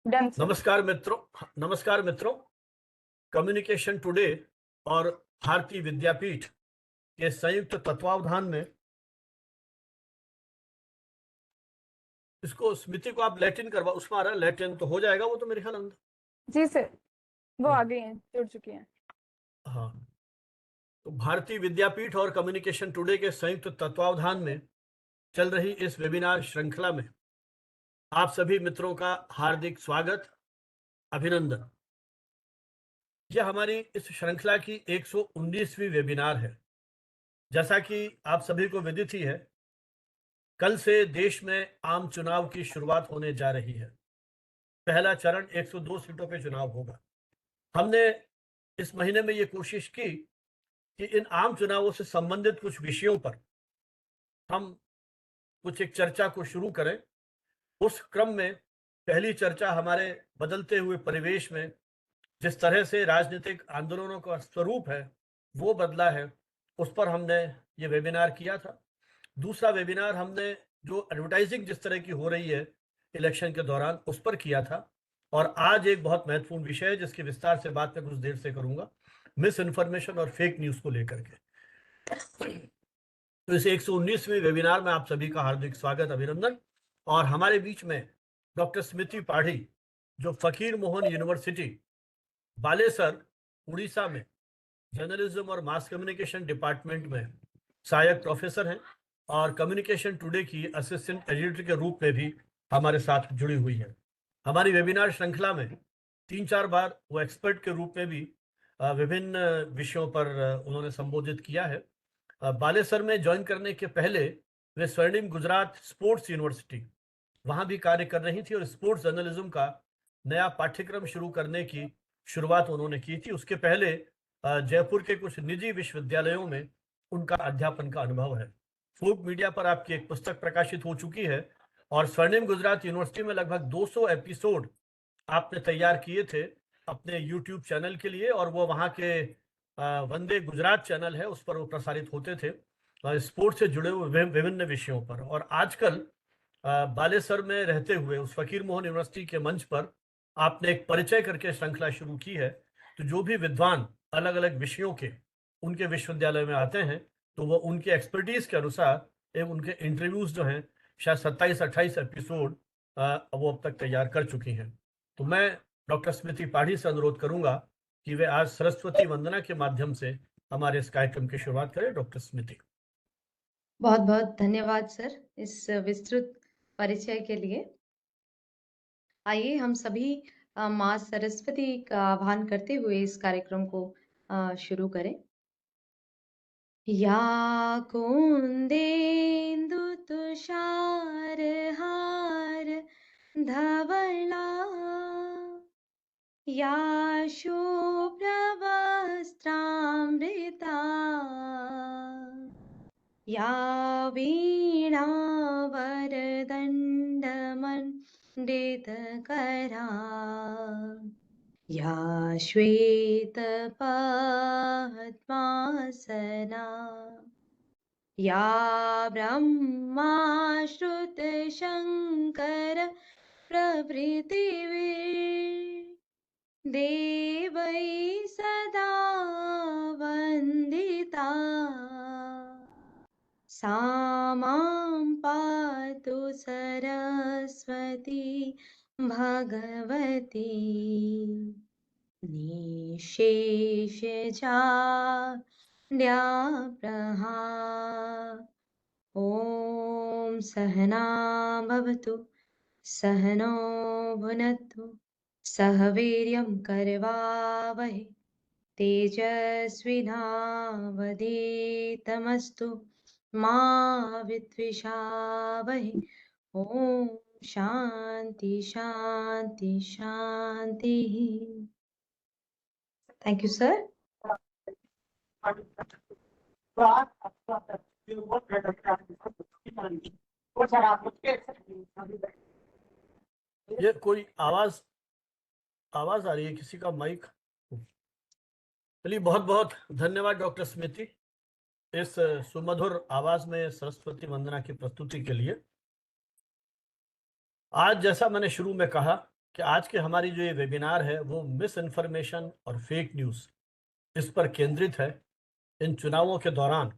Done sir. नमस्कार मित्रों। Communication today और भारतीय विद्यापीठ के संयुक्त तत्वावधान में इसको स्मृति को आप लैटिन करवा, उसमें आ रहा है लैटिन तो हो जाएगा वो तो मेरे ख्याल अंदर। जी सर, वो आ गई हैं, जुड़ चुकी हैं। हाँ, तो भारतीय विद्यापीठ और कम्युनिकेशन टुडे के संयुक्त तत्वावधान में चल रही इस वेबिनार श्रृंखला में आप सभी मित्रों का हार्दिक स्वागत, अभिनंदन। यह हमारी इस श्रृंखला की 119वीं वेबिनार है। जैसा कि आप सभी को विदित ही है, कल से देश में आम चुनाव की शुरुआत होने जा रही है। पहला चरण 102 सीटों पे चुनाव होगा। हमने इस महीने में ये कोशिश की कि इन आम चुनावों से संबंधित कुछ विषयों पर हम कुछ एक चर्चा को शुरू करें। उस क्रम में पहली चर्चा हमारे बदलते हुए परिवेश में जिस तरह से राजनीतिक आंदोलनों का स्वरूप है वो बदला है, उस पर हमने ये वेबिनार किया था। दूसरा वेबिनार हमने जो एडवर्टाइजिंग जिस तरह की हो रही है इलेक्शन के दौरान उस पर किया था। और आज एक बहुत महत्वपूर्ण विषय है जिसकी विस्तार से बात मैं कुछ देर से करूंगा, मिस इन्फॉर्मेशन और फेक न्यूज को लेकर के। तो इस 119वीं वेबिनार में आप सभी का हार्दिक स्वागत, अभिनंदन। और हमारे बीच में डॉक्टर स्मृति पाढ़ी, जो फकीर मोहन यूनिवर्सिटी बालेसर उड़ीसा में जर्नलिज्म और मास कम्युनिकेशन डिपार्टमेंट में सहायक प्रोफेसर हैं और कम्युनिकेशन टुडे की असिस्टेंट एडिटर के रूप में भी हमारे साथ जुड़ी हुई है। हमारी वेबिनार श्रृंखला में 3-4 बार वो एक्सपर्ट के रूप में भी विभिन्न विषयों पर उन्होंने संबोधित किया है। बालेसर में ज्वाइन करने के पहले वे स्वर्णिम गुजरात स्पोर्ट्स यूनिवर्सिटी वहां भी कार्य कर रही थी और स्पोर्ट्स जर्नलिज्म का नया पाठ्यक्रम शुरू करने की शुरुआत उन्होंने की थी। उसके पहले जयपुर के कुछ निजी विश्वविद्यालयों में उनका अध्यापन का अनुभव है। फोक मीडिया पर आपकी एक पुस्तक प्रकाशित हो चुकी है और स्वर्णिम गुजरात यूनिवर्सिटी में लगभग 200 एपिसोड आपने तैयार किए थे अपने यूट्यूब चैनल के लिए, और वो वहाँ के वंदे गुजरात चैनल है उस पर वो प्रसारित होते थे स्पोर्ट्स से जुड़े हुए विभिन्न विषयों पर। और आजकल बालेसर में रहते हुए उस फकीर मोहन यूनिवर्सिटी के मंच पर आपने एक परिचय करके श्रृंखला शुरू की है। तो जो भी विद्वान अलग अलग विषयों के उनके विश्वविद्यालय में आते हैं तो वो उनके एक्सपर्टीज के अनुसार एवं उनके इंटरव्यूज जो हैं शायद 27-28 एपिसोड वो अब तक तैयार कर चुकी हैं। तो मैं डॉक्टर स्मृति पाढ़ी से अनुरोध करूंगा कि वे आज सरस्वती वंदना के माध्यम से हमारे इस कार्यक्रम की शुरुआत करें। डॉक्टर स्मृति। बहुत बहुत धन्यवाद सर इस विस्तृत परिचय के लिए। आइए हम सभी माँ सरस्वती का आह्वान करते हुए इस कार्यक्रम को शुरू करें। या कुंदेन्दु तुषार हार धवला या शुभ्रवस्त्रामृता या वीणावरदण्डमण्डितकरा या श्वेतपद्मासना या ब्रह्माश्रुतशङ्कर प्रभृतिभिर्देवैः सदा वन्दिता सा मां पातु सरस्वती भगवती निःशेषजाड्याप्रहा। ॐ सहना भवतु सहनो भुनक्तु सह वीर्यं करवावहै तेजस्विनावधीतमस्तु मा विद्विषावहै। ॐ शांति शांति शांति। Thank you sir. ये कोई आवाज आ रही है किसी का माइक? चलिए, बहुत बहुत धन्यवाद डॉक्टर स्मृति इस सुमधुर आवाज में सरस्वती वंदना की प्रस्तुति के लिए। आज जैसा मैंने शुरू में कहा कि आज के हमारी जो ये वेबिनार है वो मिस इन्फॉर्मेशन और फेक न्यूज़ इस पर केंद्रित है। इन चुनावों के दौरान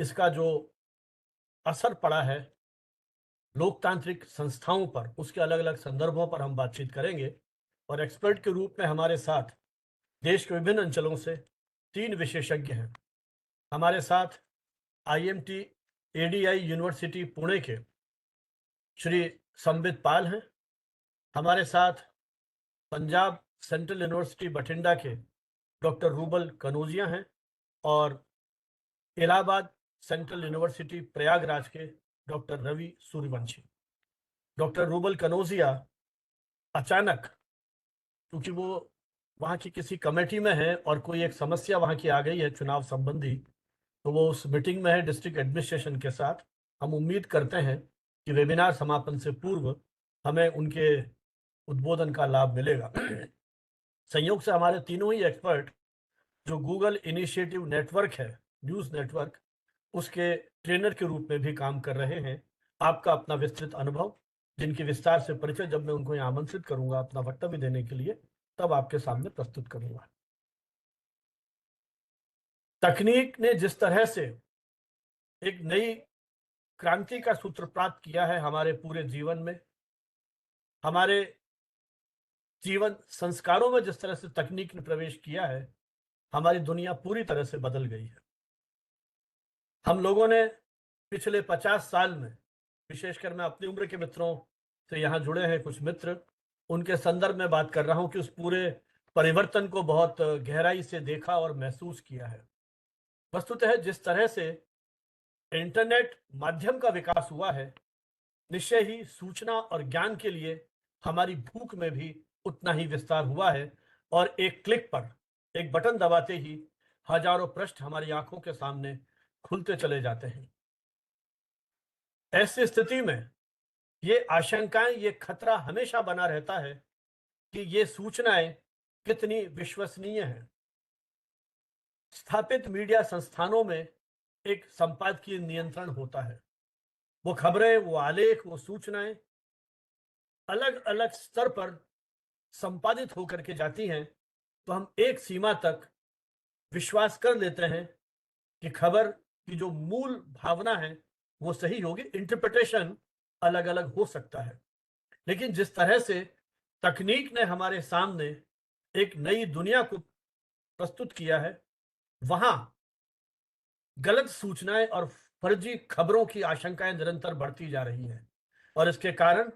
इसका जो असर पड़ा है लोकतांत्रिक संस्थाओं पर, उसके अलग अलग संदर्भों पर हम बातचीत करेंगे। और एक्सपर्ट के रूप में हमारे साथ देश के विभिन्न अंचलों से 3 विशेषज्ञ हैं। हमारे साथ IMT ADI यूनिवर्सिटी पुणे के श्री संबित पाल हैं। हमारे साथ पंजाब सेंट्रल यूनिवर्सिटी बठिंडा के डॉक्टर रूबल कनौजिया हैं और इलाहाबाद सेंट्रल यूनिवर्सिटी प्रयागराज के डॉक्टर रवि सूर्यवंशी। डॉक्टर रूबल कनौजिया अचानक, क्योंकि वो वहाँ की किसी कमेटी में है और कोई एक समस्या वहाँ की आ गई है चुनाव संबंधी, तो वो उस मीटिंग में है डिस्ट्रिक्ट एडमिनिस्ट्रेशन के साथ। हम उम्मीद करते हैं कि वेबिनार समापन से पूर्व हमें उनके उद्बोधन का लाभ मिलेगा। संयोग से हमारे तीनों ही एक्सपर्ट जो गूगल इनिशिएटिव नेटवर्क है, न्यूज़ नेटवर्क, उसके ट्रेनर के रूप में भी काम कर रहे हैं। आपका अपना विस्तृत अनुभव, जिनकी विस्तार से परिचय जब मैं उनको यहाँ आमंत्रित करूंगा अपना वक्तव्य देने के लिए, तब आपके सामने प्रस्तुत करूंगा। तकनीक ने जिस तरह से एक नई क्रांति का सूत्रपात किया है हमारे पूरे जीवन में, हमारे जीवन संस्कारों में जिस तरह से तकनीक ने प्रवेश किया है, हमारी दुनिया पूरी तरह से बदल गई है। हम लोगों ने पिछले 50 साल में, विशेषकर मैं अपनी उम्र के मित्रों से यहाँ जुड़े हैं कुछ मित्र, उनके संदर्भ में बात कर रहा हूँ कि उस पूरे परिवर्तन को बहुत गहराई से देखा और महसूस किया है। वस्तुतः जिस तरह से इंटरनेट माध्यम का विकास हुआ है, निश्चय ही सूचना और ज्ञान के लिए हमारी भूख में भी उतना ही विस्तार हुआ है और एक क्लिक पर, एक बटन दबाते ही हजारों पृष्ठ हमारी आंखों के सामने खुलते चले जाते हैं। ऐसी स्थिति में ये आशंकाएं, ये खतरा हमेशा बना रहता है कि ये सूचनाएं कितनी विश्वसनीय हैं। स्थापित मीडिया संस्थानों में एक संपादकीय नियंत्रण होता है। वो खबरें, वो आलेख, वो सूचनाएं अलग अलग स्तर पर संपादित होकर के जाती हैं, तो हम एक सीमा तक विश्वास कर लेते हैं कि खबर की जो मूल भावना है वो सही होगी। इंटरप्रिटेशन अलग अलग हो सकता है, लेकिन जिस तरह से तकनीक ने हमारे सामने एक नई दुनिया को प्रस्तुत किया है, वहां गलत सूचनाएं और फर्जी खबरों की आशंकाएं निरंतर बढ़ती जा रही हैं और इसके कारण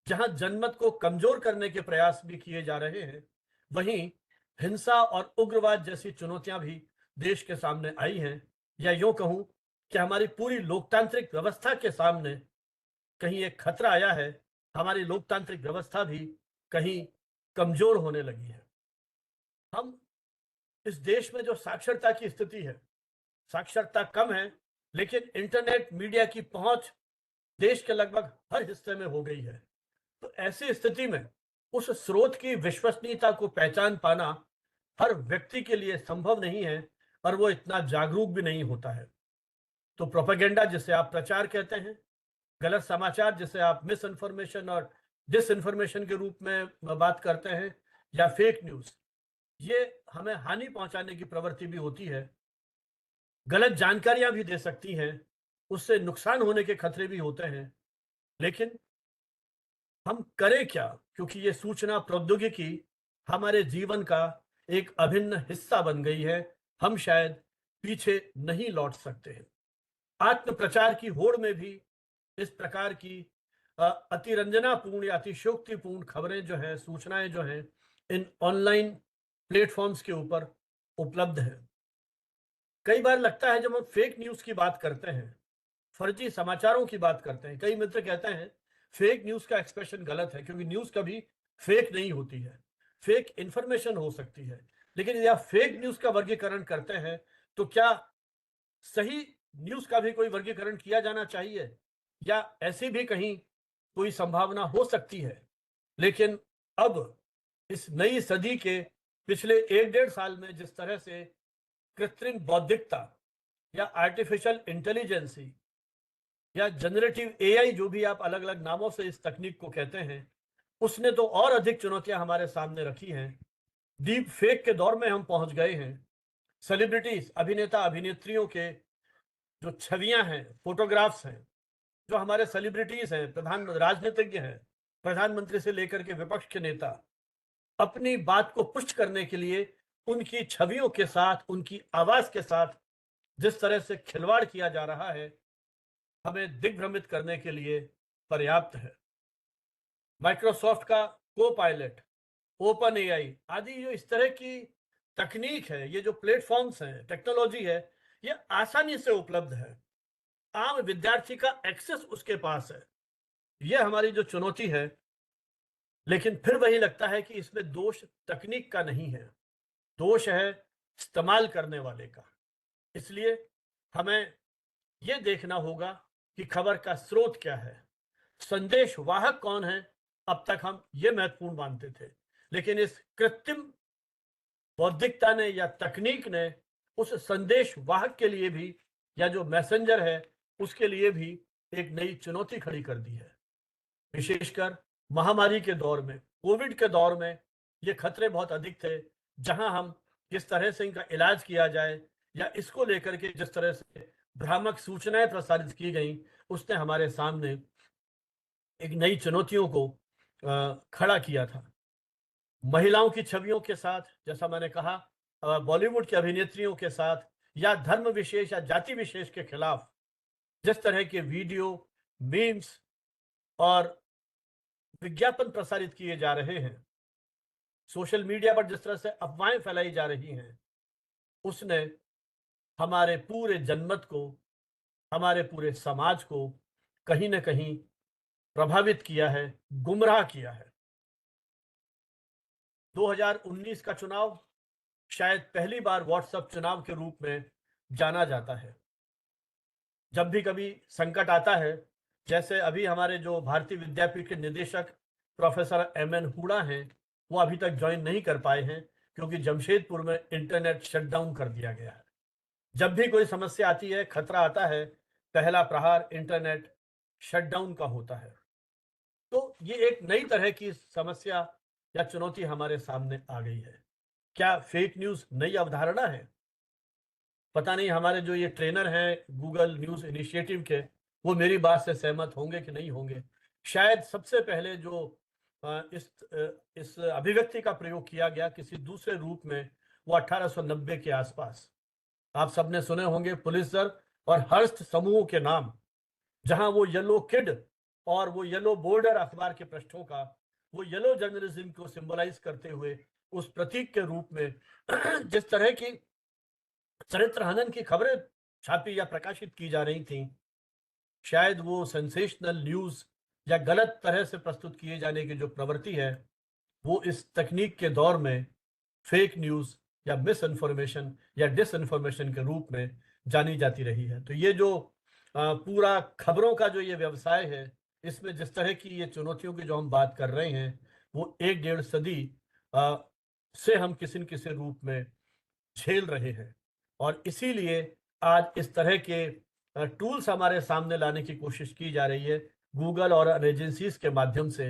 जहां जनमत को कमजोर करने के प्रयास भी किए जा रहे हैं, वहीं हिंसा और उग्रवाद जैसी चुनौतियां भी देश के सामने आई हैं। या यूं कहूं कि हमारी पूरी लोकतांत्रिक व्यवस्था के सामने कहीं एक खतरा आया है। हमारी लोकतांत्रिक व्यवस्था भी कहीं कमजोर होने लगी है। हम इस देश में जो साक्षरता की स्थिति है, साक्षरता कम है, लेकिन इंटरनेट मीडिया की पहुंच देश के लगभग हर हिस्से में हो गई है। तो ऐसी स्थिति में उस स्रोत की विश्वसनीयता को पहचान पाना हर व्यक्ति के लिए संभव नहीं है और वो इतना जागरूक भी नहीं होता है। तो प्रोपेगेंडा, जिसे आप प्रचार कहते हैं, गलत समाचार जिसे आप मिस इन्फॉर्मेशन और डिसइंफॉर्मेशन के रूप में बात करते हैं, या फेक न्यूज, ये हमें हानि पहुंचाने की प्रवृत्ति भी होती है। गलत जानकारियां भी दे सकती हैं, उससे नुकसान होने के खतरे भी होते हैं। लेकिन हम करें क्या, क्योंकि ये सूचना प्रौद्योगिकी हमारे जीवन का एक अभिन्न हिस्सा बन गई है। हम शायद पीछे नहीं लौट सकते हैं। आत्म प्रचार की होड़ में भी इस प्रकार की अतिरंजनापूर्ण या अतिशयोक्तिपूर्ण खबरें जो है, सूचनाएं जो हैं, इन ऑनलाइन प्लेटफॉर्म्स के ऊपर उपलब्ध है। कई बार लगता है जब हम फेक न्यूज की बात करते हैं, फर्जी समाचारों की बात करते हैं, कई मित्र कहते हैं फेक न्यूज का एक्सप्रेशन गलत है, क्योंकि न्यूज कभी फेक नहीं होती है, फेक इंफॉर्मेशन हो सकती है। लेकिन यदि आप फेक न्यूज का वर्गीकरण करते हैं, तो क्या सही न्यूज का भी कोई वर्गीकरण किया जाना चाहिए, या ऐसी भी कहीं कोई संभावना हो सकती है? लेकिन अब इस नई सदी के पिछले 1-1.5 साल में जिस तरह से कृत्रिम बौद्धिकता या आर्टिफिशियल इंटेलिजेंसी या जनरेटिव AI, जो भी आप अलग अलग नामों से इस तकनीक को कहते हैं, उसने तो और अधिक चुनौतियां हमारे सामने रखी हैं। डीप फेक के दौर में हम पहुंच गए हैं। सेलिब्रिटीज, अभिनेता अभिनेत्रियों के जो छवियां हैं, फोटोग्राफ्स हैं, जो हमारे सेलिब्रिटीज हैं, प्रधान राजनीतिज्ञ हैं, प्रधानमंत्री से लेकर के विपक्ष के नेता, अपनी बात को पुष्ट करने के लिए उनकी छवियों के साथ, उनकी आवाज के साथ जिस तरह से खिलवाड़ किया जा रहा है, हमें दिग्भ्रमित करने के लिए पर्याप्त है। माइक्रोसॉफ्ट का को पायलट, ओपन एआई आदि जो इस तरह की तकनीक है, ये जो प्लेटफॉर्म्स हैं, टेक्नोलॉजी है, ये आसानी से उपलब्ध है। आम विद्यार्थी का एक्सेस उसके पास है। ये हमारी जो चुनौती है। लेकिन फिर वही लगता है कि इसमें दोष तकनीक का नहीं है, दोष है इस्तेमाल करने वाले का। इसलिए हमें यह देखना होगा कि खबर का स्रोत क्या है, संदेश वाहक कौन है। अब तक हम ये महत्वपूर्ण मानते थे, लेकिन इस कृत्रिम बौद्धिकता ने या तकनीक ने उस संदेश वाहक के लिए भी, या जो मैसेंजर है उसके लिए भी एक नई चुनौती खड़ी कर दी है। विशेषकर महामारी के दौर में, कोविड के दौर में ये खतरे बहुत अधिक थे। जहां हम किस तरह से इनका इलाज किया जाए, या इसको लेकर के जिस तरह से भ्रामक सूचनाएं प्रसारित की गई, उसने हमारे सामने एक नई चुनौतियों को खड़ा किया था। महिलाओं की छवियों के साथ, जैसा मैंने कहा, बॉलीवुड की अभिनेत्रियों के साथ, या धर्म विशेष या जाति विशेष के खिलाफ जिस तरह के वीडियो, मीम्स और विज्ञापन प्रसारित किए जा रहे हैं, सोशल मीडिया पर जिस तरह से अफवाहें फैलाई जा रही हैं, उसने हमारे पूरे जनमत को, हमारे पूरे समाज को कहीं ना कहीं प्रभावित किया है, गुमराह किया है। 2019 का चुनाव शायद पहली बार व्हाट्सएप चुनाव के रूप में जाना जाता है। जब भी कभी संकट आता है, जैसे अभी हमारे जो भारतीय विद्यापीठ के निदेशक प्रोफेसर एमएन हुडा हैं, वो अभी तक ज्वाइन नहीं कर पाए हैं क्योंकि जमशेदपुर में इंटरनेट शटडाउन कर दिया गया है। जब भी कोई समस्या आती है, खतरा आता है, पहला प्रहार इंटरनेट शटडाउन का होता है। तो ये एक नई तरह की समस्या या चुनौती हमारे सामने आ गई है। क्या फेक न्यूज़ नई अवधारणा है? पता नहीं हमारे जो ये ट्रेनर हैं गूगल न्यूज़ इनिशिएटिव के, वो मेरी बात से सहमत होंगे कि नहीं होंगे। शायद सबसे पहले जो इस अभिव्यक्ति का प्रयोग किया गया किसी दूसरे रूप में, वो 1890 के आसपास। आप सबने सुने होंगे पुलित्जर और हर्स्ट समूह के नाम, जहां वो येलो किड और वो येलो बॉर्डर अखबार के पृष्ठों का, वो येलो जर्नलिज्म को सिंबलाइज करते हुए उस प्रतीक के रूप में जिस तरह की चरित्र हनन की खबरें छापी या प्रकाशित की जा रही थी, शायद वो सेंसेशनल न्यूज या गलत तरह से प्रस्तुत किए जाने की जो प्रवृत्ति है, वो इस तकनीक के दौर में फेक न्यूज या मिस इन्फॉर्मेशन या डिस इन्फॉर्मेशन के रूप में जानी जाती रही है। तो ये जो पूरा खबरों का जो ये व्यवसाय है, इसमें जिस तरह की ये चुनौतियों की जो हम बात कर रहे हैं, वो 1-1.5 सदी से हम किसी न किसी रूप में झेल रहे हैं। और इसीलिए आज इस तरह के टूल्स हमारे सामने लाने की कोशिश की जा रही है। गूगल और एजेंसीज के माध्यम से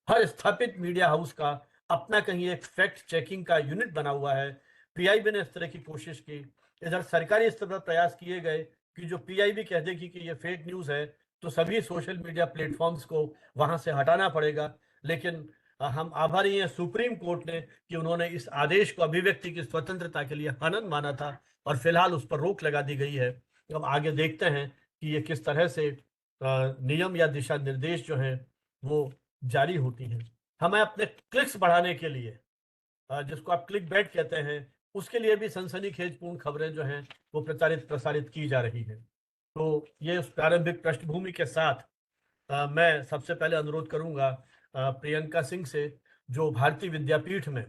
हर स्थापित मीडिया हाउस का अपना कहीं एक फैक्ट चेकिंग का यूनिट बना हुआ है। पीआईबी ने इस तरह की कोशिश की। इधर सरकारी स्तर पर प्रयास किए गए कि जो पीआईबी कह देगी कि ये फेक न्यूज़ है, तो सभी सोशल मीडिया प्लेटफॉर्म्स को वहां से हटाना पड़ेगा। लेकिन हम आभारी हैं सुप्रीम कोर्ट ने कि उन्होंने इस आदेश को अभिव्यक्ति की स्वतंत्रता के लिए हनन माना था, और फिलहाल उस पर रोक लगा दी गई है। अब आगे देखते हैं कि ये किस तरह से नियम या दिशा निर्देश जो हैं वो जारी होती हैं। हमें अपने क्लिक्स बढ़ाने के लिए, जिसको आप क्लिक बैट कहते हैं, उसके लिए भी सनसनीखेजपूर्ण खबरें जो हैं वो प्रसारित की जा रही हैं। तो ये उस प्रारंभिक पृष्ठभूमि के साथ मैं सबसे पहले अनुरोध करूंगा प्रियंका सिंह से, जो भारतीय विद्यापीठ में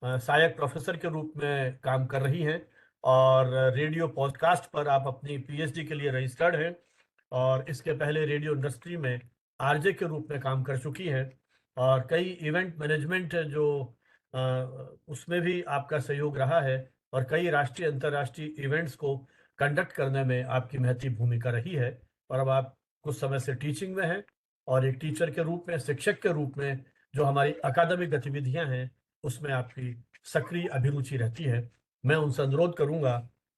सहायक प्रोफेसर के रूप में काम कर रही हैं, और रेडियो पॉडकास्ट पर आप अपनी पीएचडी के लिए रजिस्टर्ड हैं, और इसके पहले रेडियो इंडस्ट्री में आरजे के रूप में काम कर चुकी हैं, और कई इवेंट मैनेजमेंट जो उसमें भी आपका सहयोग रहा है, और कई राष्ट्रीय अंतर्राष्ट्रीय इवेंट्स को कंडक्ट करने में आपकी महती भूमिका रही है। और अब आप कुछ समय से टीचिंग में हैं, और एक टीचर के रूप में, शिक्षक के रूप में जो हमारी अकादमिक गतिविधियां हैं उसमें आपकी सक्रिय अभिरुचि रहती है। मैं उनसे अनुरोध करूंगा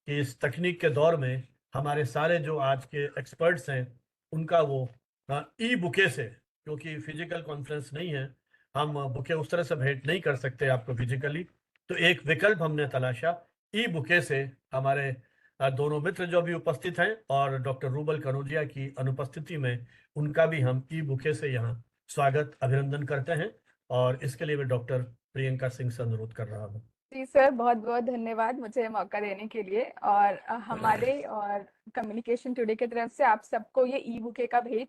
कि इस तकनीक के दौर में हमारे सारे जो आज के एक्सपर्ट्स हैं उनका वो ई बुके से, क्योंकि फिजिकल कॉन्फ्रेंस नहीं है, हम बुके उस तरह से भेंट नहीं कर सकते आपको फिजिकली, तो एक विकल्प हमने तलाशा, ई बुके से हमारे दोनों मित्र जो भी उपस्थित हैं और डॉक्टर रूबल कनौजिया की अनुपस्थिति में उनका भी हम ई बुके से यहाँ स्वागत अभिनंदन करते हैं। और इसके लिए मैं डॉक्टर प्रियंका सिंह से अनुरोध कर रहा हूँ। जी सर, बहुत बहुत धन्यवाद मुझे मौका देने के लिए। और हमारे और कम्युनिकेशन टुडे की तरफ से आप सबको ये ई बुके का भेंट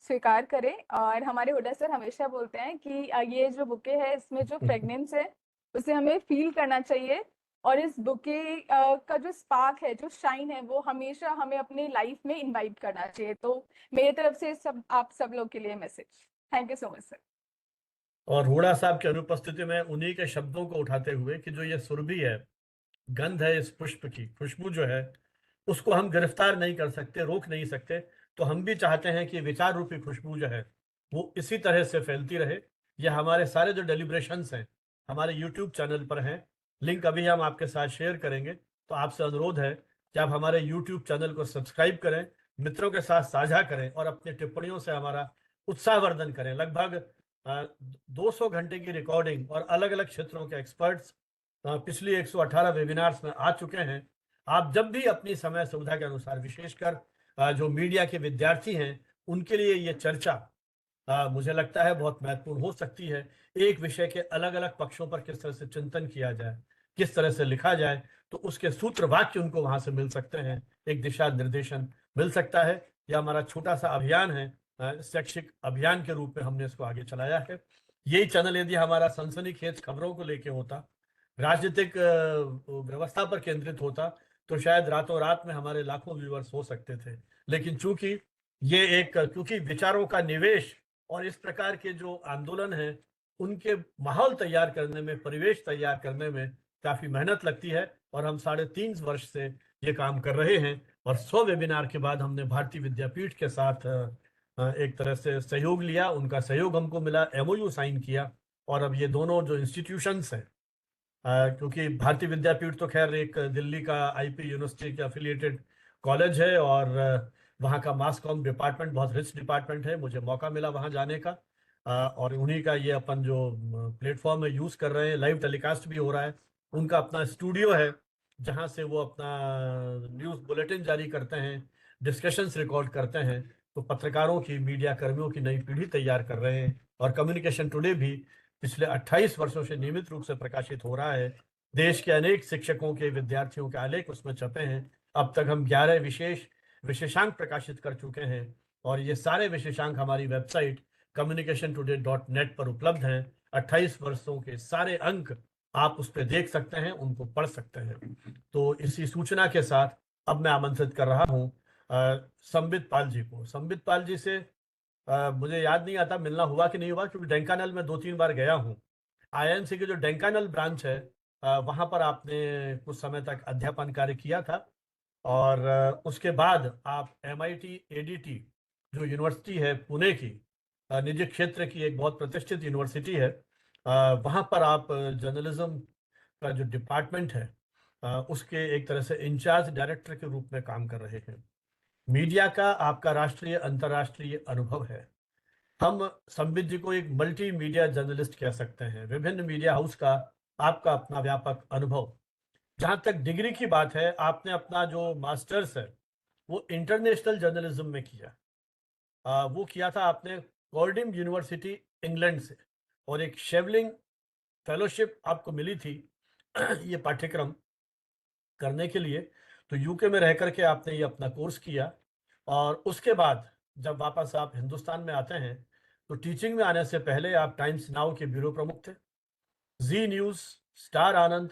स्वीकार करें। और हमारे हुड्डा सर हमेशा बोलते हैं कि ये जो बुके है इसमें जो फ्रेगनेंस है उसे हमें फील करना चाहिए। और इस बुके का जो स्पार्क है, जो शाइन है, वो हमेशा हमें अपनी लाइफ में इनवाइट करना चाहिए। तो मेरी तरफ से सब आप सब लोग के लिए message. Thank you so much sir. और हुडा साहब की अनुपस्थिति में उन्हीं के शब्दों को उठाते हुए कि जो ये सुरभि है, गंध है इस पुष्प की, खुशबू जो है उसको हम गिरफ्तार नहीं कर सकते, रोक नहीं सकते, तो हम भी चाहते हैं कि विचार रूपी खुशबू जो है वो इसी तरह से फैलती रहे। यह हमारे सारे जो डेलिब्रेशंस हैं हमारे यूट्यूब चैनल पर हैं, लिंक अभी हम आपके साथ शेयर करेंगे। तो आपसे अनुरोध है कि आप हमारे यूट्यूब चैनल को सब्सक्राइब करें, मित्रों के साथ साझा करें और अपनी टिप्पणियों से हमारा उत्साहवर्धन करें। लगभग 200 घंटे की रिकॉर्डिंग और अलग अलग क्षेत्रों के एक्सपर्ट्स पिछली 118 वेबिनार्स में आ चुके हैं। आप जब भी अपनी समय सुविधा के अनुसार, विशेषकर जो मीडिया के विद्यार्थी हैं उनके लिए ये चर्चा मुझे लगता है बहुत महत्वपूर्ण हो सकती है। एक विषय के अलग अलग पक्षों पर किस तरह से चिंतन किया जाए, किस तरह से लिखा जाए, तो उसके सूत्र वाक्य उनको वहां से मिल सकते हैं, एक दिशा निर्देशन मिल सकता है। यह हमारा छोटा सा अभियान है, शैक्षिक अभियान के रूप में हमने इसको आगे चलाया है। यही चैनल यदि हमारा सनसनीखेज खबरों को लेके होता, राजनीतिक व्यवस्था पर केंद्रित होता, तो शायद रातों रात में हमारे लाखों व्यूअर्स हो सकते थे। लेकिन चूंकि ये एक, क्योंकि विचारों का निवेश और इस प्रकार के जो आंदोलन हैं उनके माहौल तैयार करने में, परिवेश तैयार करने में काफी मेहनत लगती है। और हम 3.5 वर्ष से ये काम कर रहे हैं और 100 वेबिनार के बाद हमने भारतीय विद्यापीठ के साथ एक तरह से सहयोग लिया, उनका सहयोग हमको मिला, एमओयू साइन किया। और अब ये दोनों जो इंस्टीट्यूशंस हैं, क्योंकि भारतीय विद्यापीठ तो खैर एक दिल्ली का आईपी यूनिवर्सिटी के एफिलिएटेड कॉलेज है और वहाँ का मास कॉम डिपार्टमेंट बहुत रिच डिपार्टमेंट है, मुझे मौका मिला वहाँ जाने का। और उन्हीं का ये अपन जो प्लेटफॉर्म है यूज़ कर रहे हैं, लाइव टेलीकास्ट भी हो रहा है। उनका अपना स्टूडियो है जहाँ से वो अपना न्यूज़ बुलेटिन जारी करते हैं, डिस्कशंस रिकॉर्ड करते हैं। तो पत्रकारों की, मीडिया कर्मियों की नई पीढ़ी तैयार कर रहे हैं। और कम्युनिकेशन टुडे भी पिछले 28 वर्षों से नियमित रूप से प्रकाशित हो रहा है। देश के अनेक शिक्षकों के, विद्यार्थियों के आलेख उसमें छपे हैं। अब तक हम 11 विशेषांक प्रकाशित कर चुके हैं और ये सारे विशेषांक हमारी वेबसाइट communicationtoday.net पर उपलब्ध हैं। 28 वर्षों के सारे अंक आप उस पर देख सकते हैं, उनको पढ़ सकते हैं। तो इसी सूचना के साथ अब मैं आमंत्रित कर रहा हूँ संबित पाल जी को। संबित पाल जी से मुझे याद नहीं आता मिलना हुआ कि नहीं हुआ, क्योंकि ढेंकानाल में 2-3 बार गया हूँ। आईएनसी की जो ढेंकानाल ब्रांच है वहां पर आपने कुछ समय तक अध्यापन कार्य किया था और उसके बाद आप MIT ADT जो यूनिवर्सिटी है पुणे की, निजी क्षेत्र की एक बहुत प्रतिष्ठित यूनिवर्सिटी है, वहां पर आप जर्नलिज्म का जो डिपार्टमेंट है उसके एक तरह से इंचार्ज डायरेक्टर के रूप में काम कर रहे हैं। मीडिया का आपका राष्ट्रीय अंतर्राष्ट्रीय अनुभव है। हम संबित जी को एक मल्टी मीडिया जर्नलिस्ट कह सकते हैं। विभिन्न मीडिया हाउस का आपका अपना व्यापक अनुभव। जहां तक डिग्री की बात है, आपने अपना जो मास्टर्स है वो इंटरनेशनल जर्नलिज्म में किया। वो किया था आपने कॉर्डिम यूनिवर्सिटी इंग्लैंड से, और एक शेवलिंग फेलोशिप आपको मिली थी ये पाठ्यक्रम करने के लिए। तो यूके में रह करके आपने ये अपना कोर्स किया और उसके बाद जब वापस आप हिंदुस्तान में आते हैं तो टीचिंग में आने से पहले आप टाइम्स नाउ के ब्यूरो प्रमुख थे। जी न्यूज़, स्टार आनंद,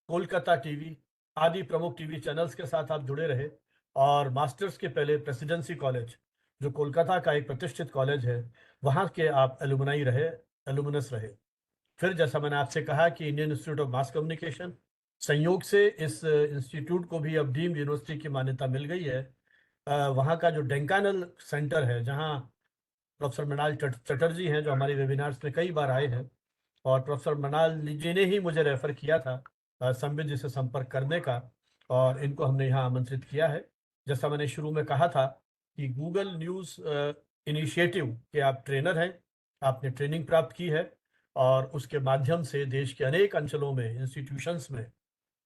कोलकाता टीवी आदि प्रमुख टीवी चैनल्स के साथ आप जुड़े रहे। और मास्टर्स के पहले प्रेसिडेंसी कॉलेज जो कोलकाता का एक प्रतिष्ठित कॉलेज है वहाँ के आप एलुमनाई रहे, एलुमनस रहे। फिर जैसा मैंने आपसे कहा कि Indian institute of mass communication संयोग से इस इंस्टीट्यूट को भी अब डीम्ड यूनिवर्सिटी की मान्यता मिल गई है। वहाँ का जो ढेंकानल सेंटर है, जहाँ प्रोफेसर मृणाल चटर्जी हैं, जो हमारे वेबिनार्स में कई बार आए हैं, और प्रोफेसर मृणाल जी ने ही मुझे रेफर किया था संबित जी से संपर्क करने का, और इनको हमने यहाँ आमंत्रित किया है। जैसा मैंने शुरू में कहा था कि गूगल न्यूज़ इनिशिएटिव के आप ट्रेनर हैं, आपने ट्रेनिंग प्राप्त की है, और उसके माध्यम से देश के अनेक अंचलों में, इंस्टीट्यूशंस में,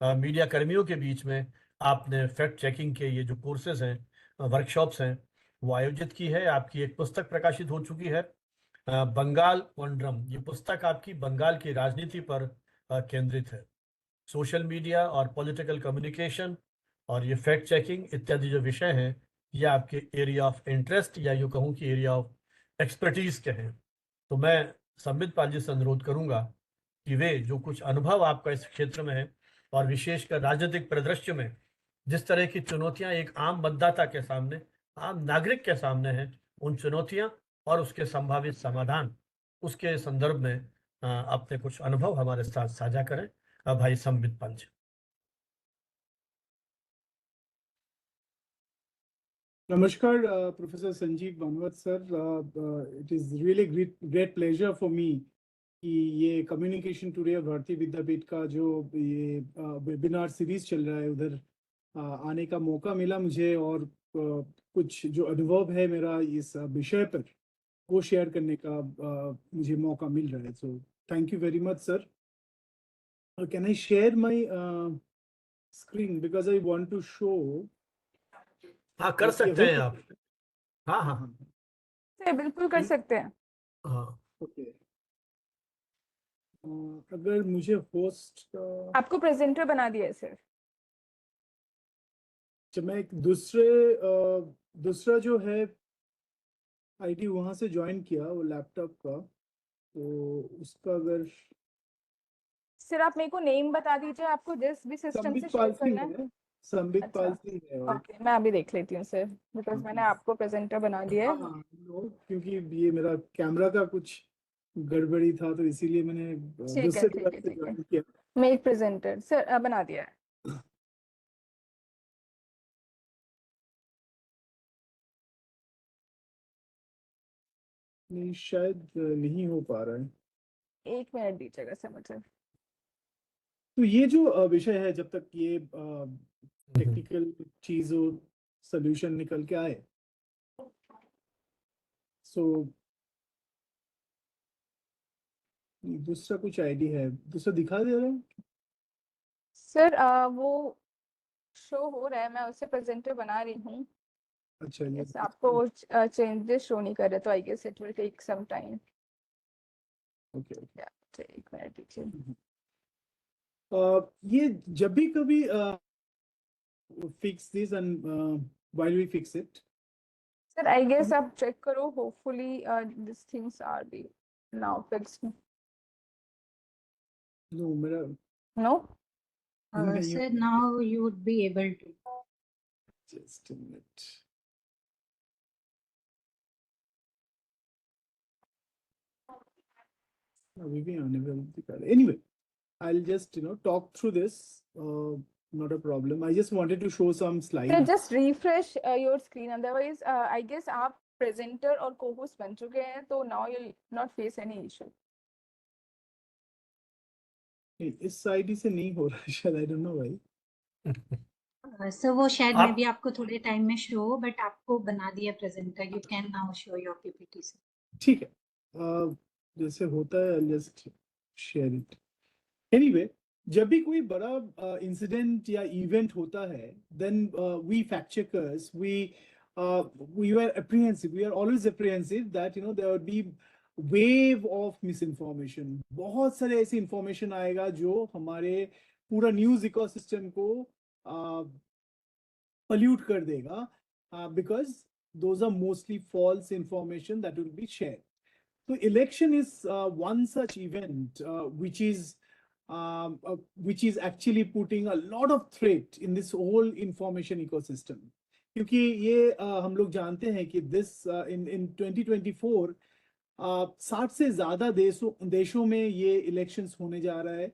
मीडिया कर्मियों के बीच में आपने फैक्ट चेकिंग के ये जो कोर्सेज हैं, वर्कशॉप्स हैं, वो आयोजित की है। आपकी एक पुस्तक प्रकाशित हो चुकी है, बंगाल कॉन्ड्रम। ये पुस्तक आपकी बंगाल की राजनीति पर केंद्रित है। सोशल मीडिया और पॉलिटिकल कम्युनिकेशन और ये फैक्ट चेकिंग इत्यादि जो विषय हैं, ये आपके एरिया ऑफ इंटरेस्ट, या यूँ कहूँ कि एरिया ऑफ एक्सपर्टीज के हैं। तो मैं संबित पाल जी से अनुरोध करूंगा कि वे जो कुछ अनुभव आपका इस क्षेत्र में है, और विशेषकर राजनीतिक परिदृश्य में जिस तरह की चुनौतियां एक आम मतदाता के सामने, आम नागरिक के सामने हैं, उन चुनौतियां और उसके संभावित समाधान, उसके संदर्भ में अपने कुछ अनुभव हमारे साथ साझा करें। भाई Sambit Pal ji. Namaskar, Professor Sanjeev Banwat sir. It is really great pleasure for me कि ये कम्युनिकेशन टुडे भारतीय विद्यापीठ का जो ये वेबिनार सीरीज चल रहा है, उधर आने का मौका मिला मुझे, और कुछ जो अनुभव है मेरा इस विषय पर वो शेयर करने का मुझे मौका मिल रहा है। So thank you very much sir. Can I share my screen because I want to show. हाँ, कर सकते हैं आप। हाँ हाँ सर बिल्कुल कर सकते हैं। हाँ। ओके, अगर मुझे होस्ट का आपको प्रेजेंटर बना दिया है सर। जब मैं एक दूसरा जो है आईडी वहां से ज्वाइन किया, वो लैपटॉप का, तो उसका अगर सर आप मेरे को नेम बता दीजिए, आपको जिस भी सिस्टम से संबित शेयर पाल सिंह करना है। है, संबित अच्छा, पाल सिंह है। और ओके, मैं अभी देख लेती हूँ सर, बिकॉज मैंने आपको प्रेजेंटर बना दिया है। हाँ, क्योंकि ये मेरा कैमरा का कुछ गड़बड़ी था, तो इसीलिए मैंने ठीक है दूसरे ठीक है डिवाइस से ठीक है, ज्वाइन किया। मैं एक प्रेजेंटर सर बना दिया है। नहीं, शायद नहीं हो पा रहा है। 1 मिनट दीजिएगा सर मुझे। तो ये जो विषय है, जब तक ये टेक्निकल चीजों सोल्यूशन निकल के आए, सो दूसरा कुछ आईडी है, दूसरा दिखा दे रहा है। सर वो शो हो रहा है, मैं उसे प्रेजेंटर बना रही हूँ। अच्छा, ये Yes, आपको वो चेंजेस शो नहीं कर रहे, तो I guess it will take some time. Okay. ठीक, 1 मिनट दीजिए। ये जब भी कभी fix this and while we fix it. Sir I guess आप चेक करो, hopefully this things are be now fixed. No, मेरा नो नहीं Sir, now you would be able to. Just a minute. अभी भी आने वाला दिखा रहा है। Anyway, I'll just talk through this. Not a problem. I just wanted to show some sir slides. Just refresh your screen, otherwise I guess आप presenter और co-host बन चुके हैं, तो now you will not face any issue. नहीं, इस ID से नहीं हो रहा है शायद, I don't know why. Sir, वो शायद आप- में भी आपको थोड़े टाइम में शो हो, बट आपको बना दिया presenter. You can now show your PPT, sir. ठीक है, जैसे होता है, I'll just share it. Anyway, जब भी कोई बड़ा इंसिडेंट या इवेंट होता है, then we fact checkers, we were apprehensive. We are always apprehensive that there would be wave of misinformation. बहुत सारे ऐसे इंफॉर्मेशन आएगा जो हमारे पूरा न्यूज इकोसिस्टम को pollute कर देगा, because those are mostly false information that will be shared. So election is one such event which is actually putting a lot of threat in this whole information ecosystem. क्योंकि ये हम लोग जानते हैं कि this in 2024 60 से ज्यादा देशों में ये इलेक्शंस होने जा रहा है,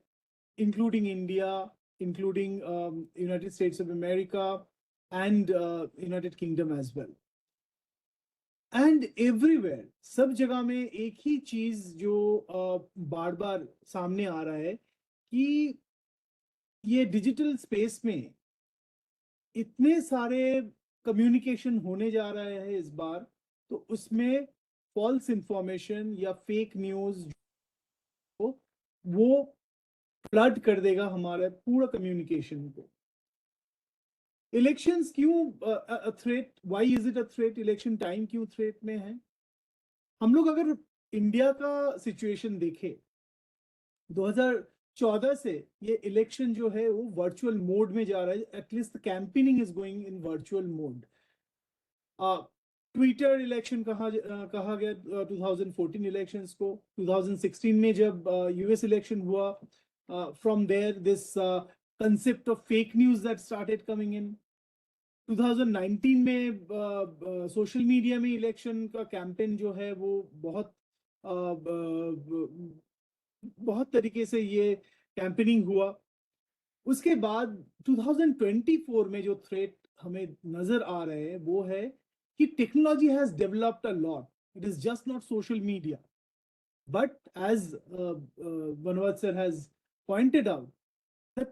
including India, including United States of America and United Kingdom as well. And everywhere, सब जगह में एक ही चीज जो बार बार सामने आ रहा है कि ये डिजिटल स्पेस में इतने सारे कम्युनिकेशन होने जा रहे हैं इस बार, तो उसमें फॉल्स इंफॉर्मेशन या फेक न्यूज वो फ्लड कर देगा हमारे पूरा कम्युनिकेशन को। इलेक्शंस क्यों threat, why is it a threat? Election time क्यों थ्रेट में है? हम लोग अगर इंडिया का सिचुएशन देखें, 2014 से ये इलेक्शन जो है वो वर्चुअल मोड में जा रहा है, at least campaigning is going in virtual mode. Twitter election कहा गया 2014 इलेक्शंस को, 2016 में जब यूएस इलेक्शन हुआ, from there this concept of fake news that started coming in. 2019 में सोशल मीडिया में इलेक्शन का कैंपेन जो है वो बहुत तरीके से ये कैंपेनिंग हुआ। उसके बाद 2024 में जो थ्रेट हमें नजर आ रहे हैं वो है कि technology has developed a lot, it is just not social media, but as Banwat sir has pointed out that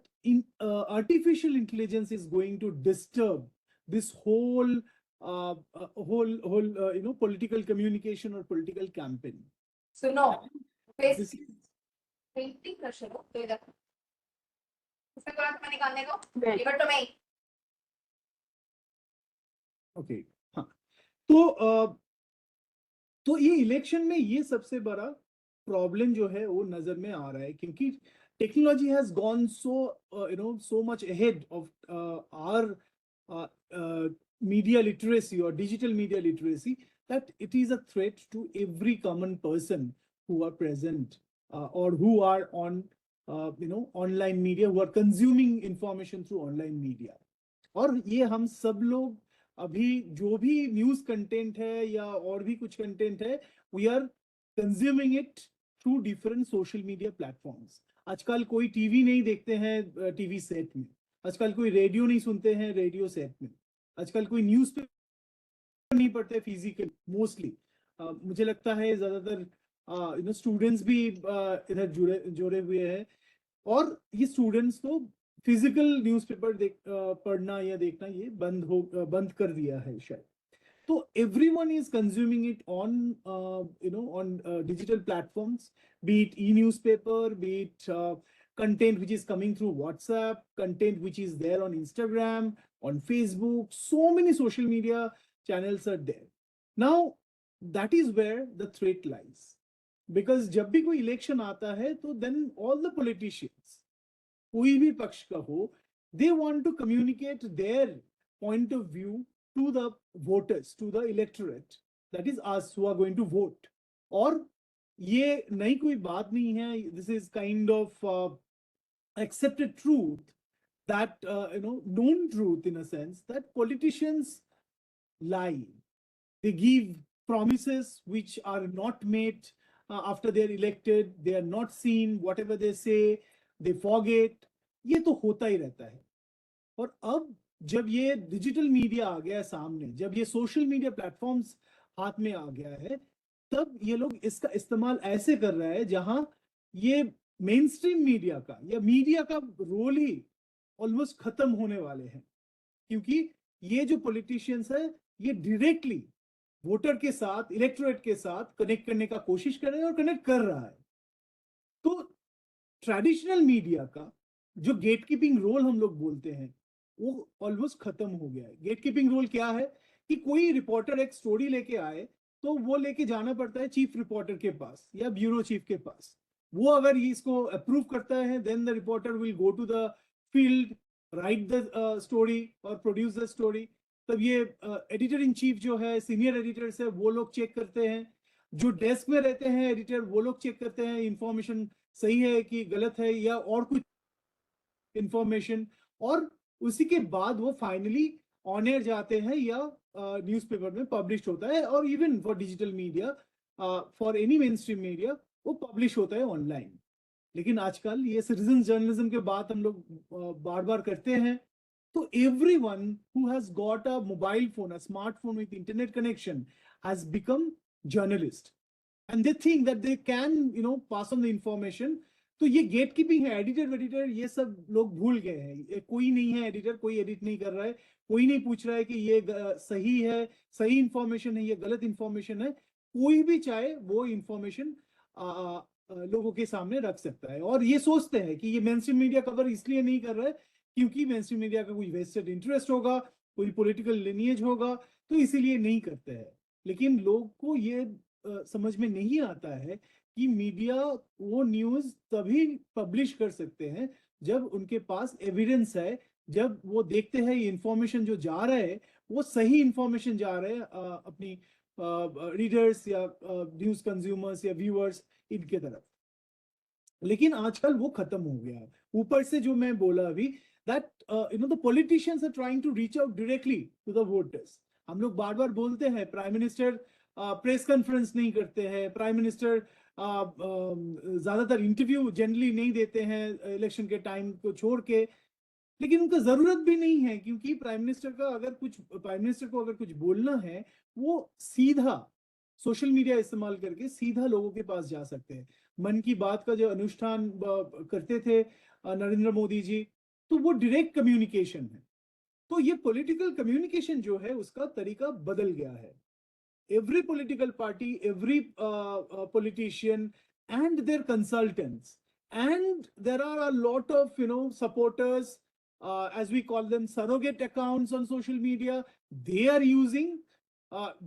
artificial intelligence is going to disturb this whole political communication or political campaign. सुनो, This is पेंटिंग कर शुरू तो इधर उससे बोला तुम्हें निकालने को, give it to me. okay. हाँ, तो ये इलेक्शन में ये सबसे बड़ा प्रॉब्लम जो है वो नजर में आ रहा है, क्योंकि technology has gone so much ahead of our media literacy or digital media literacy that it is a threat to every common person who are present or who are on online media, who are consuming information through online media. और ये हम सब लोग अभी जो भी news content है या और भी कुछ कंटेंट है, we are consuming it through different social media platforms. आजकल कोई टीवी नहीं देखते हैं टीवी सेट में, आजकल कोई रेडियो नहीं सुनते हैं रेडियो सेट में, आजकल कोई न्यूज पेपर नहीं पढ़ते फिजिकल मोस्टली। मुझे लगता है ज्यादातर स्टूडेंट्स भी इधर जुड़े हुए हैं, और ये स्टूडेंट्स तो फिजिकल न्यूज़पेपर पढ़ना या देखना ये बंद कर दिया है शायद। So everyone is consuming it on digital platforms, be it e-newspaper, be it content which is coming through WhatsApp, content which is there on Instagram, on Facebook. So many social media channels are there. Now that is where the threat lies, because जब भी कोई election आता है तो then all the politicians, कोई भी पक्ष का हो, they want to communicate their point of view to the voters, to the electorate, that is us who are going to vote. और ये नई कोई बात नहीं है, this is kind of accepted truth, that known truth in a sense, that politicians lie, they give promises which are not made after they are elected, they are not seen, whatever they say they forget, ये तो होता ही रहता है। और अब जब ये digital media आ गया है सामने, जब ये सोशल मीडिया प्लेटफॉर्म्स हाथ में आ गया है, तब ये लोग इसका इस्तेमाल ऐसे कर रहा है जहां ये मेन स्ट्रीम मीडिया का या मीडिया का रोल ही ऑलमोस्ट खत्म होने वाले हैं, क्योंकि ये जो पॉलिटिशियंस है ये डायरेक्टली वोटर के साथ, इलेक्टोरेट के साथ कनेक्ट करने का कोशिश कर रहे हैं और कनेक्ट कर रहा है। तो ट्रेडिशनल मीडिया का जो गेट कीपिंग रोल हम लोग बोलते हैं वो ऑलमोस्ट खत्म हो गया है। गेट कीपिंग रोल क्या है कि कोई रिपोर्टर एक स्टोरी लेके आए तो वो लेके जाना पड़ता है चीफ रिपोर्टर के पास या ब्यूरो चीफ के पास। वो अगर इसको अप्रूव करता है, then the reporter will go to the field, write the story और प्रोड्यूस द स्टोरी। तब ये एडिटर इन चीफ जो है, सीनियर एडिटर्स है, वो लोग चेक करते हैं, जो डेस्क में रहते हैं एडिटर वो लोग चेक करते हैं इंफॉर्मेशन सही है कि गलत है या और कुछ इंफॉर्मेशन, और उसी के बाद वो फाइनली ऑन एयर जाते हैं या न्यूज़पेपर में पब्लिश होता है। और even for digital media, for any main stream media, वो पब्लिश होता है ऑनलाइन। लेकिन आजकल ये सिटीजन जर्नलिज्म के बात हम लोग बार बार करते हैं, तो everyone who has got a mobile phone, a smartphone with internet connection, has become journalist and they think that they can pass on the information. तो ये गेट कीपिंग है, एडिटर वेडिटर ये सब लोग भूल गए हैं. कोई नहीं है एडिटर, कोई एडिट नहीं कर रहा है, कोई नहीं पूछ रहा है कि ये सही है, सही इंफॉर्मेशन है, ये गलत इंफॉर्मेशन है. कोई भी चाहे वो इंफॉर्मेशन लोगों के सामने रख सकता है. और ये सोचते हैं कि ये मेनस्ट्रीम मीडिया कवर इसलिए नहीं कर रहा है क्योंकि मेनस्ट्रीम मीडिया का कोई वेस्टेड इंटरेस्ट होगा, कोई पॉलिटिकल लिनिएज होगा, तो इसीलिए नहीं करते हैं. लेकिन लोग को ये समझ में नहीं आता है कि मीडिया वो न्यूज तभी पब्लिश कर सकते हैं जब उनके पास एविडेंस है, जब वो देखते हैं ये इंफॉर्मेशन जो जा रहा है वो सही इंफॉर्मेशन जा रहा है अपनी रीडर्स या न्यूज कंज्यूमर्स या व्यूअर्स इनके तरफ. लेकिन आजकल वो खत्म हो गया है. ऊपर से जो मैं बोला अभी that the politicians are trying to reach out directly to the voters. हम लोग बार बार बोलते हैं प्राइम मिनिस्टर प्रेस कॉन्फ्रेंस नहीं करते हैं, प्राइम मिनिस्टर ज्यादातर इंटरव्यू जनरली नहीं देते हैं इलेक्शन के टाइम को छोड़ के. लेकिन उनका जरूरत भी नहीं है क्योंकि प्राइम मिनिस्टर को अगर कुछ बोलना है वो सीधा सोशल मीडिया इस्तेमाल करके सीधा लोगों के पास जा सकते हैं. मन की बात का जो अनुष्ठान करते थे नरेंद्र मोदी जी, तो वो डायरेक्ट कम्युनिकेशन है. तो ये पॉलिटिकल कम्युनिकेशन जो है उसका तरीका बदल गया है. Every political party, every politician and their consultants and there are a lot of supporters, as we call them, surrogate accounts on social media. They are using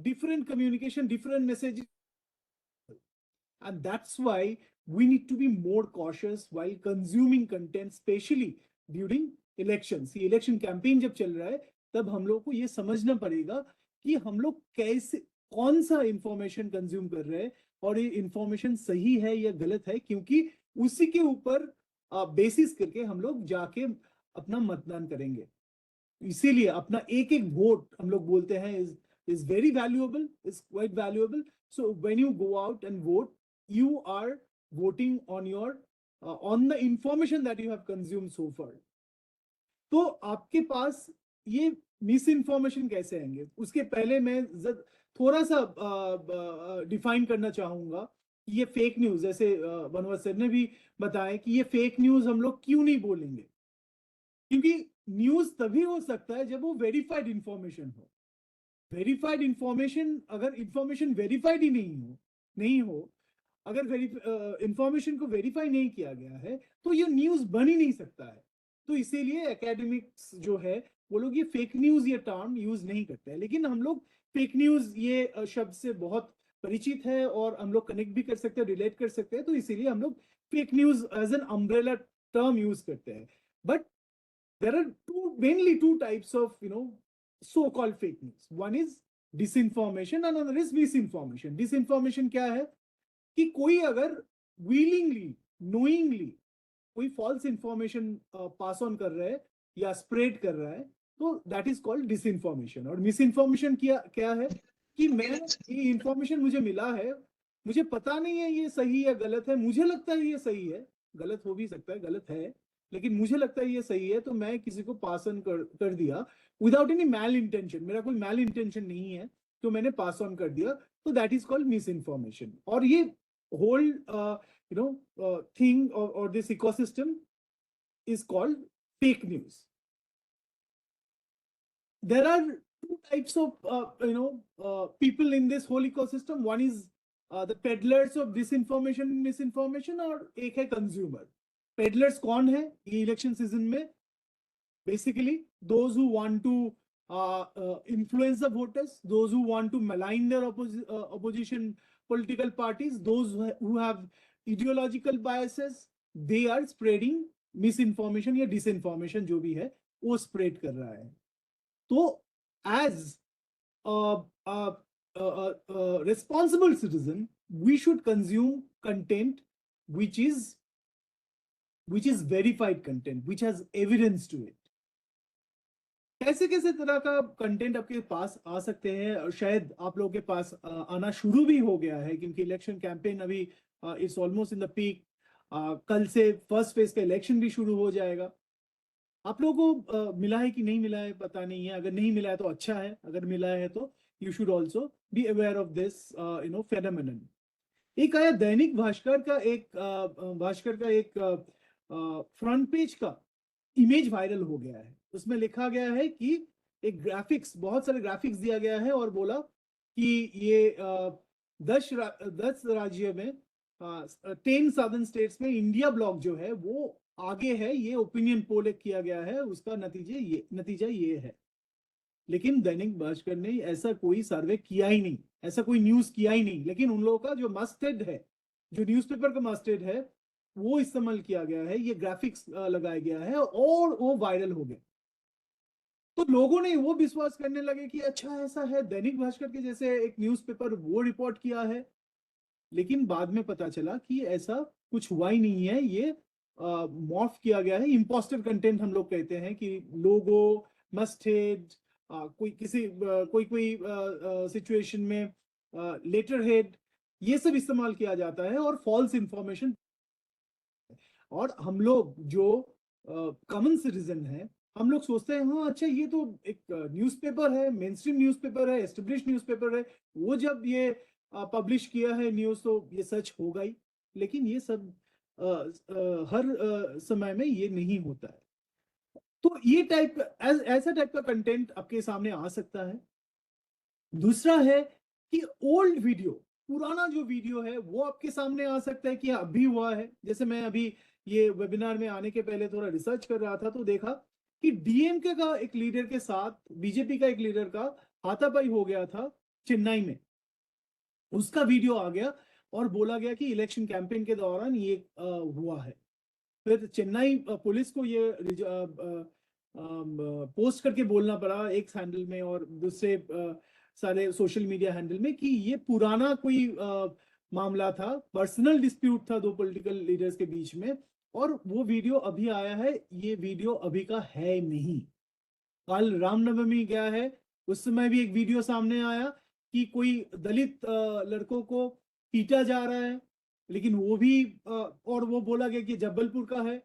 different communication, different messages, and that's why we need to be more cautious while consuming content, especially during elections. ये election campaign जब चल रहा है तब हम लोग को ये समझना पड़ेगा कि हम लोग कैसे कौन सा इंफॉर्मेशन कंज्यूम कर रहे हैं और ये इंफॉर्मेशन सही है या गलत है, क्योंकि उसी के ऊपर बेसिस करके हम लोग जाके अपना मतदान करेंगे. इसीलिए अपना एक एक वोट हम लोग बोलते हैं is very valuable, is quite valuable. So when you go out and vote, you are voting on your on the information that you have consumed so far. तो आपके पास ये मिस इन्फॉर्मेशन कैसे आएंगे, उसके पहले मैं थोड़ा सा डिफाइन करना चाहूंगा. ये फेक न्यूज, जैसे बनवास सर ने भी बताया कि ये फेक न्यूज हम लोग क्यों नहीं बोलेंगे, क्योंकि न्यूज तभी हो सकता है जब वो वेरीफाइड इंफॉर्मेशन हो. वेरीफाइड इंफॉर्मेशन, अगर इंफॉर्मेशन वेरीफाइड ही नहीं हो, अगर इंफॉर्मेशन को वेरीफाई नहीं किया गया है तो ये न्यूज बन ही नहीं सकता है. तो इसीलिए एकेडमिक्स जो है वो लोग ये फेक न्यूज ये टर्म यूज नहीं करते हैं. लेकिन हम लोग फेक न्यूज ये शब्द से बहुत परिचित है और हम लोग कनेक्ट भी कर सकते हैं, रिलेट कर सकते हैं, तो इसीलिए हम लोग fake news as an umbrella term use करते हैं. But there are mainly two types of so-called fake news. One is disinformation and another is misinformation. Disinformation क्या है कि कोई अगर willingly, knowingly कोई false information pass on कर रहा है या spread कर रहा है तो that is called disinformation. और misinformation क्या है कि मैं ये information मुझे मिला है, मुझे पता नहीं है ये सही या गलत है, मुझे लगता है ये सही है, गलत हो भी सकता है, गलत है, लेकिन मुझे लगता है ये सही है, तो मैं किसी को पास ऑन कर दिया विदाउट एनी मैल इंटेंशन. मेरा कोई मैल इंटेंशन नहीं है तो मैंने पास ऑन कर दिया, तो that is called misinformation. और ये होल थिंग और this ecosystem is called fake news. There are two types of people in this whole ecosystem. One is the peddlers of disinformation and misinformation, और एक है consumer. Peddlers कौन है ये election season में? Basically those who want to influence the voters, those who want to malign their opposition political parties, those who have ideological biases, they are spreading misinformation या disinformation जो भी है वो spread कर रहा है. तो as a responsible citizen, we should consume content which is verified content, which has evidence to it. कैसे तरह का कंटेंट आपके पास आ सकते हैं, और शायद आप लोगों के पास आना शुरू भी हो गया है क्योंकि इलेक्शन कैंपेन अभी it's almost in the peak. कल से फर्स्ट फेज का इलेक्शन भी शुरू हो जाएगा. आप लोगों को मिला है कि नहीं मिला है पता नहीं है. अगर नहीं मिला है तो अच्छा है, अगर मिला है तो you should also be aware of this phenomenon. एक आया दैनिक भास्कर का एक फ्रंट पेज का इमेज वायरल हो गया है। उसमें लिखा गया है कि एक ग्राफिक्स, बहुत सारे ग्राफिक्स दिया गया है और बोला कि ये 10 राज्य में 10 साउदर्न स्टेट्स में इंडिया ब्लॉक जो है वो आगे है। ये ओपिनियन पोल किया गया है, उसका नतीजा ये है। लेकिन दैनिक भास्कर ने ऐसा कोई सर्वे किया ही नहीं, ऐसा कोई न्यूज किया ही नहीं। लेकिन उन लोगों का जो मस्टर्ड है, जो न्यूज़पेपर का मस्टर्ड है, वो इस्तेमाल किया गया है, ये ग्राफिक्स लगाया गया है और वो वायरल हो गया। तो लोगों ने वो विश्वास करने लगे कि अच्छा ऐसा है, दैनिक भास्कर के जैसे एक न्यूज़पेपर वो रिपोर्ट किया है। लेकिन बाद में पता चला कि ऐसा कुछ हुआ ही नहीं है, ये मॉर्फ किया गया है। इम्पोस्टर कंटेंट हम लोग कहते हैं कि लोगो, मस्टर्ड, कोई सिचुएशन में लेटर हेड, ये सब इस्तेमाल किया जाता है और फॉल्स इंफॉर्मेशन। और हम लोग जो कॉमन सिटीजन है, हम लोग सोचते हैं हाँ अच्छा ये तो एक न्यूज़पेपर है, मेन स्ट्रीम न्यूज़पेपर है, एस्टेब्लिश न्यूज़पेपर है, वो जब ये पब्लिश किया है न्यूज़ तो ये सच होगा ही। लेकिन ये सब हर समय में ये नहीं होता है। तो ये ऐसा टाइप का कंटेंट आपके सामने आ सकता है। दूसरा है कि ओल्ड वीडियो, पुराना जो वीडियो है वो आपके सामने आ सकता है कि अभी हुआ है। जैसे मैं अभी ये वेबिनार में आने के पहले थोड़ा रिसर्च कर रहा था तो देखा कि डीएमके का एक लीडर के साथ बीजेपी का एक लीडर का हाथापाई हो गया था चेन्नई में। उसका वीडियो आ गया और बोला गया कि इलेक्शन कैंपेन के दौरान ये हुआ है। फिर चेन्नई पुलिस को ये पोस्ट करके बोलना पड़ा एक हैंडल में और दूसरे सारे सोशल मीडिया हैंडल में कि ये पुराना कोई मामला था, पर्सनल डिस्प्यूट था दो पॉलिटिकल लीडर्स के बीच में, और वो वीडियो अभी आया है, ये वीडियो अभी का है नहीं। कल रामनवमी गया है, उस समय भी एक वीडियो सामने आया कि कोई दलित लड़कों को पीटा जा रहा है, लेकिन वो भी और वो बोला गया कि जबलपुर का है,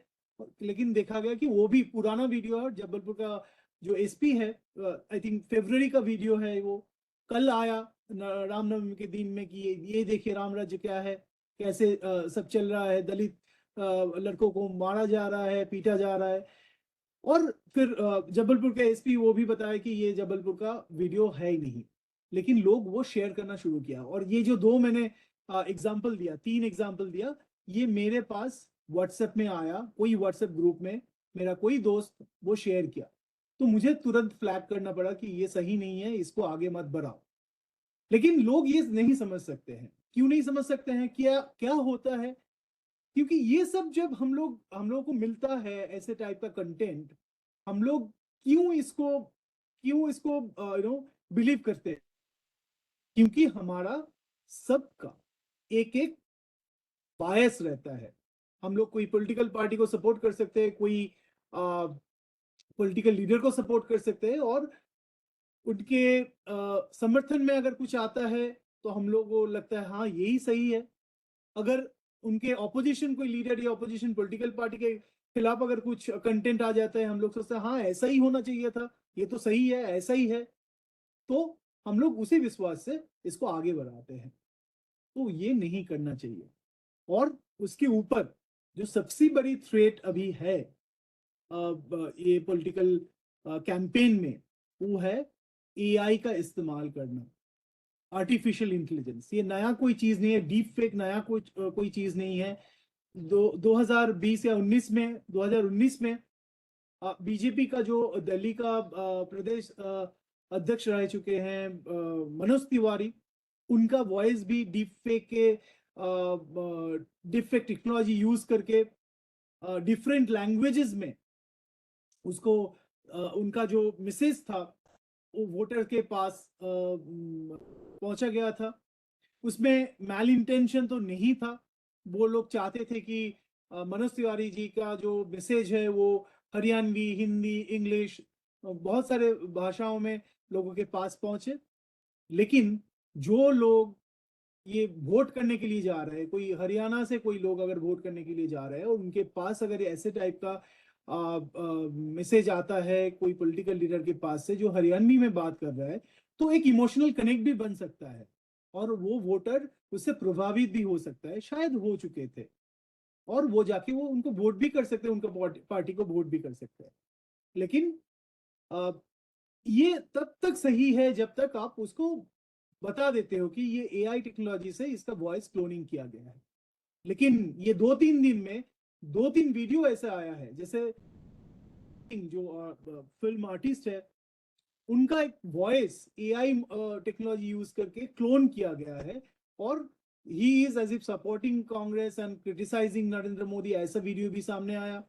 लेकिन देखा गया कि वो भी पुराना वीडियो है। जबलपुर का जो एसपी है, आई थिंक फरवरी का वीडियो है, वो कल आया रामनवमी के दिन में कि ये देखिए राम राज्य क्या है, कैसे सब चल रहा है, दलित लड़कों को मारा जा रहा है, पीटा जा रहा है। और फिर जबलपुर के एसपी वो भी बताया कि ये जबलपुर का वीडियो है ही नहीं, लेकिन लोग वो शेयर करना शुरू किया। और ये जो दो मैंने एग्जाम्पल दिया, 3 एग्जाम्पल दिया, ये मेरे पास व्हाट्सएप में आया, कोई व्हाट्सएप ग्रुप में मेरा कोई दोस्त वो शेयर किया, तो मुझे तुरंत फ्लैग करना पड़ा कि ये सही नहीं है, इसको आगे मत बढ़ाओ। लेकिन लोग ये नहीं समझ सकते हैं। क्यों नहीं समझ सकते हैं? क्या होता है, क्योंकि ये सब जब हम लोगों को मिलता है ऐसे टाइप का कंटेंट, हम लोग क्यों इसको बिलीव करते हैं? क्योंकि हमारा सबका एक बायस रहता है। हम लोग कोई पॉलिटिकल पार्टी को सपोर्ट कर सकते हैं, कोई पॉलिटिकल लीडर को सपोर्ट कर सकते हैं, और उनके समर्थन में अगर कुछ आता है तो हम लोग को लगता है हाँ यही सही है। अगर उनके ऑपोजिशन कोई लीडर या ऑपोजिशन पॉलिटिकल पार्टी के खिलाफ अगर कुछ कंटेंट आ जाता है, हम लोग सोचते हैं हाँ ऐसा ही होना चाहिए था, ये तो सही है, ऐसा ही है, तो हम लोग उसी विश्वास से इसको आगे बढ़ाते हैं। तो ये नहीं करना चाहिए। और उसके ऊपर जो सबसे बड़ी थ्रेट अभी है ये पॉलिटिकल कैंपेन में, वो है एआई का इस्तेमाल करना, आर्टिफिशियल इंटेलिजेंस। ये नया कोई चीज नहीं है, डीप फेक नया कोई चीज नहीं है। 2020 या 2019 में बीजेपी का जो दिल्ली का प्रदेश अध्यक्ष रह चुके हैं मनोज तिवारी, उनका वॉइस भी डीप फेक के डिफेक्ट टेक्नोलॉजी यूज करके डिफरेंट लैंग्वेजेस में उसको उनका जो मैसेज था वो वोटर के पास पहुंचा गया था। उसमें मैल इंटेंशन तो नहीं था, वो लोग चाहते थे कि मनोज तिवारी जी का जो मैसेज है वो हरियाणवी, हिंदी, इंग्लिश, बहुत सारे भाषाओं में लोगों के पास पहुंचे। लेकिन जो लोग ये वोट करने के लिए जा रहे हैं, कोई हरियाणा से कोई लोग अगर वोट करने के लिए जा रहे हैं और उनके पास अगर ऐसे टाइप का मैसेज आता है कोई पॉलिटिकल लीडर के पास से जो हरियाणवी में बात कर रहा है, तो एक इमोशनल कनेक्ट भी बन सकता है और वो वोटर उससे प्रभावित भी हो सकता है, शायद हो चुके थे, और वो जाके वो उनको वोट भी कर सकते हैं, उनका पार्टी को वोट भी कर सकते हैं। लेकिन ये तब तक सही है जब तक आप उसको बता देते हो कि ये एआई टेक्नोलॉजी से इसका वॉइस क्लोनिंग किया गया है। लेकिन ये 2-3 दिन में 2-3 वीडियो ऐसा आया है, जैसे जो फिल्म आर्टिस्ट है उनका एक वॉइस एआई टेक्नोलॉजी यूज करके क्लोन किया गया है, और he is as if supporting Congress and criticising Narendra Modi, ऐसा वीडियो भी सामने आया।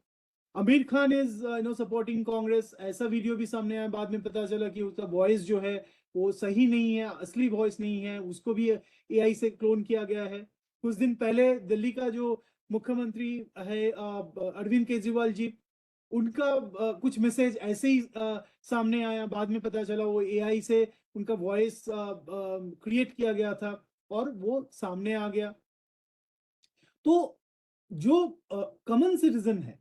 आमिर खान इज सपोर्टिंग कांग्रेस, ऐसा वीडियो भी सामने आया। बाद में पता चला कि उसका वॉइस जो है वो सही नहीं है, असली वॉइस नहीं है, उसको भी एआई से क्लोन किया गया है। कुछ दिन पहले दिल्ली का जो मुख्यमंत्री है अरविंद केजरीवाल जी, उनका कुछ मैसेज ऐसे ही सामने आया, बाद में पता चला वो एआई से उनका वॉइस क्रिएट किया गया था और वो सामने आ गया। तो जो कॉमन सिटीजन है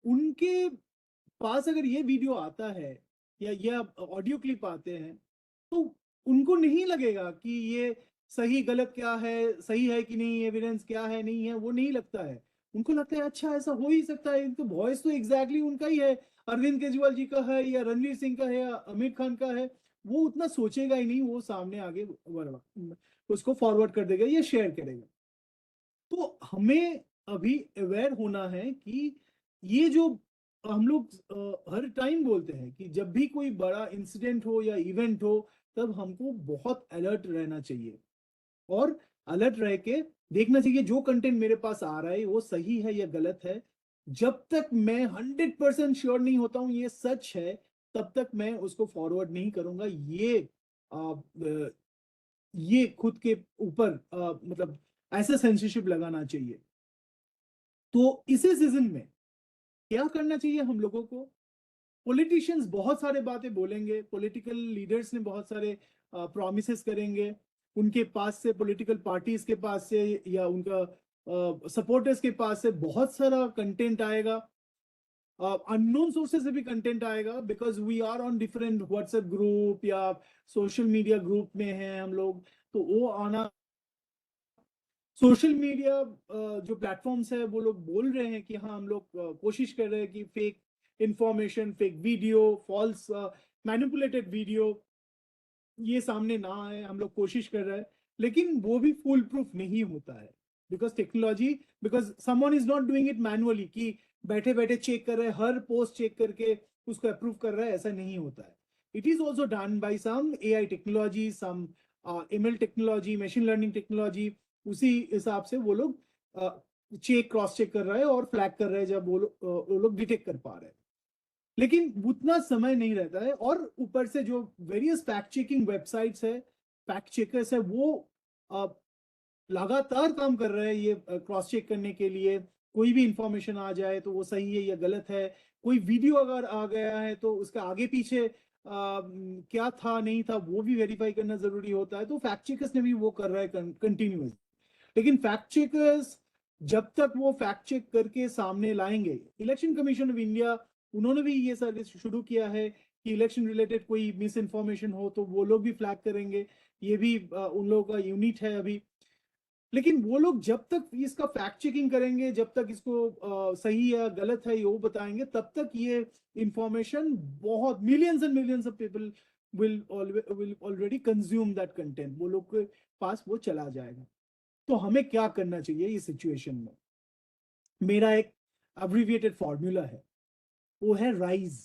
उनके पास अगर ये वीडियो आता है या ऑडियो क्लिप आते हैं, तो उनको नहीं लगेगा कि ये सही गलत क्या है, सही है कि नहीं, एविडेंस क्या है नहीं है, वो नहीं लगता है। उनको लगता है अच्छा ऐसा हो ही सकता है, इनका वॉइस तो एग्जैक्टली उनका ही है, अरविंद केजरीवाल जी का है या रणवीर सिंह का है या आमिर खान का है। वो उतना सोचेगा ही नहीं, वो सामने आगे उसको फॉरवर्ड कर देगा या शेयर करेगा। तो हमें अभी अवेयर होना है कि ये जो हम लोग हर टाइम बोलते हैं कि जब भी कोई बड़ा इंसिडेंट हो या इवेंट हो, तब हमको बहुत अलर्ट रहना चाहिए और अलर्ट रह के देखना चाहिए जो कंटेंट मेरे पास आ रहा है वो सही है या गलत है। जब तक मैं 100% श्योर नहीं होता हूं ये सच है, तब तक मैं उसको फॉरवर्ड नहीं करूंगा। ये खुद के ऊपर मतलब ऐसा सेंसरशिप लगाना चाहिए। तो इसी सीजन में क्या करना चाहिए हम लोगों को? पॉलिटिशियंस बहुत सारे बातें बोलेंगे, पॉलिटिकल लीडर्स ने बहुत सारे प्रॉमिसेस करेंगे, उनके पास से, पॉलिटिकल पार्टीज के पास से या उनका सपोर्टर्स के पास से बहुत सारा कंटेंट आएगा, अननोन सोर्सेस से भी कंटेंट आएगा, because we are on different WhatsApp group या सोशल मीडिया ग्रुप में हैं हम लोग। तो वो आना, सोशल मीडिया जो प्लेटफॉर्म्स है वो लोग बोल रहे हैं कि हाँ हम लोग कोशिश कर रहे हैं कि fake information, fake video, false manipulated video ये सामने ना आए, हम लोग कोशिश कर रहे हैं। लेकिन वो भी फुल प्रूफ नहीं होता है, because someone is not doing it manually कि बैठे बैठे चेक कर रहे हैं, हर पोस्ट चेक करके उसको अप्रूव कर रहा है, ऐसा नहीं होता है। It is also done by some AI technology, some ML technology, machine learning technology. उसी हिसाब से वो लोग क्रॉस चेक कर रहे हैं और फ्लैग कर रहे हैं जब वो लोग डिटेक्ट कर पा रहे हैं। लेकिन उतना समय नहीं रहता है, और ऊपर से जो वेरियस फैक्ट चेकिंग वेबसाइट्स है, फैक्ट चेकर्स है, वो लगातार काम कर रहे हैं ये क्रॉस चेक करने के लिए। कोई भी इंफॉर्मेशन आ जाए तो वो सही है या गलत है, कोई वीडियो अगर आ गया है तो उसका आगे पीछे क्या था नहीं था वो भी वेरीफाई करना जरूरी होता है। तो फैक्ट चेकर्स ने भी वो कर रहा है कंटिन्यूस। लेकिन फैक्ट चेकर्स जब तक वो फैक्ट चेक करके सामने लाएंगे, इलेक्शन कमीशन ऑफ इंडिया उन्होंने भी ये सर्विस शुरू किया है कि इलेक्शन रिलेटेड कोई मिस इन्फॉर्मेशन हो तो वो लोग भी फ्लैग करेंगे, ये भी उन लोगों का यूनिट है अभी। लेकिन वो लोग जब तक इसका फैक्ट चेकिंग करेंगे, जब तक इसको सही या गलत है ये वो बताएंगे, तब तक ये इंफॉर्मेशन बहुत millions and millions of people will already consume that content, वो लोग के पास वो चला जाएगा। तो हमें क्या करना चाहिए इस सिचुएशन में? मेरा एक अब्रिविएटेड फॉर्मूला है, वो है राइज,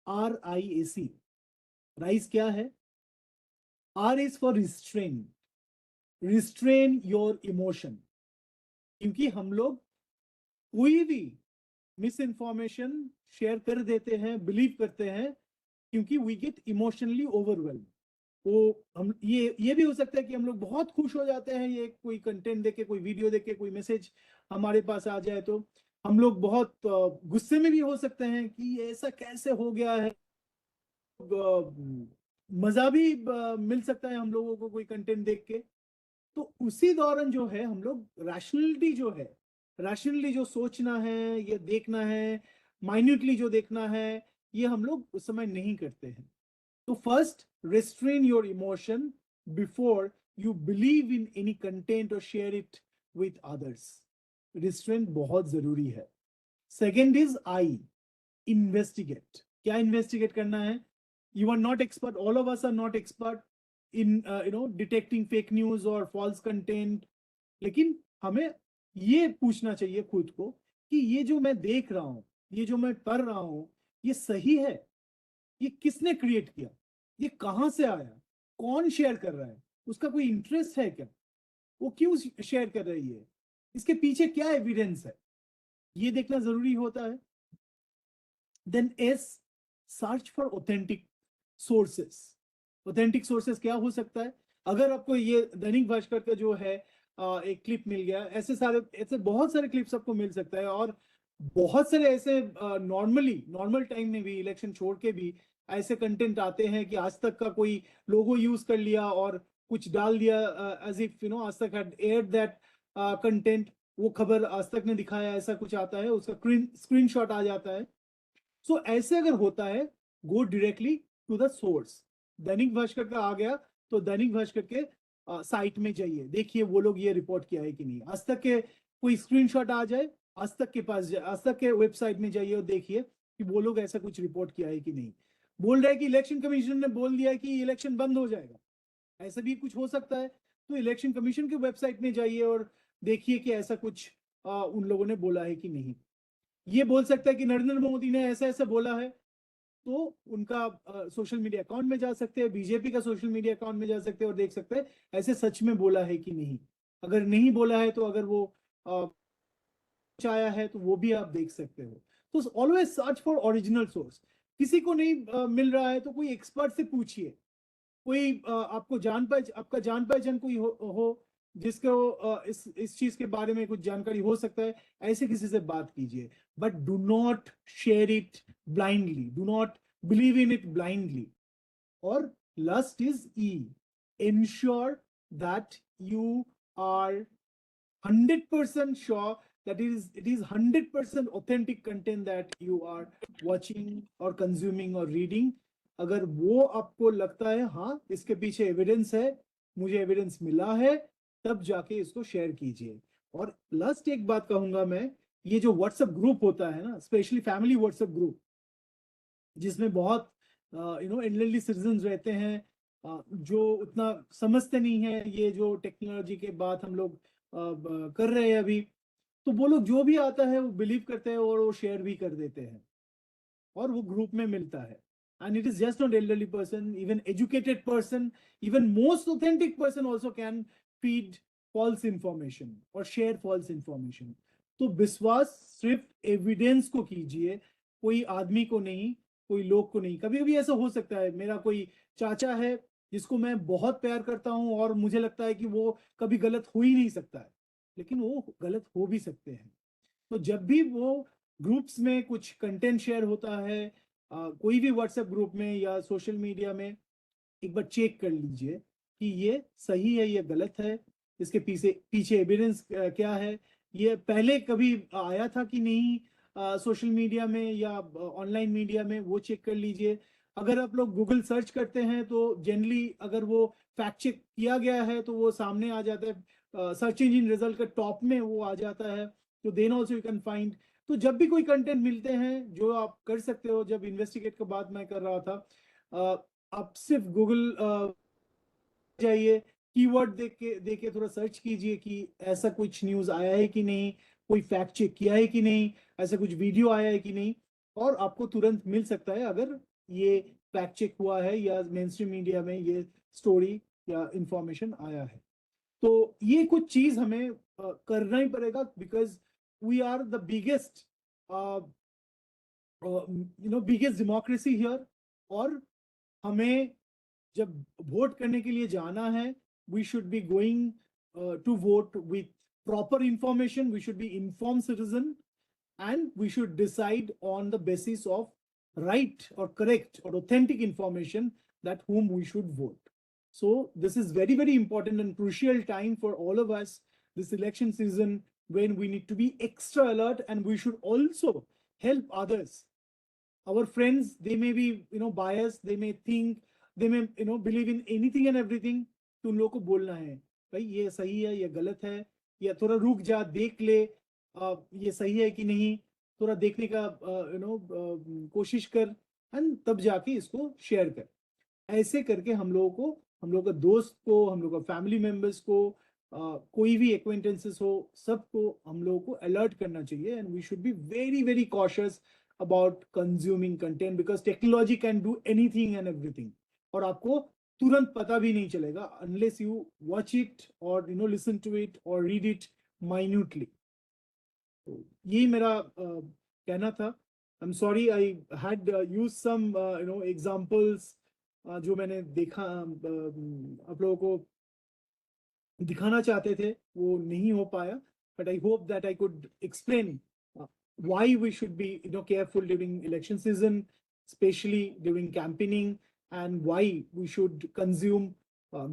RIAC। राइज क्या है? R is for restrain your emotion. क्योंकि हम लोग कोई भी मिस इन्फॉर्मेशन शेयर कर देते हैं, बिलीव करते हैं, क्योंकि वी गेट इमोशनली ओवरवेल्म। वो हम ये भी हो सकता है कि हम लोग बहुत खुश हो जाते हैं, ये कोई कंटेंट देखे, कोई वीडियो देखे, कोई मैसेज हमारे पास आ जाए तो हम लोग बहुत गुस्से में भी हो सकते हैं कि ऐसा कैसे हो गया है। मजा भी मिल सकता है हम लोगों को कोई कंटेंट देख के। तो उसी दौरान जो है हम लोग रैशनली जो सोचना है, ये देखना है, माइन्यूटली जो देखना है, ये हम लोग उस समय नहीं करते हैं। So first, restrain your emotion before you believe in any content or share it with others. Restraint बहुत जरूरी है. Second is I, investigate. क्या investigate करना है? You are not expert. All of us are not expert in detecting fake news or false content. लेकिन हमें ये पूछना चाहिए खुद को कि ये जो मैं देख रहा हूँ, ये जो मैं कर रहा हूँ, ये सही है? ये किसने क्रिएट किया? ये कहाँ से आया? कौन शेयर कर रहा है? उसका कोई इंटरेस्ट है क्या? वो क्यों शेयर कर रही है? इसके पीछे क्या एविडेंस है? ये देखना जरूरी होता है. Then S, search for authentic sources. Authentic sources क्या हो सकता है? अगर आपको ये दैनिक भास्कर का जो है एक क्लिप मिल गया, ऐसे बहुत सारे क्लिप्स आपको मिल सकता है. और बहुत सारे ऐसे नॉर्मल टाइम में भी, इलेक्शन छोड़ के भी ऐसे कंटेंट आते हैं कि आज तक का कोई लोगो यूज कर लिया और कुछ डाल दिया, एज इफ आज तक हैड एयर्ड दैट कंटेंट. वो खबर आज तक ने दिखाया, ऐसा कुछ आता है, उसका स्क्रीनशॉट आ जाता है. सो ऐसे अगर होता है, go directly to the source. Dainik Bhaskar का आ गया तो दैनिक भास्कर के साइट में जाइए, देखिए वो लोग ये रिपोर्ट किया है कि नहीं. आज तक के कोई स्क्रीनशॉट आ जाए, आज तक के पास जाए, आज तक के वेबसाइट में जाइए और देखिए कि वो लोग ऐसा कुछ रिपोर्ट किया है कि नहीं. बोल रहे हैं कि इलेक्शन कमीशन ने बोल दिया कि इलेक्शन बंद हो जाएगा, ऐसा भी कुछ हो सकता है. तो इलेक्शन कमीशन के वेबसाइट में जाइए और देखिए कि ऐसा कुछ उन लोगों ने बोला है कि नहीं. ये बोल सकता है कि नरेंद्र मोदी ने ऐसा ऐसा बोला है, तो उनका सोशल मीडिया अकाउंट में जा सकते हैं, बीजेपी का सोशल मीडिया अकाउंट में जा सकते हैं और देख सकते हैं ऐसे सच में बोला है कि नहीं. अगर नहीं बोला है तो अगर वो आया है तो वो भी आप देख सकते हो. तो always search for original source. किसी को नहीं मिल रहा है तो कोई एक्सपर्ट से पूछिए. कोई आपको आपका जान पहचान कोई हो जिसको इस चीज के बारे में कुछ जानकारी हो सकता है, ऐसे किसी से बात कीजिए. But do not share it blindly, do not believe in it blindly. और last is E, ensure that you are 100% sure that it is 100% authentic content that you are watching or consuming or reading. अगर वो आपको लगता है हाँ इसके पीछे evidence है, मुझे एविडेंस मिला है, तब जाके इसको शेयर कीजिए. और लास्ट एक बात कहूंगा मैं, ये जो व्हाट्सएप ग्रुप होता है ना, स्पेशली फैमिली व्हाट्सएप ग्रुप, जिसमें बहुत एल्डरली सिटीजन्स रहते हैं जो उतना समझते नहीं है ये जो टेक्नोलॉजी के बात हम लोग कर रहे हैं अभी. तो वो लोग जो भी आता है वो बिलीव करते हैं और वो शेयर भी कर देते हैं और वो ग्रुप में मिलता है. And it is just not elderly person, even educated person, even most authentic person also can feed false information or share false information. तो विश्वास सिर्फ एविडेंस को कीजिए, कोई आदमी को नहीं, कोई लोग को नहीं. कभी कभी ऐसा हो सकता है, मेरा कोई चाचा है जिसको मैं बहुत प्यार करता हूं और मुझे लगता है कि वो कभी गलत हो ही नहीं सकता है, लेकिन वो गलत हो भी सकते हैं. तो जब भी वो ग्रुप्स में कुछ कंटेंट शेयर होता है, कोई भी व्हाट्सएप ग्रुप में या सोशल मीडिया में, एक बार चेक कर लीजिए कि ये सही है, ये गलत है, इसके पीछे एविडेंस क्या है, ये पहले कभी आया था कि नहीं सोशल मीडिया में या ऑनलाइन मीडिया में, वो चेक कर लीजिए. अगर आप लोग गूगल सर्च करते हैं तो जनरली अगर वो फैक्ट चेक किया गया है तो वो सामने आ जाता है, सर्च इंजन रिजल्ट के टॉप में वो आ जाता है. तो then also you can find. तो जब भी कोई कंटेंट मिलते हैं, जो आप कर सकते हो, जब इन्वेस्टिगेट का बात मैं कर रहा था, आप सिर्फ गूगल जाइए, कीवर्ड देख के थोड़ा सर्च कीजिए कि ऐसा कुछ न्यूज़ आया है कि नहीं, कोई फैक्ट चेक किया है कि नहीं, ऐसा कुछ वीडियो आया है कि नहीं, और आपको तुरंत मिल सकता है अगर ये फैक्ट चेक हुआ है या मेन स्ट्रीम मीडिया में ये स्टोरी या इंफॉर्मेशन आया है. तो ये कुछ चीज हमें करना ही पड़ेगा, because we are the biggest biggest democracy here. और हमें जब वोट करने के लिए जाना है, we should be going to vote with proper information. We should be informed citizen, and we should decide on the basis of right or correct or authentic information that whom we should vote. So this is very, very important and crucial time for all of us, this election season, when we need to be extra alert, and we should also help others. Our friends, they may be biased, they may think दे में believe in anything and everything, तो उन लोगों को बोलना है भाई ये सही है, ये गलत है, या थोड़ा रुक जा, देख ले ये सही है कि नहीं, थोड़ा देखने का कोशिश कर, एंड तब जाके इसको शेयर कर। ऐसे करके हम लोगों का दोस्त को, हम लोग का फैमिली मेंबर्स को, कोई भी एक्वेंटेंसेस हो, सबको हम लोगों को अलर्ट करना चाहिए, and we should be very very cautious about consuming content, because technology can do anything and everything, और आपको तुरंत पता भी नहीं चलेगा अनलेस यू वॉच इट और लिसन टू इट और रीड इट माइन्यूटली। तो यही मेरा कहना था। I am sorry I had use some examples जो मैंने देखा, आप लोगों को दिखाना चाहते थे, वो नहीं हो पाया, but I hope that I could explain why we should be careful during election season, especially during campaigning, and why we should consume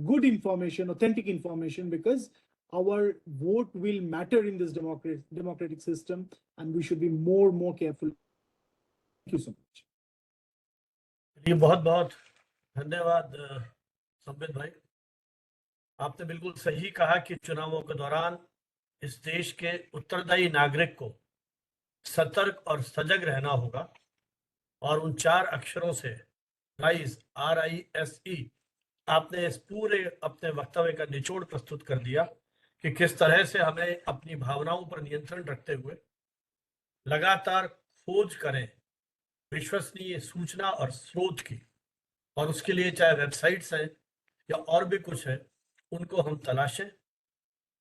good information, authentic information, because our vote will matter in this democratic system, and we should be more careful. Thank you so much. ये बहुत बहुत धन्यवाद संबित भाई। आपने बिल्कुल सही कहा कि चुनावों के दौरान इस देश के उत्तरदायी नागरिक को सतर्क और सजग रहना होगा, और उन 4 अक्षरों से राइज, RISE, आपने इस पूरे अपने वक्तव्य का निचोड़ प्रस्तुत कर दिया कि किस तरह से हमें अपनी भावनाओं पर नियंत्रण रखते हुए लगातार खोज करें विश्वसनीय सूचना और स्रोत की, और उसके लिए चाहे वेबसाइट्स हैं या और भी कुछ है, उनको हम तलाशें,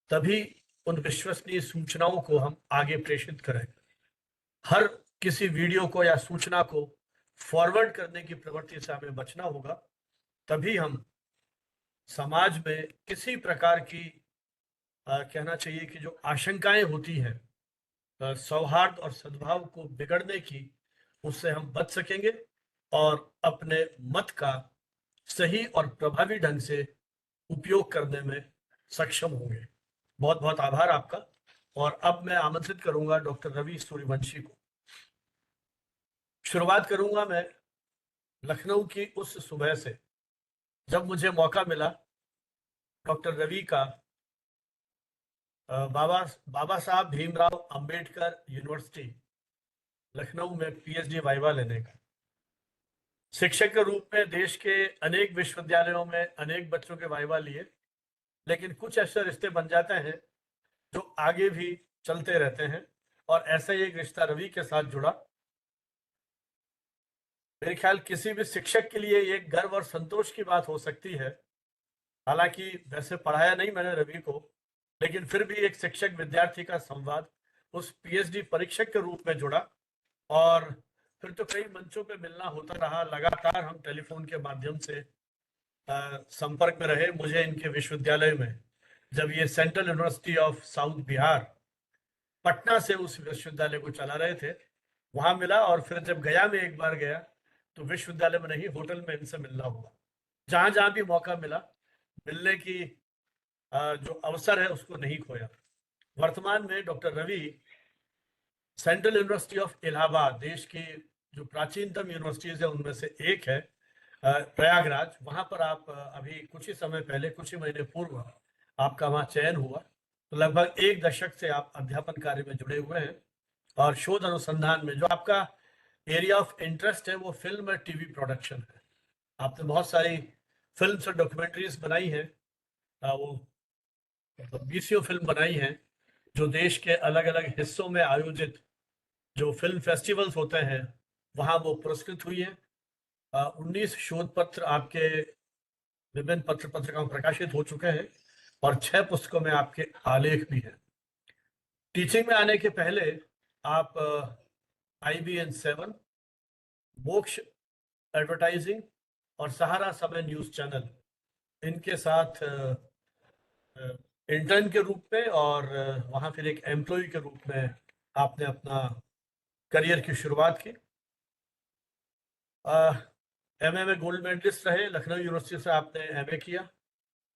तभी उन विश्वसनीय सूचनाओं को हम आगे प्रेषित करें। हर किसी वीडियो को या सूचना को फॉरवर्ड करने की प्रवृत्ति से हमें बचना होगा, तभी हम समाज में किसी प्रकार की कहना चाहिए कि जो आशंकाएं होती हैं सौहार्द और सद्भाव को बिगड़ने की, उससे हम बच सकेंगे और अपने मत का सही और प्रभावी ढंग से उपयोग करने में सक्षम होंगे। बहुत बहुत आभार आपका। और अब मैं आमंत्रित करूंगा डॉक्टर रवि सूर्यवंशी को। शुरुआत करूंगा मैं लखनऊ की उस सुबह से जब मुझे मौका मिला डॉक्टर रवि का बाबा साहब भीमराव अंबेडकर यूनिवर्सिटी लखनऊ में PhD वाइवा लेने का। शिक्षक के रूप में देश के अनेक विश्वविद्यालयों में अनेक बच्चों के वाइवा लिए, लेकिन कुछ ऐसे रिश्ते बन जाते हैं जो आगे भी चलते रहते हैं, और ऐसा ही एक रिश्ता रवि के साथ जुड़ा। मेरे ख्याल किसी भी शिक्षक के लिए ये गर्व और संतोष की बात हो सकती है। हालांकि वैसे पढ़ाया नहीं मैंने रवि को, लेकिन फिर भी एक शिक्षक विद्यार्थी का संवाद उस PhD परीक्षक के रूप में जुड़ा, और फिर तो कई मंचों पे मिलना होता रहा। लगातार हम टेलीफोन के माध्यम से संपर्क में रहे। मुझे इनके विश्वविद्यालय में, जब ये central university of south Bihar Patna से उस विश्वविद्यालय को चला रहे थे, वहां मिला, और फिर जब गया में एक बार गया तो विश्वविद्यालय में नहीं, होटल में इनसे मिलना हुआ। जहां जहां भी मौका मिला मिलने की जो अवसर है उसको नहीं खोया। वर्तमान में doctor Ravi central university of Allahabad, देश की जो प्राचीनतम यूनिवर्सिटीज है उनमें से एक है, प्रयागराज, वहां पर आप अभी कुछ ही समय पहले, कुछ ही महीने पूर्व आपका वहां चयन हुआ। तो लगभग 1 दशक से आप अध्यापन कार्य में जुड़े हुए हैं, और शोध अनुसंधान में जो आपका एरिया ऑफ इंटरेस्ट है वो फिल्म और टीवी प्रोडक्शन है। आपने बहुत सारी फिल्म्स और डॉक्यूमेंट्रीज बनाई हैं, वो 20 फिल्म बनाई हैं, जो देश के अलग अलग हिस्सों में आयोजित जो फिल्म फेस्टिवल्स होते हैं वहां वो पुरस्कृत हुई है। 19 शोध पत्र आपके विभिन्न पत्रिकाओं में प्रकाशित हो चुके हैं, और 6 पुस्तकों में आपके आलेख भी हैं। टीचिंग में आने के पहले आप IBN 7, मोक्ष एडवर्टाइजिंग और सहारा समय न्यूज चैनल, इनके साथ इंटर्न के रूप में और वहां फिर एक एम्प्लॉय के रूप में आपने अपना करियर की शुरुआत की। MA में गोल्ड मेडलिस्ट रहे, लखनऊ यूनिवर्सिटी से आपने MA किया,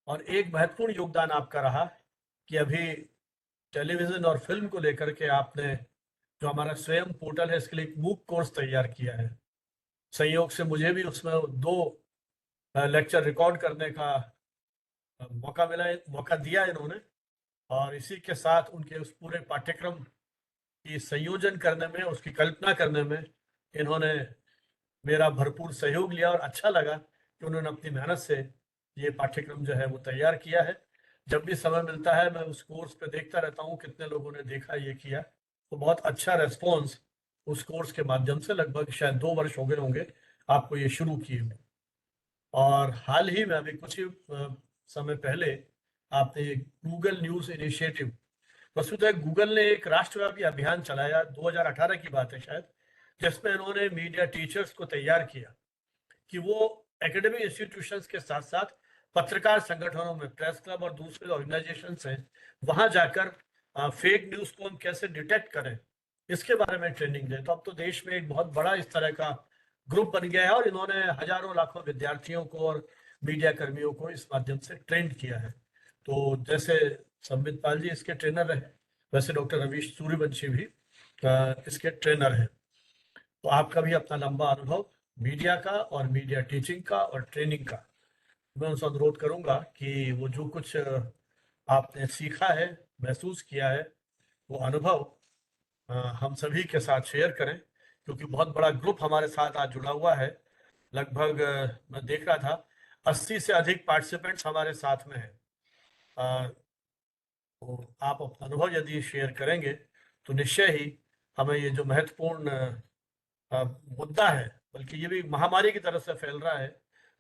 और एक महत्वपूर्ण योगदान आपका रहा कि अभी टेलीविजन और फिल्म को लेकर के आपने जो हमारा स्वयं पोर्टल है इसके लिए एक MOOC कोर्स तैयार किया है। संयोग से मुझे भी उसमें 2 लेक्चर रिकॉर्ड करने का मौका दिया इन्होंने, और इसी के साथ उनके उस पूरे पाठ्यक्रम की संयोजन करने में, उसकी कल्पना करने में इन्होंने मेरा भरपूर सहयोग लिया, और अच्छा लगा कि उन्होंने अपनी मेहनत से ये पाठ्यक्रम जो है वो तैयार किया है। जब भी समय मिलता है मैं उस कोर्स पे देखता रहता हूँ कितने लोगों ने देखा, ये किया, तो बहुत अच्छा रेस्पॉन्स उस कोर्स के माध्यम से, लगभग शायद 2 वर्ष हो गए होंगे आपको ये शुरू किए हुए। और हाल ही में अभी कुछ ही समय पहले आपने गूगल न्यूज इनिशिएटिव, वस्तुतः गूगल ने एक राष्ट्रव्यापी अभियान चलाया, 2018 की बात है शायद, जिसमें इन्होंने मीडिया टीचर्स को तैयार किया कि वो एकेडमिक इंस्टीट्यूशंस के साथ साथ पत्रकार संगठनों में, प्रेस क्लब और दूसरे ऑर्गेनाइजेशन हैं, वहां जाकर फेक न्यूज को हम कैसे डिटेक्ट करें, इसके बारे में ट्रेनिंग दें। तो अब तो देश में एक बहुत बड़ा इस तरह का ग्रुप बन गया है, और इन्होंने हजारों लाखों विद्यार्थियों को और मीडिया कर्मियों को इस माध्यम से ट्रेंड किया है। तो जैसे संबित पाल जी इसके ट्रेनर रहे, वैसे डॉक्टर रवीश सूर्यवंशी भी इसके ट्रेनर हैं। तो आपका भी अपना लंबा अनुभव मीडिया का और मीडिया टीचिंग का और ट्रेनिंग का, मैं उनसे अनुरोध करूंगा कि वो जो कुछ आपने सीखा है, महसूस किया है, वो अनुभव हम सभी के साथ शेयर करें, क्योंकि बहुत बड़ा ग्रुप हमारे साथ आज जुड़ा हुआ है। लगभग मैं देख रहा था 80 से अधिक पार्टिसिपेंट्स हमारे साथ में हैं। तो आप अपना अनुभव यदि शेयर करेंगे तो निश्चय ही हमें ये जो महत्वपूर्ण मुद्दा है, बल्कि ये भी महामारी की तरह से फैल रहा है,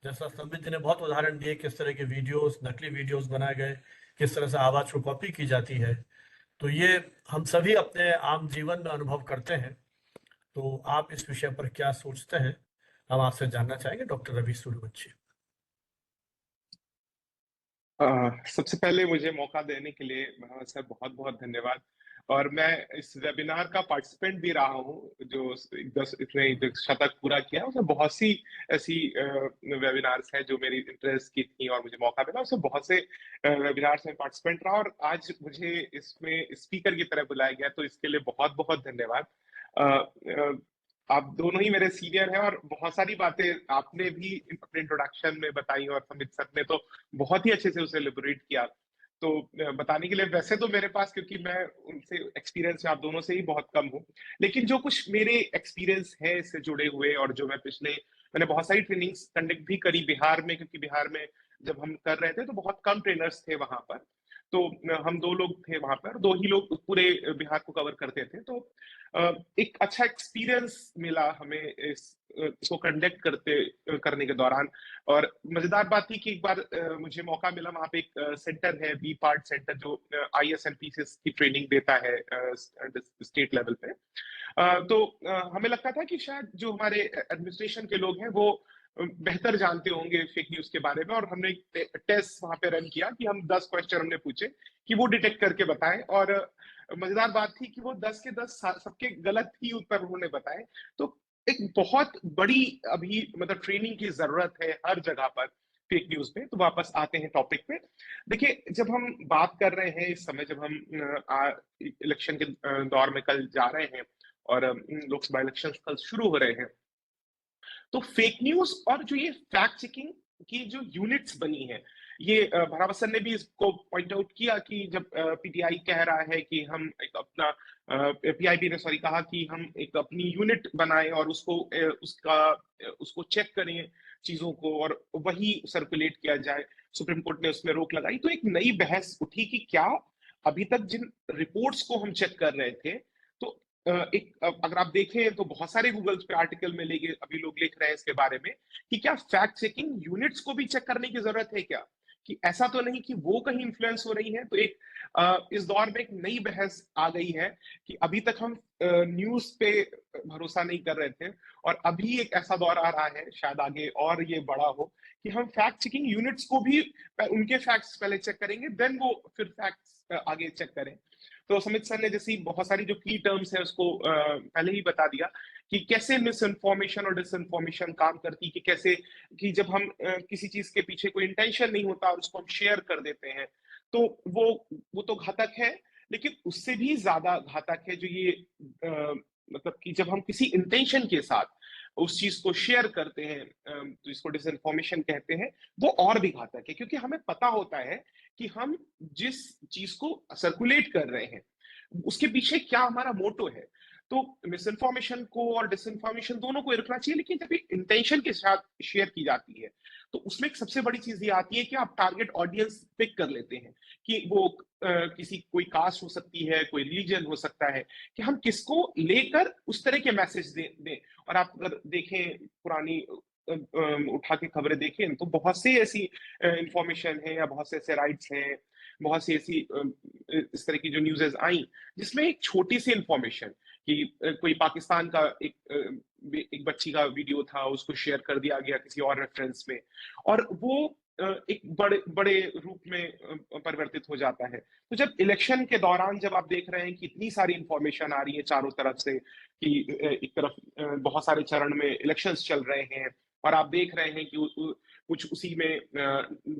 जैसा संबित जी ने बहुत उदाहरण दिए, किस तरह के वीडियोस, नकली वीडियोस बनाए गए, किस तरह से आवाज को कॉपी की जाती है, तो ये हम सभी अपने आम जीवन में अनुभव करते हैं। तो आप इस विषय पर क्या सोचते हैं, हम आपसे जानना चाहेंगे, डॉक्टर रवि सूर्यवंशी। सबसे पहले मुझे मौका देने के लिए सर बहुत बहुत धन्यवाद। और मैं इस वेबिनार का पार्टिसिपेंट भी रहा हूँ, जो इसने जो शतक पूरा किया, उसमें बहुत सी ऐसी वेबिनार्स हैं जो मेरी इंटरेस्ट की थी और मुझे मौका मिला, उसमें बहुत से वेबिनार्स में पार्टिसिपेंट रहा, और आज मुझे इसमें स्पीकर की तरह बुलाया गया, तो इसके लिए बहुत बहुत धन्यवाद। आप दोनों ही मेरे सीनियर हैं, और बहुत सारी बातें आपने भी अपने इंट्रोडक्शन में बताई, और संबित सर ने तो बहुत ही अच्छे से उसे एलिबोरेट किया। तो बताने के लिए वैसे तो मेरे पास, क्योंकि मैं उनसे एक्सपीरियंस आप दोनों से ही बहुत कम हूँ, लेकिन जो कुछ मेरे एक्सपीरियंस है इससे जुड़े हुए, और जो मैंने बहुत सारी ट्रेनिंग्स कंडक्ट भी करी बिहार में, क्योंकि बिहार में जब हम कर रहे थे तो बहुत कम ट्रेनर्स थे वहां पर। तो हम 2 लोग थे वहां पर, 2 ही लोग पूरे बिहार को कवर करते थे। तो एक अच्छा एक्सपीरियंस मिला हमें इसको कंडक्ट करने के दौरान। और मजेदार बात थी कि एक बार मुझे मौका मिला, वहां पे एक सेंटर है, बी पार्ट सेंटर, जो ISMPCS की ट्रेनिंग देता है स्टेट लेवल पे। तो हमें लगता था कि शायद जो हमारे एडमिनिस्ट्रेशन के लोग हैं वो बेहतर जानते होंगे फेक न्यूज के बारे में, और हमने एक टेस्ट वहां पे रन किया कि हम 10 क्वेश्चन हमने पूछे कि वो डिटेक्ट करके बताएं। और मजेदार बात थी कि वो 10 के 10 सबके गलत ही उत्तर उन्होंने बताए। तो एक बहुत बड़ी अभी मतलब ट्रेनिंग की जरूरत है हर जगह पर फेक न्यूज पे। तो वापस आते हैं टॉपिक पे। देखिए, जब हम बात कर रहे हैं इस समय, जब हम इलेक्शन के दौर में कल जा रहे हैं और लोकसभा इलेक्शन कल शुरू हो रहे हैं, तो फेक न्यूज और जो ये फैक्ट चेकिंग की जो यूनिट्स बनी है, ये भरावसन ने भी इसको पॉइंट आउट किया कि जब PTI कह रहा है कि हम एक अपना PIB ने सॉरी कहा कि हम एक अपनी यूनिट बनाएं और उसको चेक करें चीजों को और वही सर्कुलेट किया जाए। सुप्रीम कोर्ट ने उसमें रोक लगाई, तो एक नई बहस उठी कि क्या अभी तक जिन रिपोर्ट्स को हम चेक कर रहे थे, तो अगर आप देखें तो बहुत सारे गूगल पे आर्टिकल में लेके अभी लोग लिख रहे हैं इसके बारे में कि क्या फैक्ट चेकिंग यूनिट्स को भी चेक करने की जरूरत है क्या, कि ऐसा तो नहीं कि वो कहीं इन्फ्लुएंस हो रही है। तो इस दौर में एक नई बहस आ गई है कि अभी तक हम न्यूज पे भरोसा नहीं कर रहे थे, और अभी एक ऐसा दौर आ रहा है, शायद आगे और ये बड़ा हो, कि हम फैक्ट चेकिंग यूनिट्स को भी उनके फैक्ट्स पहले चेक करेंगे, देन वो फिर फैक्ट्स आगे चेक करें। तो समित सर ने जैसी बहुत सारी जो की टर्म्स है उसको पहले ही बता दिया कि कैसे मिस इन्फॉर्मेशन और डिस इन्फॉर्मेशन काम करती, कि कैसे कि जब हम किसी चीज के पीछे कोई इंटेंशन नहीं होता और उसको हम शेयर कर देते हैं, तो वो तो घातक है, लेकिन उससे भी ज्यादा घातक है जो ये मतलब कि जब हम किसी इंटेंशन के साथ उस चीज को शेयर करते हैं, जिसको डिसइंफॉर्मेशन कहते हैं, वो और भी घातक है, क्योंकि हमें पता होता है कि हम जिस चीज को सर्कुलेट कर रहे हैं उसके पीछे क्या हमारा मोटो है। तो मिस इन्फॉर्मेशन को और डिसइंफॉर्मेशन दोनों को रखना चाहिए, लेकिन जब इंटेंशन के साथ शेयर की जाती है तो उसमें एक सबसे बड़ी चीज ये आती है कि आप टारगेट ऑडियंस पिक कर लेते हैं, कि वो किसी कोई कास्ट हो सकती है, कोई रिलीजन हो सकता है, कि हम किसको लेकर उस तरह के मैसेज दें। और आप अगर देखें पुरानी उठा के खबरें देखें तो बहुत सी ऐसी इंफॉर्मेशन है या बहुत से ऐसे राइट्स हैं, बहुत सी ऐसी इस तरह की जो न्यूज़ेस आई जिसमें एक छोटी सी इंफॉर्मेशन कि कोई पाकिस्तान का एक बच्ची का वीडियो था, उसको शेयर कर दिया गया किसी और रेफरेंस में, और वो एक बड़े बड़े रूप में परिवर्तित हो जाता है। तो जब इलेक्शन के दौरान जब आप देख रहे हैं कि इतनी सारी इंफॉर्मेशन आ रही है चारों तरफ से कि एक तरफ बहुत सारे चरण में इलेक्शंस चल रहे हैं और आप देख रहे हैं कि कुछ उसी में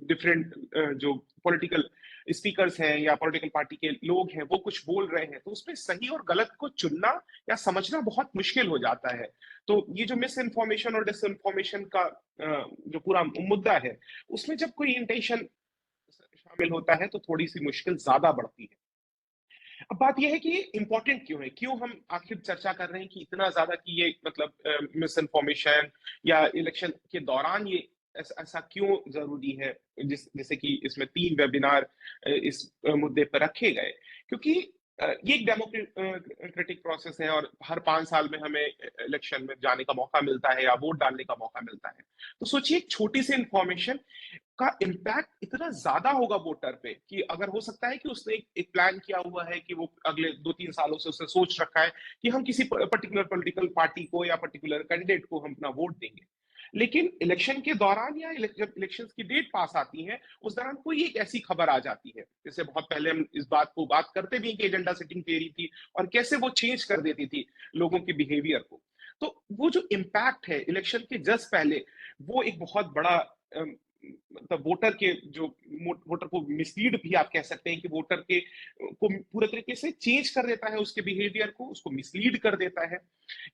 डिफरेंट जो पॉलिटिकल स्पीकर्स हैं या पॉलिटिकल पार्टी के लोग हैं वो कुछ बोल रहे हैं, तो उसमें सही और गलत को चुनना या समझना बहुत मुश्किल हो जाता है। तो ये जो मिस इन्फॉर्मेशन और डिसइंफॉर्मेशन का जो पूरा मुद्दा है, उसमें जब कोई इंटेंशन शामिल होता है तो थोड़ी सी मुश्किल ज्यादा बढ़ती है। अब बात यह है कि ये इंपॉर्टेंट क्यों है, क्यों हम आखिर चर्चा कर रहे हैं कि इतना ज्यादा कि ये मतलब मिस इन्फॉर्मेशन या इलेक्शन के दौरान ये ऐसा क्यों जरूरी है, जैसे कि इसमें 3 वेबिनार इस मुद्दे पर रखे गए, क्योंकि ये एक डेमोक्रेटिक प्रोसेस है और हर 5 साल में हमें इलेक्शन में जाने का मौका मिलता है या वोट डालने का मौका मिलता है। तो सोचिए एक छोटी सी इंफॉर्मेशन का इम्पैक्ट इतना ज्यादा होगा वोटर पे कि अगर हो सकता है कि उसने एक प्लान किया हुआ है कि वो अगले 2-3 सालों से उसने सोच रखा है कि हम किसी पर्टिकुलर पॉलिटिकल पार्टी को या पर्टिकुलर कैंडिडेट को हम अपना वोट देंगे, लेकिन इलेक्शन के दौरान या जब इलेक्शंस की डेट पास आती है उस दौरान कोई एक ऐसी खबर आ जाती है, जैसे बहुत पहले हम इस बात करते भी कि एजेंडा सेटिंग थ्योरी थी और कैसे वो चेंज कर देती थी लोगों के बिहेवियर को। तो वो जो इम्पैक्ट है इलेक्शन के जस्ट पहले, वो एक बहुत बड़ा मतलब वोटर को मिसलीड भी आप कह सकते हैं कि वोटर के को पूरे तरीके से चेंज कर देता है, उसके बिहेवियर को, उसको मिसलीड कर देता है,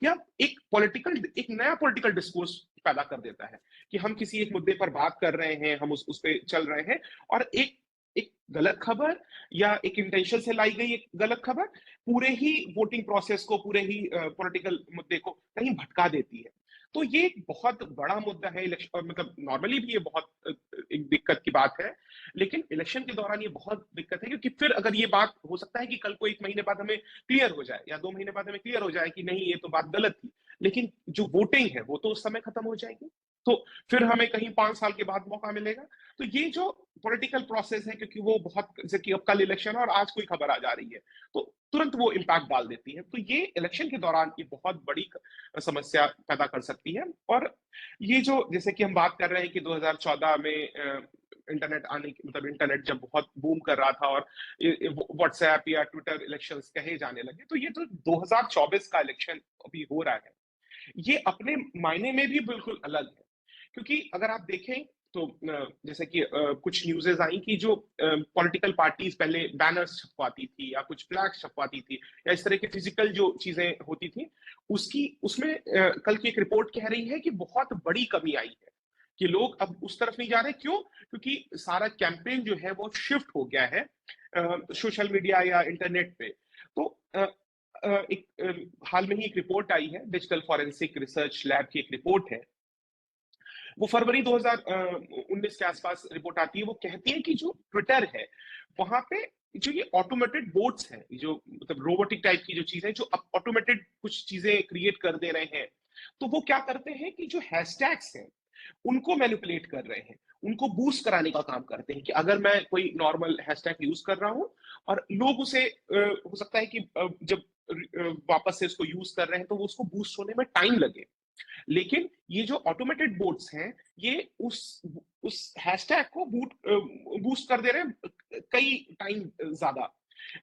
या एक नया पॉलिटिकल डिस्कोर्स पैदा कर देता है कि हम किसी एक मुद्दे पर बात कर रहे हैं, हम उस पे चल रहे हैं और एक गलत खबर या एक इंटेंशन से लाई गई एक गलत खबर पूरे ही वोटिंग प्रोसेस को, पूरे ही पॉलिटिकल मुद्दे को कहीं भटका देती है। तो ये एक बहुत बड़ा मुद्दा है इलेक्शन, मतलब नॉर्मली भी ये बहुत एक दिक्कत की बात है, लेकिन इलेक्शन के दौरान ये बहुत दिक्कत है, क्योंकि फिर अगर ये बात हो सकता है कि कल को 1 महीने बाद हमें क्लियर हो जाए या 2 महीने बाद हमें क्लियर हो जाए कि नहीं ये तो बात गलत थी, लेकिन जो वोटिंग है वो तो उस समय खत्म हो जाएगी, तो फिर हमें कहीं 5 साल के बाद मौका मिलेगा। तो ये जो पॉलिटिकल प्रोसेस है, क्योंकि वो बहुत, जैसे कि अब कल इलेक्शन है और आज कोई खबर आ जा रही है तो तुरंत वो इम्पैक्ट डाल देती है, तो ये इलेक्शन के दौरान ये बहुत बड़ी समस्या पैदा कर सकती है। और ये जो जैसे कि हम बात कर रहे हैं कि 2014 में इंटरनेट आने की, मतलब इंटरनेट जब बहुत बूम कर रहा था और व्हाट्सएप या ट्विटर इलेक्शंस कहे जाने लगे, तो ये तो 2024 का इलेक्शन अभी हो रहा है, ये अपने मायने में भी बिल्कुल अलग है, क्योंकि अगर आप देखें तो जैसे कि कुछ न्यूज़ेस आई कि जो पॉलिटिकल पार्टीज पहले बैनर्स छपवाती थी या कुछ फ्लैग्स छपवाती थी या इस तरह की फिजिकल जो चीजें होती थी, उसमें कल की एक रिपोर्ट कह रही है कि बहुत बड़ी कमी आई है, कि लोग अब उस तरफ नहीं जा रहे। क्यों? क्योंकि सारा कैंपेन जो है वो शिफ्ट हो गया है सोशल मीडिया या इंटरनेट पे। तो हाल में ही एक रिपोर्ट आई है, डिजिटल फॉरेंसिक रिसर्च लैब की एक रिपोर्ट है, वो फरवरी 2019 के आसपास रिपोर्ट आती है। वो कहती है कि जो ट्विटर है वहां पे जो ये ऑटोमेटेड बोट्स हैं, जो मतलब रोबोटिक टाइप की जो चीज है, जो ऑटोमेटेड कुछ चीजें क्रिएट कर दे रहे हैं, तो वो क्या करते हैं कि जो हैशटैग्स हैं उनको मैनिपुलेट कर रहे हैं, उनको बूस्ट कराने का काम करते हैं, कि अगर मैं कोई नॉर्मल हैशटैग यूज कर रहा हूं और लोग उसे हो सकता है कि जब वापस से उसको यूज कर रहे हैं तो वो उसको बूस्ट होने में टाइम लगे, लेकिन ये जो ऑटोमेटेड बोट्स हैं ये उस हैशटैग को बूस्ट कर दे रहे हैं कई टाइम ज्यादा,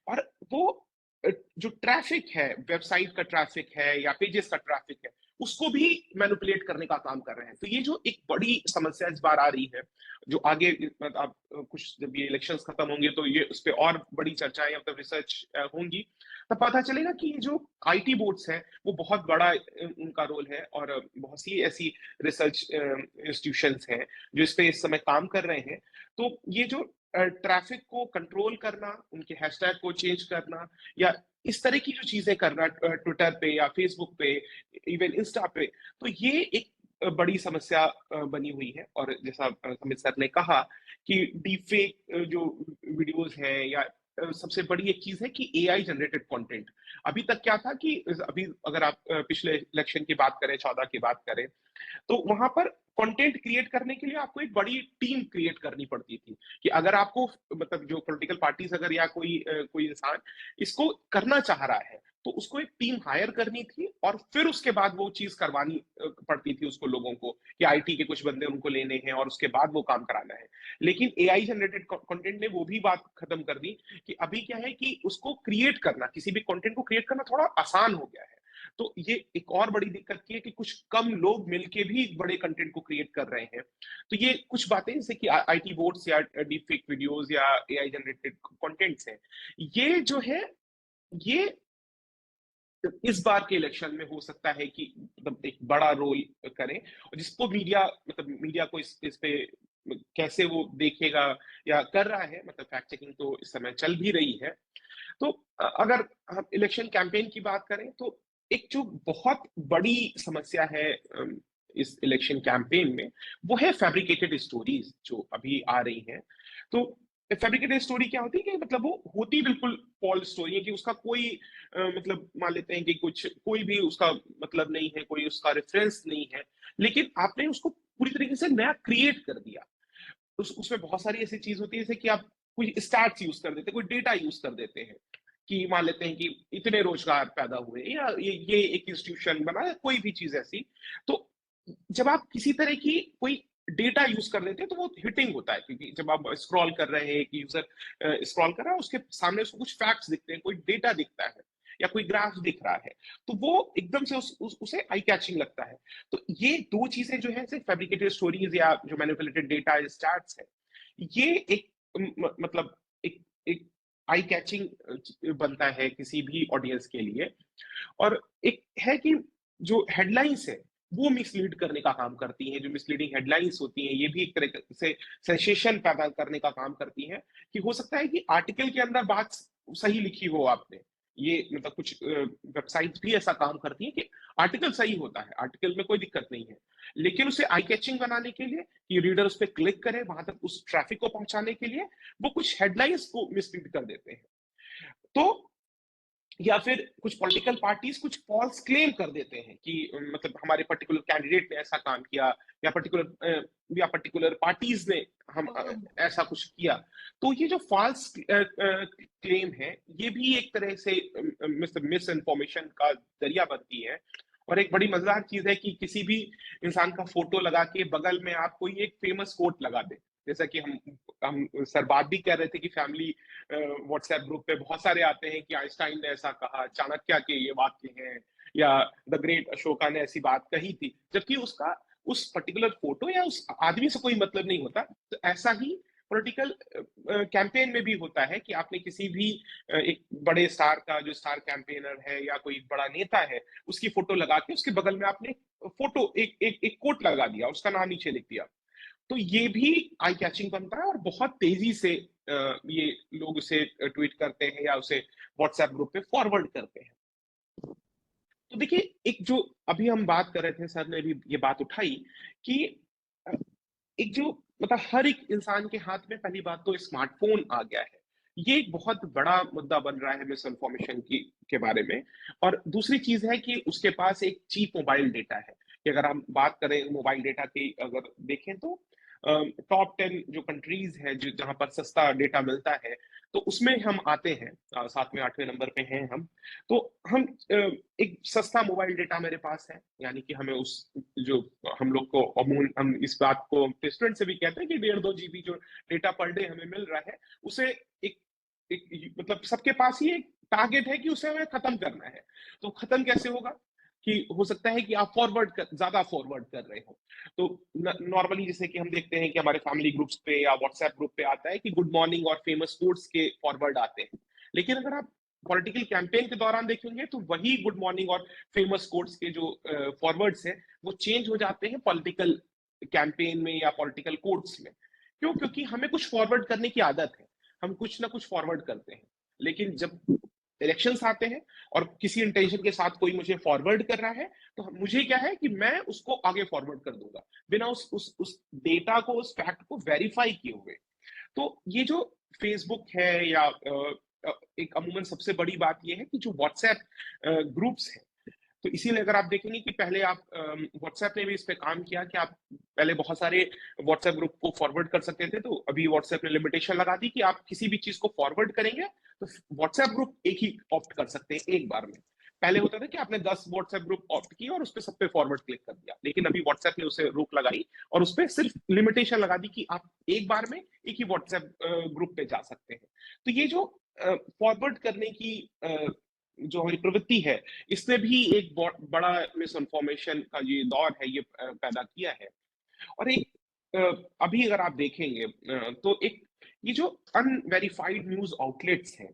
और वो जो ट्रैफिक है, वेबसाइट का ट्रैफिक है या पेजेस का ट्रैफिक है, उसको भी मैनिपुलेट करने का काम कर रहे हैं। तो ये जो एक बड़ी समस्या इस बार आ रही है, जो आगे अब कुछ जब ये इलेक्शंस खत्म होंगे तो ये उस पर और बड़ी चर्चाएं मतलब रिसर्च होंगी, तब पता चलेगा कि ये जो आईटी बोर्ड्स हैं वो बहुत बड़ा उनका रोल है, और बहुत सी ऐसी रिसर्च इंस्टीट्यूशंस हैं जो इस पे इस समय काम कर रहे हैं। तो ये जो ट्रैफिक को कंट्रोल करना, उनके हैशटैग को चेंज करना, या इस तरह की जो चीजें करना ट्विटर पे या फेसबुक पे, इवन इंस्टा पे, तो ये एक बड़ी समस्या बनी हुई है। और जैसा अमित सर ने कहा कि डीप फेक जो वीडियोस हैं, या सबसे बड़ी एक चीज है कि एआई जनरेटेड कंटेंट। अभी तक क्या था कि अभी अगर आप पिछले इलेक्शन की बात करें, 14 की बात करें, तो वहां पर कंटेंट क्रिएट करने के लिए आपको एक बड़ी टीम क्रिएट करनी पड़ती थी कि अगर आपको मतलब जो पॉलिटिकल पार्टीज अगर या कोई इंसान इसको करना चाह रहा है तो उसको एक टीम हायर करनी थी, और फिर उसके बाद वो चीज करवानी पड़ती थी उसको, लोगों को, कि आईटी के कुछ बंदे उनको लेने हैं और उसके बाद वो काम कराना है। लेकिन एआई जनरेटेड कंटेंट ने वो भी बात खत्म कर दी कि अभी क्या है कि उसको क्रिएट करना, किसी भी कंटेंट को क्रिएट करना थोड़ा आसान हो गया है। तो ये एक और बड़ी दिक्कत की है कि कुछ कम लोग मिलके भी बड़े कंटेंट को क्रिएट कर रहे हैं। तो ये कुछ बातें जैसे कि आईटी बोर्ड्स या डीप फेक वीडियोस या एआई जनरेटेड कंटेंट्स हैं, ये जो है ये इस बार के इलेक्शन में हो सकता है कि मतलब एक बड़ा रोल करें, और जिसको मीडिया मतलब मीडिया को इस पे कैसे वो देखेगा या कर रहा है, मतलब फैक्ट चेकिंग तो इस समय चल भी रही है। तो अगर हम इलेक्शन कैंपेन की बात करें तो एक जो बहुत बड़ी समस्या है इस इलेक्शन कैंपेन में, वो है फैब्रिकेटेड स्टोरीज जो अभी आ रही हैं। तो फैब्रिकेटेड स्टोरी क्या होती है कि मतलब वो होती बिल्कुल फॉल्स स्टोरी है, कि उसका कोई मतलब मान लेते हैं कि कोई भी उसका मतलब नहीं है, कोई उसका रेफरेंस नहीं है, लेकिन आपने उसको पूरी तरीके से नया क्रिएट कर दिया। उसमें बहुत सारी ऐसी चीज होती है जैसे कि आप कोई स्टैट्स यूज कर देते हैं, कोई डेटा यूज कर देते हैं, कि मान लेते हैं कि इतने रोजगार पैदा हुए, या ये एक इंस्टीट्यूशन बना, कोई भी चीज ऐसी। तो जब आप किसी तरह की कोई डेटा यूज कर लेते हैं तो वो हिटिंग होता है, क्योंकि जब आप स्क्रॉल कर रहे हैं, कि यूजर स्क्रॉल कर रहा है, उसके सामने उसको कुछ फैक्ट्स दिखते हैं, कोई डेटा दिखता है या कोई ग्राफ दिख रहा है, तो वो एकदम से उसे आई कैचिंग लगता है। तो ये दो चीजें जो है फैब्रिकेटेड स्टोरीज या जो मैनिपुलेटेड डेटा स्टैट्स है, ये एक मतलब एक आई कैचिंग बनता है किसी भी ऑडियंस के लिए। और एक है कि जो हेडलाइंस है वो मिसलीड करने का काम करती हैं, जो मिसलीडिंग हेडलाइंस होती हैं ये भी एक तरह से सेंसेशन पैदा करने का काम करती हैं, कि हो सकता है कि आर्टिकल के अंदर बात सही लिखी हो आपने, ये मतलब कुछ वेबसाइट्स भी ऐसा काम करती हैं कि आर्टिकल सही होता है, आर्टिकल में कोई दिक्कत नहीं है, लेकिन उसे आई कैचिंग बनाने के लिए कि रीडर उस पर क्लिक करे, वहां तक उस ट्रैफिक को पहुंचाने के लिए वो कुछ हेडलाइंस को मिसलीड कर देते हैं। तो या फिर कुछ पॉलिटिकल पार्टीज कुछ फॉल्स क्लेम कर देते हैं कि मतलब हमारे पर्टिकुलर कैंडिडेट ने ऐसा काम किया, या पर्टिकुलर पार्टीज ने हम ऐसा कुछ किया। तो ये जो फॉल्स क्लेम है ये भी एक तरह से मिस इन्फॉर्मेशन का जरिया बनती है। और एक बड़ी मजेदार चीज है कि किसी भी इंसान का फोटो लगा के बगल में आप कोई एक फेमस कोट लगा दे, जैसा कि हम सर बात भी कर रहे थे कि फैमिली व्हाट्सएप ग्रुप पे बहुत सारे आते हैं कि आइंस्टाइन ने ऐसा कहा, चाणक्य के ये वाक्य हैं, या द ग्रेट अशोका ने ऐसी बात कही थी, जबकि उसका उस पर्टिकुलर फोटो या उस आदमी से कोई मतलब नहीं होता। तो ऐसा ही पॉलिटिकल कैंपेन में भी होता है कि आपने किसी भी एक बड़े स्टार का, जो स्टार कैंपेनर है या कोई बड़ा नेता है, उसकी फोटो लगा के उसके बगल में आपने फोटो एक कोट लगा दिया, उसका नाम नीचे लिख दिया। तो ये भी आई कैचिंग बनता है, और बहुत तेजी से ये लोग उसे ट्वीट करते हैं या उसे व्हाट्सएप ग्रुप पे फॉरवर्ड करते हैं। तो देखिए, एक जो अभी हम बात कर रहे थे, सर ने भी ये बात उठाई कि एक जो मतलब हर एक इंसान के हाथ में पहली बात तो स्मार्टफोन आ गया है, ये एक बहुत बड़ा मुद्दा बन रहा है मिस इन्फॉर्मेशन के बारे में। और दूसरी चीज है कि उसके पास एक चीप मोबाइल डेटा है, कि अगर हम बात करें मोबाइल डेटा की, अगर देखें तो टॉप 10 जो कंट्रीज है जहां पर सस्ता डेटा मिलता है, तो उसमें हम आते हैं, 7वें 8वें नंबर पे हैं हम। तो हम एक सस्ता मोबाइल डेटा मेरे पास है, यानी कि हमें उस जो हम लोग को अमूल, हम इस बात को स्टूडेंट से भी कहते हैं कि 1.5-2 GB जो डेटा पर डे हमें मिल रहा है, उसे एक मतलब सबके पास ही एक टारगेट है कि उसे हमें खत्म करना है। तो खत्म कैसे होगा? कि हो सकता है कि आप ज्यादा फॉरवर्ड कर रहे हो। तो नॉर्मली जैसे कि हम देखते हैं कि हमारे फैमिली ग्रुप्स पे या व्हाट्सएप ग्रुप पे आता है कि गुड मॉर्निंग और फेमस कोट्स के फॉरवर्ड आते हैं, लेकिन अगर आप पॉलिटिकल कैंपेन के दौरान देखेंगे तो वही गुड मॉर्निंग और फेमस कोट्स के जो फॉरवर्ड्स हैं वो चेंज हो जाते हैं पॉलिटिकल कैंपेन में या पॉलिटिकल कोट्स में। क्यों? क्योंकि हमें कुछ फॉरवर्ड करने की आदत है, हम कुछ ना कुछ फॉरवर्ड करते हैं। लेकिन जब इलेक्शंस आते हैं और किसी इंटेंशन के साथ कोई मुझे फॉरवर्ड कर रहा है, तो मुझे क्या है कि मैं उसको आगे फॉरवर्ड कर दूंगा बिना उस डेटा को, उस फैक्ट को वेरीफाई किए हुए। तो ये जो फेसबुक है या एक अमूमन सबसे बड़ी बात ये है कि जो व्हाट्सएप ग्रुप्स हैं, तो इसीलिए अगर आप देखेंगे कि पहले आप व्हाट्सएप ने भी इस पे काम किया कि आप पहले बहुत सारे व्हाट्सएप ग्रुप को फॉरवर्ड कर सकते थे, तो अभी व्हाट्सएप ने लिमिटेशन लगा दी कि आप किसी भी चीज को फॉरवर्ड करेंगे तो व्हाट्सएप ग्रुप एक ही ऑप्ट कर सकते हैं एक बार में। पहले होता था कि आपने 10 व्हाट्सएप ग्रुप ऑप्ट किए और उस पर सब पे फॉरवर्ड क्लिक कर दिया, लेकिन अभी व्हाट्सएप ने उसे रोक लगाई और उस पर सिर्फ लिमिटेशन लगा दी कि आप एक बार में एक ही व्हाट्सएप ग्रुप पे जा सकते हैं। तो ये जो फॉरवर्ड करने की जो हमारी प्रवृत्ति है, इसने भी एक बड़ा मिस इन्फॉर्मेशन का ये दौर है ये पैदा किया है। और एक अभी अगर आप देखेंगे तो एक ये जो अनवेरिफाइड न्यूज आउटलेट्स हैं,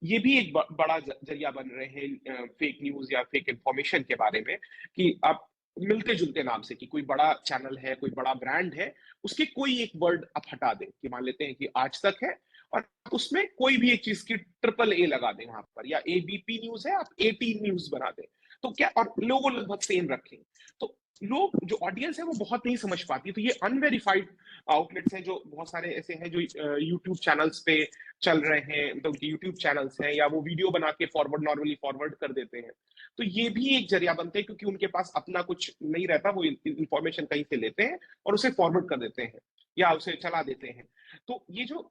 ये भी एक बड़ा जरिया बन रहे हैं फेक न्यूज या फेक इंफॉर्मेशन के बारे में। कि आप मिलते जुलते नाम से कि कोई बड़ा चैनल है, कोई बड़ा ब्रांड है, उसके कोई एक वर्ड आप हटा दें, कि मान लेते हैं कि आज तक है और उसमें कोई भी एक चीज की AAA लगा दें वहां पर, या ABP न्यूज है आप AT न्यूज बना दें, तो क्या, और लोगो लगभग सेम रखें, तो लोग, जो ऑडियंस है वो बहुत नहीं समझ पाती। तो ये अनवेरिफाइड आउटलेट्स हैं, जो बहुत सारे ऐसे हैं जो यूट्यूब चैनल्स पे चल रहे हैं, तो यूट्यूब चैनल्स हैं, या वो वीडियो बना के नॉर्मली फॉरवर्ड कर देते हैं। तो ये भी एक जरिया बनते हैं, क्योंकि उनके पास अपना कुछ नहीं रहता, वो इंफॉर्मेशन कहीं से लेते हैं और उसे फॉरवर्ड कर देते हैं या उसे चला देते हैं। तो ये जो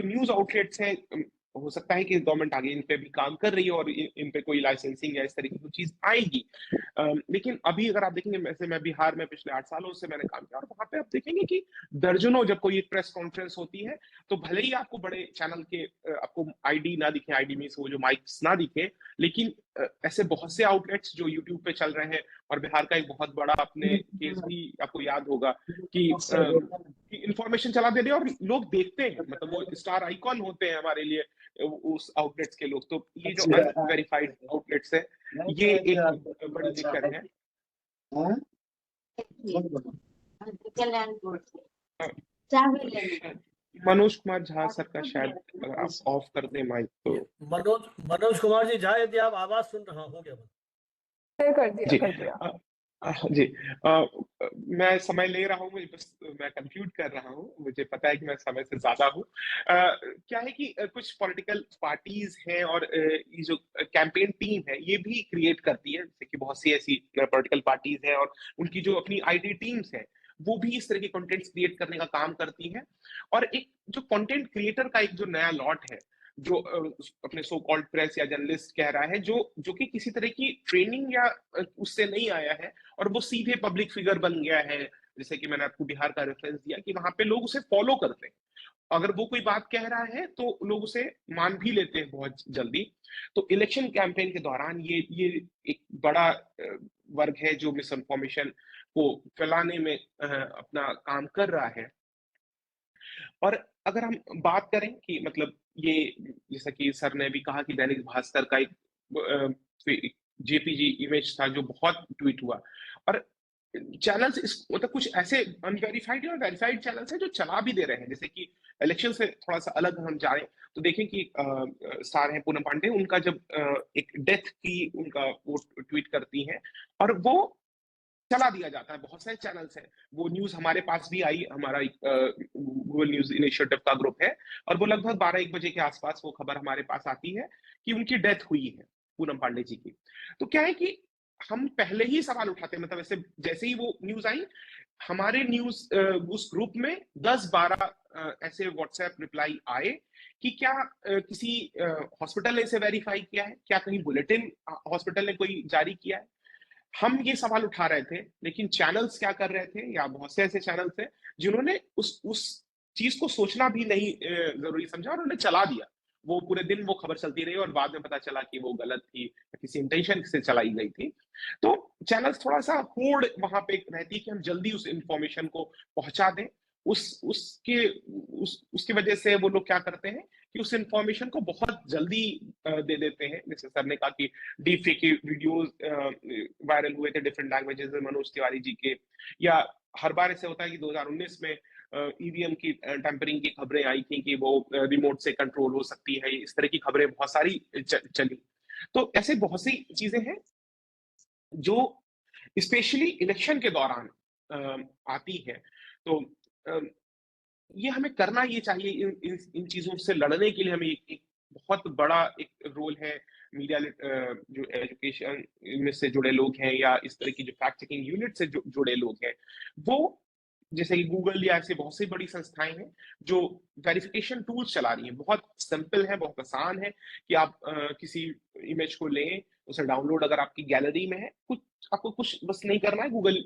न्यूज आउटलेट्स हैं, हो सकता है कि गवर्नमेंट आगे इन पे भी काम कर रही है और इन पे कोई लाइसेंसिंग या इस तरीके की चीज आएगी। लेकिन अभी अगर आप देखेंगे, वैसे मैं बिहार में पिछले 8 सालों से मैंने काम किया और वहां पे आप देखेंगे कि दर्जनों, जब कोई प्रेस कॉन्फ्रेंस होती है तो भले ही आपको बड़े चैनल के आपको आईडी ना दिखे, आईडी मींस वो जो माइक्स ना दिखे, लेकिन ऐसे बहुत से आउटलेट्स जो यूट्यूब पे चल रहे हैं, और बिहार का एक बहुत बड़ा आपने केस भी आपको याद होगा कि इंफॉर्मेशन चला दे रहे हैं और लोग देखते हैं, मतलब वो स्टार आइकॉन होते हैं हमारे लिए उस आउटलेट्स के लोग। तो ये जो अनवेरिफाइड आउटलेट्स है, ये एक बड़ी दिक्कत है। मनोज कुमार झा सर का शायद, अगर आप ऑफ कर दें माइक तो। मनोज कुमार जी झा, यदि आप आवाज सुन रहा हो क्या? कर दिया, कर दिया। जी, मैं समय ले रहा हूँ, बस मैं कंक्लूड कर रहा हूँ, मुझे पता है कि मैं समय से ज्यादा हूँ। क्या है कि कुछ पॉलिटिकल पार्टीज हैं और ये जो कैंपेन टीम है ये भी क्रिएट करती है, जैसे कि बहुत सी ऐसी पॉलिटिकल पार्टीज हैं और उनकी जो अपनी आईटी टीम्स हैं वो भी इस तरह के कंटेंट्स क्रिएट करने का काम करती हैं। और एक जो कंटेंट क्रिएटर का एक जो नया लॉट है, जो अपने सो कॉल्ड प्रेस या जर्नलिस्ट कह रहा है, जो कि किसी तरह की ट्रेनिंग या उससे नहीं आया है और वो सीधे पब्लिक फिगर बन गया है। जैसे कि मैंने आपको बिहार का रेफरेंस दिया कि वहां पे लोग उसे फॉलो करते हैं, अगर वो कोई बात कह रहा है तो लोग उसे मान भी लेते हैं बहुत जल्दी। तो इलेक्शन कैंपेन के दौरान ये एक बड़ा वर्ग है जो मिस इन्फॉर्मेशन को फैलाने में अपना काम कर रहा है। और अगर हम बात करें कि मतलब ये, जैसा कि सर ने भी कहा कि दैनिक भास्कर का एक जेपीजी इमेज था जो बहुत ट्वीट हुआ, और चैनल्स इस मतलब कुछ ऐसे अनवेरिफाइड और वेरीफाइड चैनल्स हैं जो चला भी दे रहे हैं। जैसे कि इलेक्शन से थोड़ा सा अलग हम जाएं तो देखें कि स्टार हैं पूनम पांडे, उनका जब एक डेथ की उनका वो ट्वीट करती हैं और वो चला दिया जाता है। बहुत सारे चैनल्स हैं, वो न्यूज हमारे पास भी आई, हमारा गूगल न्यूज इनिशिएटिव का ग्रुप है, और वो लगभग 12-1 बजे के आसपास वो खबर हमारे पास आती है कि उनकी डेथ हुई है, पूनम पांडे जी की। तो क्या है कि हम पहले ही सवाल उठाते हैं, मतलब ऐसे जैसे ही वो न्यूज आई हमारे न्यूज उस ग्रुप में 10-12 ऐसे व्हाट्सएप रिप्लाई आए कि क्या किसी हॉस्पिटल ने इसे वेरीफाई किया है, क्या कहीं बुलेटिन हॉस्पिटल ने कोई जारी किया है। हम ये सवाल उठा रहे थे, लेकिन चैनल्स क्या कर रहे थे, या बहुत से ऐसे चैनल्स हैं जिन्होंने उस चीज को सोचना भी नहीं जरूरी समझा और उन्हें चला दिया वो पूरे दिन वो खबर चलती रही और बाद में पता चला कि वो गलत थी, किसी इंटेंशन से चलाई गई थी। तो चैनल्स थोड़ा सा होड़ वहां पे रहती है कि हम जल्दी उस इंफॉर्मेशन को पहुंचा दें। उसकी वजह से वो लोग क्या करते हैं कि उस इंफॉर्मेशन को बहुत जल्दी दे देते हैं। जैसे सर ने कहा कि डीप फेक की वीडियोस वायरल हुए थे डिफरेंट लैंग्वेजेस में मनोज तिवारी जी के, या हर बार ऐसे होता है कि 2019 में ईवीएम की टेम्परिंग की खबरें आई थी कि वो रिमोट से कंट्रोल हो सकती है, इस तरह की खबरें बहुत सारी चली। तो ऐसे बहुत सी चीजें हैं जो स्पेशली इलेक्शन के दौरान आती है। तो ये हमें करना ये चाहिए, इन चीजों से लड़ने के लिए हमें एक बहुत बड़ा एक रोल है। मीडिया जो एजुकेशन में से जुड़े लोग हैं या इस तरह की जो फैक्ट चेकिंग यूनिट से जुड़े लोग हैं, वो जैसे कि गूगल या ऐसे बहुत सी बड़ी संस्थाएं हैं जो वेरिफिकेशन टूल्स चला रही हैं। बहुत सिंपल है, बहुत आसान है कि आप किसी इमेज को लें, उसे डाउनलोड अगर आपकी गैलरी में है, आपको कुछ बस नहीं करना है, गूगल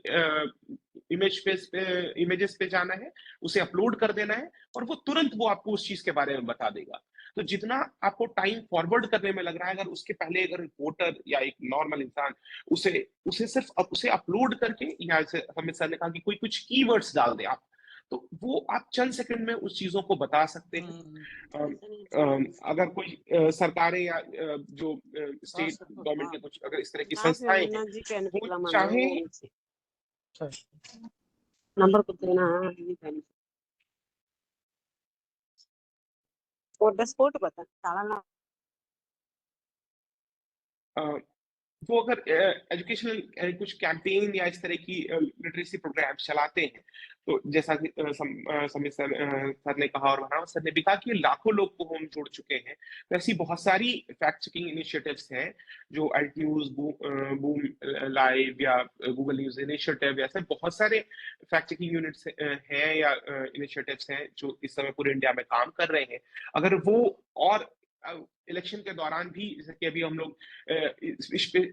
इमेजेस पे जाना है, उसे अपलोड कर देना है और वो तुरंत वो आपको उस चीज के बारे में बता देगा। तो जितना आपको टाइम फॉरवर्ड करने में लग रहा है, अगर उसके पहले अगर रिपोर्टर या एक नॉर्मल इंसान उसे सिर्फ उसे अपलोड करके, या हमें सर ने कहा कि कोई कुछ कीवर्ड्स डाल दे आप, तो वो आप चंद सेकंड में उस चीजों को बता सकते हैं। अगर कोई सरकारें या जो स्टेट गवर्नमेंट के कुछ अगर इस तरह की संस्थाएं हैं, वो चाहे नंबर को देना और स्पोर्ट बता ताला वो अगर एजुकेशनल कुछ कैंपेन या इस तरह की लिटरेसी प्रोग्राम चलाते हैं, तो जैसा कि समीर सर ने कहा और वहां सर ने भी कहा कि लाखों लोग को हम जोड़ चुके हैं। तो ऐसी बहुत सारी फैक्ट चेकिंग इनिशिएटिव्स हैं जो अल्ट न्यूज, बूम लाइव या गूगल न्यूज इनिशिएटिव, ऐसे बहुत सारे फैक्ट चेकिंग यूनिट्स हैं या इनिशिएटिव्स हैं जो इस समय पूरे इंडिया में काम कर रहे हैं। अगर वो और इलेक्शन के दौरान भी, जैसे कि अभी हम लोग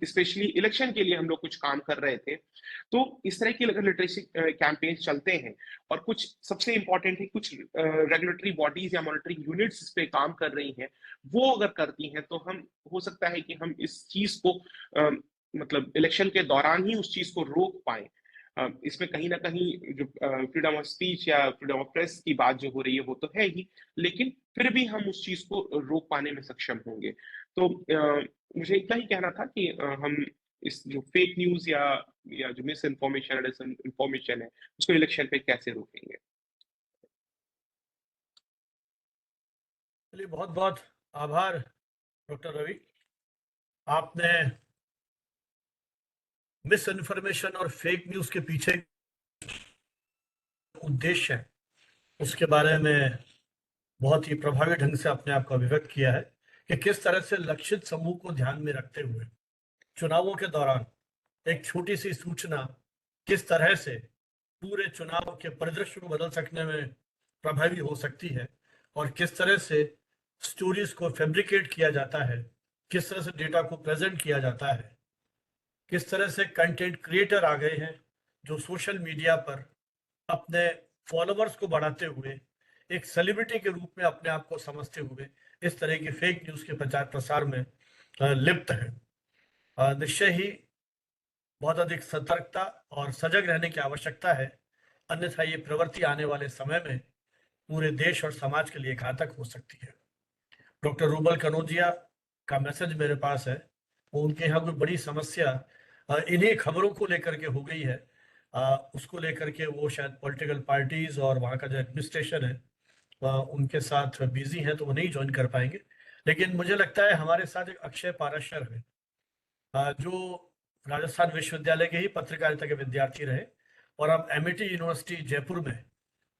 स्पेशली इलेक्शन के लिए हम लोग कुछ काम कर रहे थे, तो इस तरह की अगर लिटरेसी कैंपेन चलते हैं और कुछ सबसे इंपॉर्टेंट है कुछ रेगुलेटरी बॉडीज या मॉनिटरिंग यूनिट्स इस पे काम कर रही हैं, वो अगर करती हैं तो हम हो सकता है कि हम इस चीज को मतलब इलेक्शन के दौरान ही उस चीज को रोक पाए। इसमें कहीं ना कहीं जो फ्रीडम ऑफ स्पीच या फ्रीडम ऑफ प्रेस की बात जो हो रही है वो तो है ही, लेकिन फिर भी हम उस चीज को रोक पाने में सक्षम होंगे। तो मुझे इतना ही कहना था कि हम इस जो फेक न्यूज या जो मिस इन्फॉर्मेशन है उसको इलेक्शन पे कैसे रोकेंगे। चलिए, बहुत बहुत आभार डॉक्टर रवि। आपने मिस इन्फॉर्मेशन और फेक न्यूज के पीछे उद्देश्य है उसके बारे में बहुत ही प्रभावी ढंग से अपने आप को अभिव्यक्त किया है कि किस तरह से लक्षित समूह को ध्यान में रखते हुए चुनावों के दौरान एक छोटी सी सूचना किस तरह से पूरे चुनाव के परिदृश्य को बदल सकने में प्रभावी हो सकती है, और किस तरह से स्टोरीज को फैब्रिकेट किया जाता है, किस तरह से डेटा को प्रेजेंट किया जाता है, किस तरह से कंटेंट क्रिएटर आ गए हैं जो सोशल मीडिया पर अपने फॉलोअर्स को बढ़ाते हुए एक सेलिब्रिटी के रूप में अपने आप को समझते हुए इस तरह की फेक न्यूज के प्रचार प्रसार में लिप्त है। निश्चय ही बहुत अधिक सतर्कता और सजग रहने की आवश्यकता है, अन्यथा ये प्रवृत्ति आने वाले समय में पूरे देश और समाज के लिए घातक हो सकती है। डॉक्टर रूबल कनौजिया का मैसेज मेरे पास है, वो उनके यहाँ कोई बड़ी समस्या इन्हीं खबरों को लेकर के हो गई है, उसको लेकर के वो शायद पॉलिटिकल पार्टीज और वहाँ का जो एडमिनिस्ट्रेशन है उनके साथ बिजी हैं, तो वो नहीं ज्वाइन कर पाएंगे। लेकिन मुझे लगता है हमारे साथ एक अक्षय पाराशर है जो राजस्थान विश्वविद्यालय के ही पत्रकारिता के विद्यार्थी रहे और अब एमआईटी यूनिवर्सिटी जयपुर में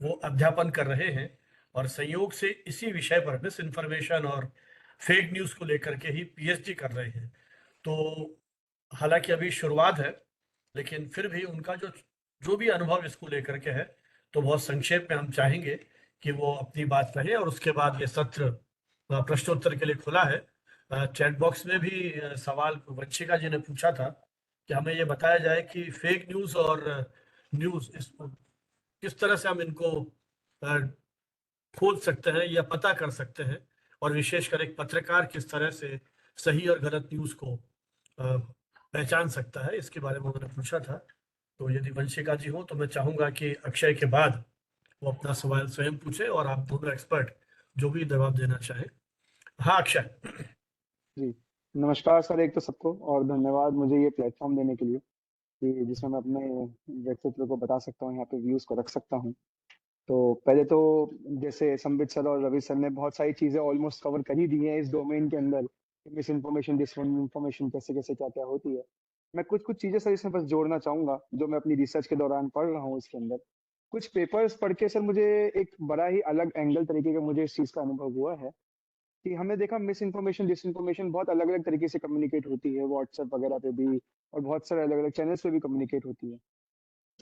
वो अध्यापन कर रहे हैं और संयोग से इसी विषय पर मिस इन्फॉर्मेशन और फेक न्यूज को लेकर के ही पीएचडी कर रहे हैं। तो हालांकि अभी शुरुआत है, लेकिन फिर भी उनका जो भी अनुभव इसको लेकर के है, तो बहुत संक्षेप में हम चाहेंगे कि वो अपनी बात कहें। और उसके बाद ये सत्र प्रश्नोत्तर के लिए खुला है। चैट बॉक्स में भी सवाल वंशिका जी ने पूछा था कि हमें ये बताया जाए कि फेक न्यूज और न्यूज किस तरह से हम इनको खोज सकते हैं या पता कर सकते हैं, और विशेषकर एक पत्रकार किस तरह से सही और गलत न्यूज को पहचान सकता है, इसके बारे में उन्होंने पूछा था। तो यदि वंशिका जी हो तो मैं चाहूंगा कि अक्षय के बाद वो अपना सवाल स्वयं पूछे और आप दोनों एक्सपर्ट जो भी जवाब देना चाहे। हाँ अक्षय। जी नमस्कार सर, एक तो सबको और धन्यवाद मुझे ये प्लेटफॉर्म देने के लिए कि जिसमें मैं अपने व्यक्तित्व को बता सकता हूँ, यहाँ पे व्यूज को रख सकता हूँ। तो पहले तो जैसे संबित सर और रवि सर ने बहुत सारी चीजें ऑलमोस्ट कवर कर ही दी हैं इस डोमेन के अंदर, मिस इन्फॉर्मेशन डिस इन्फॉर्मेशन कैसे कैसे क्या क्या होती है। मैं कुछ कुछ चीजें सर इसमें बस जोड़ना चाहूंगा जो मैं अपनी रिसर्च के दौरान पढ़ रहा हूँ। इसके अंदर कुछ पेपर्स पढ़ के सर मुझे एक बड़ा ही अलग एंगल तरीके का मुझे इस चीज का अनुभव हुआ है कि हमने देखा मिस इन्फॉर्मेशन डिस इन्फॉर्मेशन बहुत अलग अलग तरीके से कम्युनिकेट होती है, व्हाट्सएप वगैरह पे भी और बहुत सारे अलग अलग चैनल्स पे भी कम्युनिकेट होती है।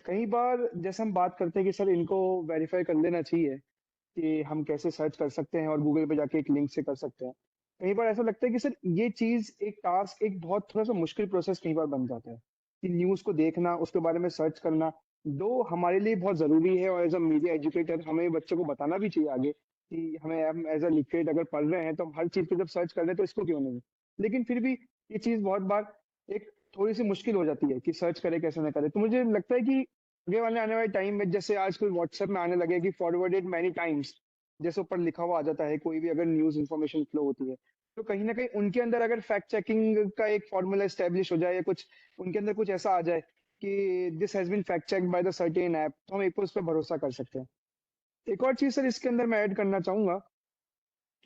कई बार जैसे हम बात करते हैं कि सर इनको वेरीफाई कर लेना चाहिए कि हम कैसे सर्च कर सकते हैं और गूगल पे जाके एक लिंक से कर सकते हैं। कई बार ऐसा लगता है कि सर ये चीज एक टास्क एक बहुत थोड़ा सा मुश्किल प्रोसेस कई बार बन जाता है कि न्यूज को देखना, उसके बारे में सर्च करना, दो हमारे लिए बहुत जरूरी है और एज अ मीडिया एजुकेटर हमें बच्चों को बताना भी चाहिए आगे कि हमें हम एज अ लिटरेट अगर पढ़ रहे हैं तो हम हर चीज को जब सर्च कर रहे हैं तो इसको क्यों नहीं। लेकिन फिर भी ये चीज बहुत बार एक थोड़ी सी मुश्किल हो जाती है कि सर्च करे कैसे ना करे। तो मुझे लगता है कि आगे वाले आने वाले टाइम में जैसे आजकल व्हाट्सएप में आने लगे कि फॉरवर्डेड मैनी टाइम्स, जैसे ऊपर लिखा हुआ आ जाता है कोई भी अगर न्यूज इन्फॉर्मेशन फ्लो होती है तो कहीं ना कहीं उनके अंदर अगर फैक्ट चेकिंग का एक फॉर्मूला एस्टेब्लिश हो जाए या कुछ उनके अंदर कुछ ऐसा आ जाए कि this has been fact checked by the certain app, तो हम एक बार उस पर भरोसा कर सकते हैं। एक और चीज सर इसके अंदर मैं ऐड करना चाहूंगा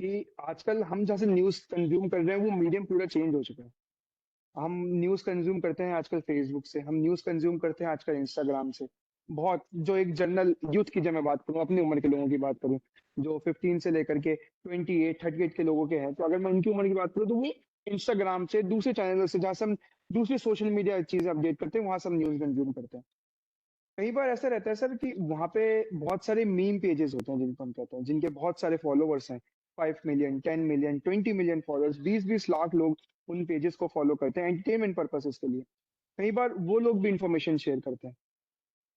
कि आजकल हम जैसे न्यूज कंज्यूम कर रहे हैं वो मीडियम पूरा चेंज हो चुका है। हम न्यूज कंज्यूम करते हैं आजकल फेसबुक से, हम न्यूज कंज्यूम करते हैं आजकल इंस्टाग्राम से। बहुत जो एक जनरल यूथ की जब मैं बात करूं, अपनी उम्र के लोगों की बात करूं जो 15 से लेकर के 28 38 के लोगों के हैं, तो अगर मैं उनकी उम्र की बात करूं तो वो इंस्टाग्राम से दूसरे चैनल से जहाँ से हम दूसरी सोशल मीडिया चीजें अपडेट करते हैं वहां से हम न्यूज कंज्यूम करते हैं। कई बार ऐसा रहता है सर कि वहां पे बहुत सारे मीम पेजेस होते हैं जिनको हम कहते हैं, जिनके बहुत सारे फॉलोवर्स हैं, 5 million 10 million 20 million followers, 20-20 lakh लोग उन पेजेस को फॉलो करते हैं एंटरटेनमेंट पर्पसेस के लिए। कई बार वो लोग भी इंफॉर्मेशन शेयर करते हैं।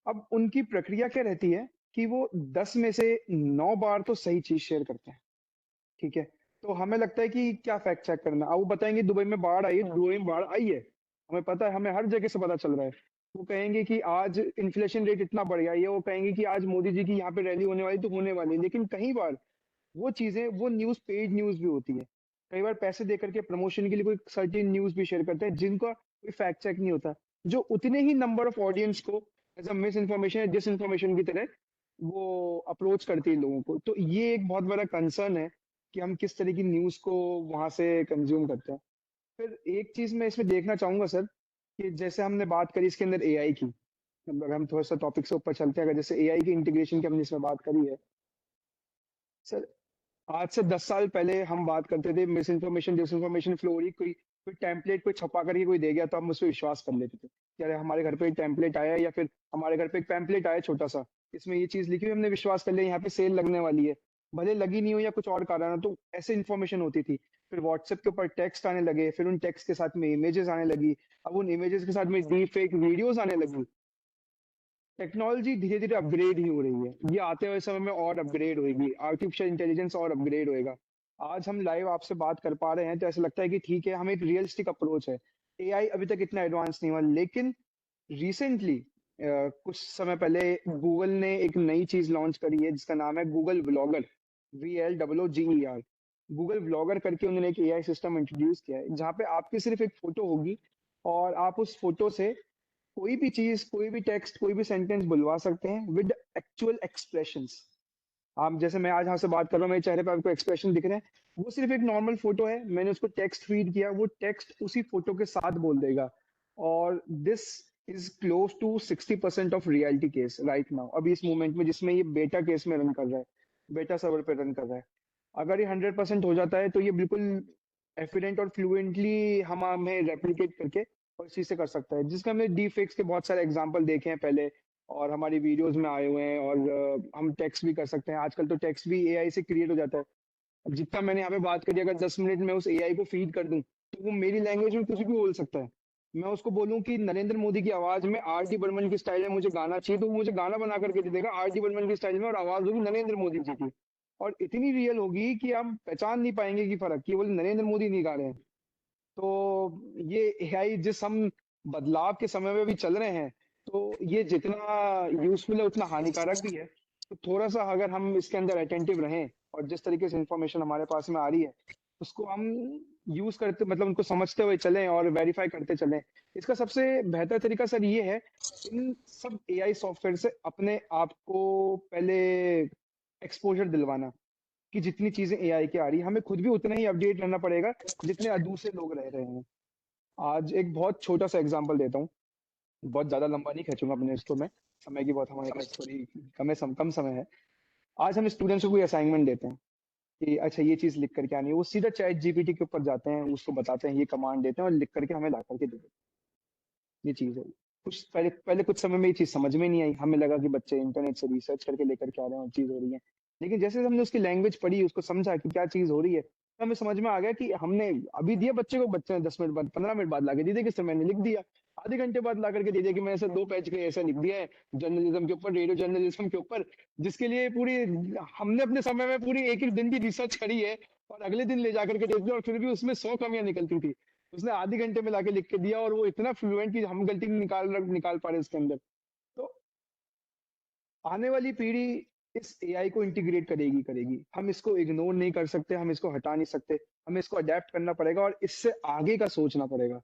अब उनकी प्रक्रिया क्या रहती है कि वो 10 में से 9 बार तो सही चीज शेयर करते हैं, ठीक है। तो हमें लगता है कि क्या फैक्ट चेक करना, अब वो बताएंगे दुबई में बाढ़ आई है, दुबई में बाढ़ आई है, हमें पता है, हमें हर जगह से पता चल रहा है। वो कहेंगे कि आज इन्फ्लेशन रेट इतना बढ़ गया है, वो कहेंगे कि आज मोदी जी की यहाँ पे रैली होने वाली तो होने वाली है। लेकिन कई बार वो चीजें वो न्यूज पेड न्यूज भी होती है, कई बार पैसे दे करके प्रमोशन के लिए कोई सर्टेन न्यूज भी शेयर करते हैं जिनका कोई फैक्ट चेक नहीं होता, जो उतने ही नंबर ऑफ ऑडियंस को एज अ मिस इन्फॉर्मेशन या डिस इन्फॉर्मेशन की तरह वो अप्रोच करती है लोगों को। तो ये एक बहुत बड़ा कंसर्न है कि हम किस तरह की न्यूज को वहां से कंज्यूम करते हैं। फिर एक चीज मैं इसमें देखना चाहूंगा सर कि जैसे हमने बात करी इसके अंदर एआई की, मतलब हम थोड़ा सा टॉपिक से ऊपर चलते हैं, अगर जैसे एआई की इंटीग्रेशन की हमने इसमें बात करी है सर, आज से 10 साल पहले हम बात करते थे misinformation disinformation flow हो रही, कोई टेम्पलेट कोई छपा करके कोई दे गया तो हम उस पर विश्वास कर लेते थे कि अरे हमारे घर पे एक टेम्पलेट आया या फिर हमारे घर पे एक पैम्पलेट आया छोटा सा, इसमें ये चीज लिखी हुई, हमने विश्वास कर लिया यहाँ पे सेल लगने वाली है, भले लगी नहीं हो या कुछ और कारण हो। तो ऐसे इन्फॉर्मेशन होती थी। फिर व्हाट्सएप के ऊपर टेक्स्ट आने लगे, फिर उन टेक्स्ट के साथ में इमेजेस आने लगी, अब उन इमेजेस के साथ में डीप फेक वीडियोस आने लगी। टेक्नोलॉजी धीरे धीरे अपग्रेड ही हो रही है, ये आते हुए समय में और अपग्रेड होगी, आर्टिफिशियल इंटेलिजेंस और अपग्रेड होएगा। आज हम लाइव आपसे बात कर पा रहे हैं तो ऐसा लगता है कि ठीक है, हमें एक रियलिस्टिक अप्रोच है। एआई अभी तक इतना एडवांस नहीं हुआ, लेकिन रिसेंटली कुछ समय पहले गूगल ने एक नई चीज लॉन्च करी है जिसका नाम है Google vlogger, VLOOGER। Google vlogger करके उन्होंने एक एआई सिस्टम इंट्रोड्यूस किया है जहाँ पे आपकी सिर्फ एक फोटो होगी और आप उस फोटो से कोई भी चीज, कोई भी टेक्स्ट, कोई भी सेंटेंस बुलवा सकते हैं विद एक्चुअल एक्सप्रेशंस। आप जैसे मैं आज यहाँ से बात कर रहा हूँ, मेरे चेहरे पे आपको एक्सप्रेशन दिख रहे हैं, वो सिर्फ एक नॉर्मल फोटो है, मैंने उसको टेक्स्ट फीड किया, वो टेक्स्ट उसी फोटो के साथ बोल देगा। और this is close to 60% of reality case right now, अभी इस मोमेंट में जिसमें ये बेटा केस में रन कर रहा है, बेटा सर्वर पे रन कर रहा है। अगर ये 100% हो जाता है तो ये बिल्कुल एफिडेंट और फ्लुएंटली हमें रेप्लिकेट करके और इसी से कर सकता है, जिसके हमने डी फेक्स के बहुत सारे एग्जांपल देखे हैं पहले और हमारी वीडियोस में आए हुए हैं। और हम टेक्स्ट भी कर सकते हैं, आजकल तो टेक्स्ट भी एआई से क्रिएट हो जाता है। अब जितना मैंने यहाँ पे बात करी, अगर 10 मिनट में उस एआई को फीड कर दूं तो वो मेरी लैंग्वेज में कुछ भी बोल सकता है। मैं उसको बोलूं कि नरेंद्र मोदी की आवाज में आर.डी. बर्मन की स्टाइल में मुझे गाना चाहिए, तो वो मुझे गाना बना करके दे देगा आर.डी. बर्मन की स्टाइल में और आवाज होगी नरेंद्र मोदी जी की। और इतनी रियल होगी कि हम पहचान नहीं पाएंगे कि फर्क, केवल नरेंद्र मोदी नहीं गा रहे हैं। तो ये एआई जिस हम बदलाव के समय में भी चल रहे हैं, तो ये जितना यूजफुल है उतना हानिकारक भी है। तो थोड़ा सा अगर हम इसके अंदर अटेंटिव रहें और जिस तरीके से इंफॉर्मेशन हमारे पास में आ रही है उसको हम यूज करते, मतलब उनको समझते हुए चलें और वेरीफाई करते चलें। इसका सबसे बेहतर तरीका सर ये है, इन सब एआई सॉफ्टवेयर से अपने आप को पहले एक्सपोजर दिलवाना कि जितनी चीजें एआई की आ रही है हमें खुद भी उतना ही अपडेट रहना पड़ेगा जितने दूसरे लोग रह रहे हैं। आज एक बहुत छोटा सा एग्जांपल देता हूँ, बहुत ज्यादा लंबा नहीं खींचूंगा अपने इसको मैं, समय की बहुत हमारे पास थोड़ी कम समय है। आज हम स्टूडेंट्स को कोई असाइनमेंट देते हैं कि अच्छा ये चीज लिख करके आनी है, वो सीधा चैट जीपीटी के ऊपर जाते हैं, उसको बताते हैं, ये कमांड देते हैं और लिख करके हमें ला करके दे देते हैं। ये चीज है। कुछ पहले पहले कुछ समय में ये चीज समझ में नहीं आई, हमें लगा कि बच्चे इंटरनेट से रिसर्च करके लेकर के आ रहे हैं और चीज हो रही है। लेकिन जैसे हमने उसकी लैंग्वेज पढ़ी, उसको समझा कि क्या चीज हो रही है, तो हमें समझ में आ गया कि हमने अभी दिया बच्चे को, बच्चे ने 10 मिनट बाद 15 मिनट बाद लाके दे दिया कि सर मैंने लिख दिया। आधे घंटे बाद ला करके दे दिया कि मैंने सर 2 पेज का ऐसा लिख दिया है जर्नलिज्म के ऊपर, रेडियो जर्नलिज्म के ऊपर, जिसके लिए पूरी हमने अपने समय में पूरी एक एक दिन की रिसर्च करी है और अगले दिन ले जाकर के दे दिया, और फिर भी उसमें 100 कमियां निकलती थी। उसने आधे घंटे में लाके लिख के दिया और वो इतना फ्लुएंट कि हम गलती नहीं निकाल पा रहे इसके अंदर। तो आने वाली पीढ़ी इस एआई को इंटीग्रेट करेगी। हम इसको इग्नोर नहीं कर सकते, हम इसको हटा नहीं सकते, हमें इसको अडेप्ट करना पड़ेगा और इससे आगे का सोचना पड़ेगा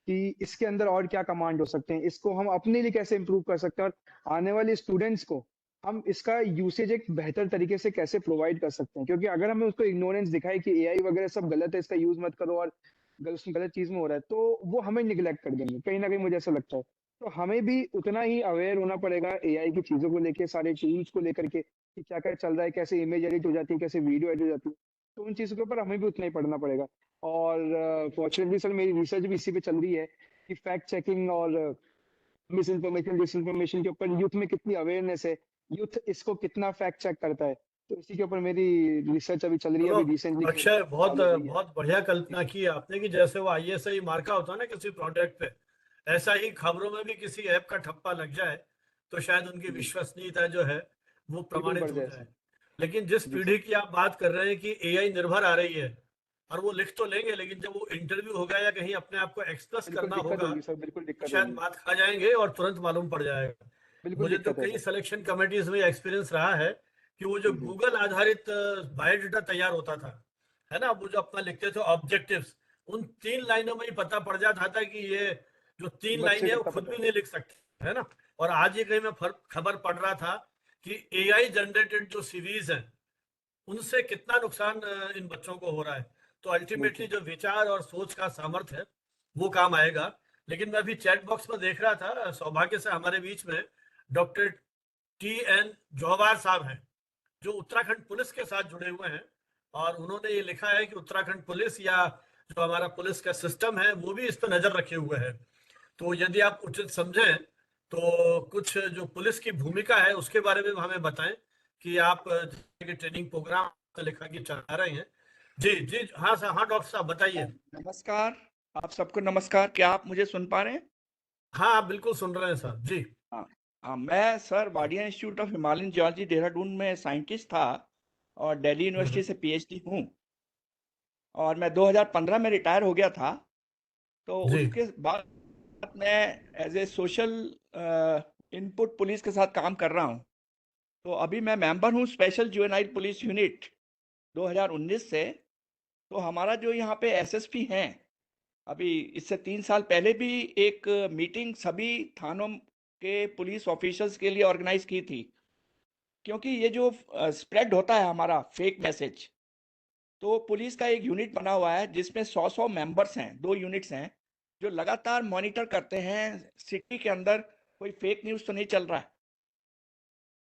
कि इसके अंदर और क्या कमांड हो सकते हैं, इसको हम अपने लिए कैसे इंप्रूव कर सकते हैं और आने वाले स्टूडेंट्स को हम इसका यूसेज एक बेहतर तरीके से कैसे प्रोवाइड कर सकते हैं। क्योंकि अगर हमें उसको इग्नोरेंस दिखाए कि एआई वगैरह सब गलत है, इसका यूज मत करो और गलत चीज में हो रहा है, तो वो हमें निगलेक्ट कर देंगे कहीं ना कहीं, मुझे ऐसा लगता है। तो हमें भी उतना ही अवेयर होना पड़ेगा एआई की चीजों को लेके, सारे टूल्स को लेकर के कि क्या क्या चल रहा है, कैसे इमेज एडिट हो जाती है, कैसे वीडियो एडिट हो जाती है। तो उन चीजों के ऊपर हमें भी उतना ही पढ़ना पड़ेगा। और फॉर्चुनेटली सर मेरी रिसर्च भी इसी पे चल रही है कि फैक्ट चेकिंग और मिस इन्फॉर्मेशन डिस इन्फॉर्मेशन के ऊपर यूथ में कितनी अवेयरनेस है, यूथ इसको कितना फैक्ट चेक करता है। तो इसी के ऊपर मेरी रिसर्च अभी चल रही है, चलो अभी रिसेंटली अक्षय, बहुत चालू हुई है। बहुत बढ़िया कल्पना की है आपने कि जैसे वो आईएसआई मार्का होता है ना किसी प्रोडक्ट पे, ऐसा ही खबरों में भी किसी ऐप का ठप्पा लग जाए तो शायद उनकी जी विश्वसनीयता जो है वो बिल्कुल प्रमाणित बढ़ हो जाए जाए। सर। लेकिन जिस जी पीढ़ी सर। की आप बात कर रहे हैं कि एआई निर्भर आ रही है, और वो लिख तो लेंगे लेकिन जब वो इंटरव्यू होगा या कहीं अपने आप को एक्सप्रेस बिल्कुल करना दिक्कत होगा होगी सर, बिल्कुल तो दिक्कत शायद होगी। बात खा जाएंगे और तुरंत मालूम पड़ जाएगा। बिल्कुल मुझे तो दिक्कत है कई सर। सिलेक्शन कमेटीज में एक्सपीरियंस रहा है कि वो जो जी गूगल आधारित बायोडाटा तैयार होता था, है ना, वो जो अपना लिखते थे ऑब्जेक्टिव्स, उन 3 लाइनों में ही पता पड़ जाता था कि ये जो 3 लाइन बच्चे है को वो इतना खुद पता भी है। नहीं लिख सकते, है ना। और आज ही कहीं मैं खबर पढ़ रहा था कि एआई जनरेटेड जो सीरीज है उनसे कितना नुकसान इन बच्चों को हो रहा है। तो अल्टीमेटली बिल्कुल। जो विचार और सोच का सामर्थ्य है वो काम आएगा। लेकिन मैं अभी चैट बॉक्स में देख रहा था, सौभाग्य से हमारे बीच में डॉक्टर टी.एन. जौहर साहब हैं जो उत्तराखंड पुलिस के साथ जुड़े हुए हैं, और उन्होंने ये लिखा है कि उत्तराखंड पुलिस या जो हमारा पुलिस का सिस्टम है वो भी इस पर नजर रखे हुए है। तो यदि आप उचित समझें तो कुछ जो पुलिस की भूमिका है उसके बारे में हमें बताएं कि आप जैसे कि ट्रेनिंग प्रोग्राम लिखा के चला रहे हैं। जी जी, हाँ सर, हाँ डॉक्टर साहब बताइए। नमस्कार, आप सबको नमस्कार। क्या आप मुझे सुन पा रहे हैं? हाँ आप बिल्कुल सुन रहे हैं सर जी। हाँ। मैं sir Wadia institute of Himalayan geology Dehradun में साइंटिस्ट था और दिल्ली यूनिवर्सिटी से पीएचडी हूँ, और मैं 2015 में रिटायर हो गया था। तो जी उसके बाद मैं as a social input police के साथ काम कर रहा हूँ। तो अभी मैं मेंबर हूँ स्पेशल जुवेनाइल पुलिस यूनिट 2019 से। तो हमारा जो यहाँ पे एसएसपी हैं, अभी इससे 3 साल पहले भी एक मीटिंग सभी थानों के पुलिस ऑफिसर्स के लिए ऑर्गेनाइज की थी, क्योंकि ये जो स्प्रेड होता है हमारा फेक मैसेज, तो पुलिस का एक यूनिट बना हुआ है जिसमें 100 मेंबर्स हैं, 2 यूनिट्स हैं जो लगातार मॉनिटर करते हैं सिटी के अंदर कोई फेक न्यूज़ तो नहीं चल रहा है।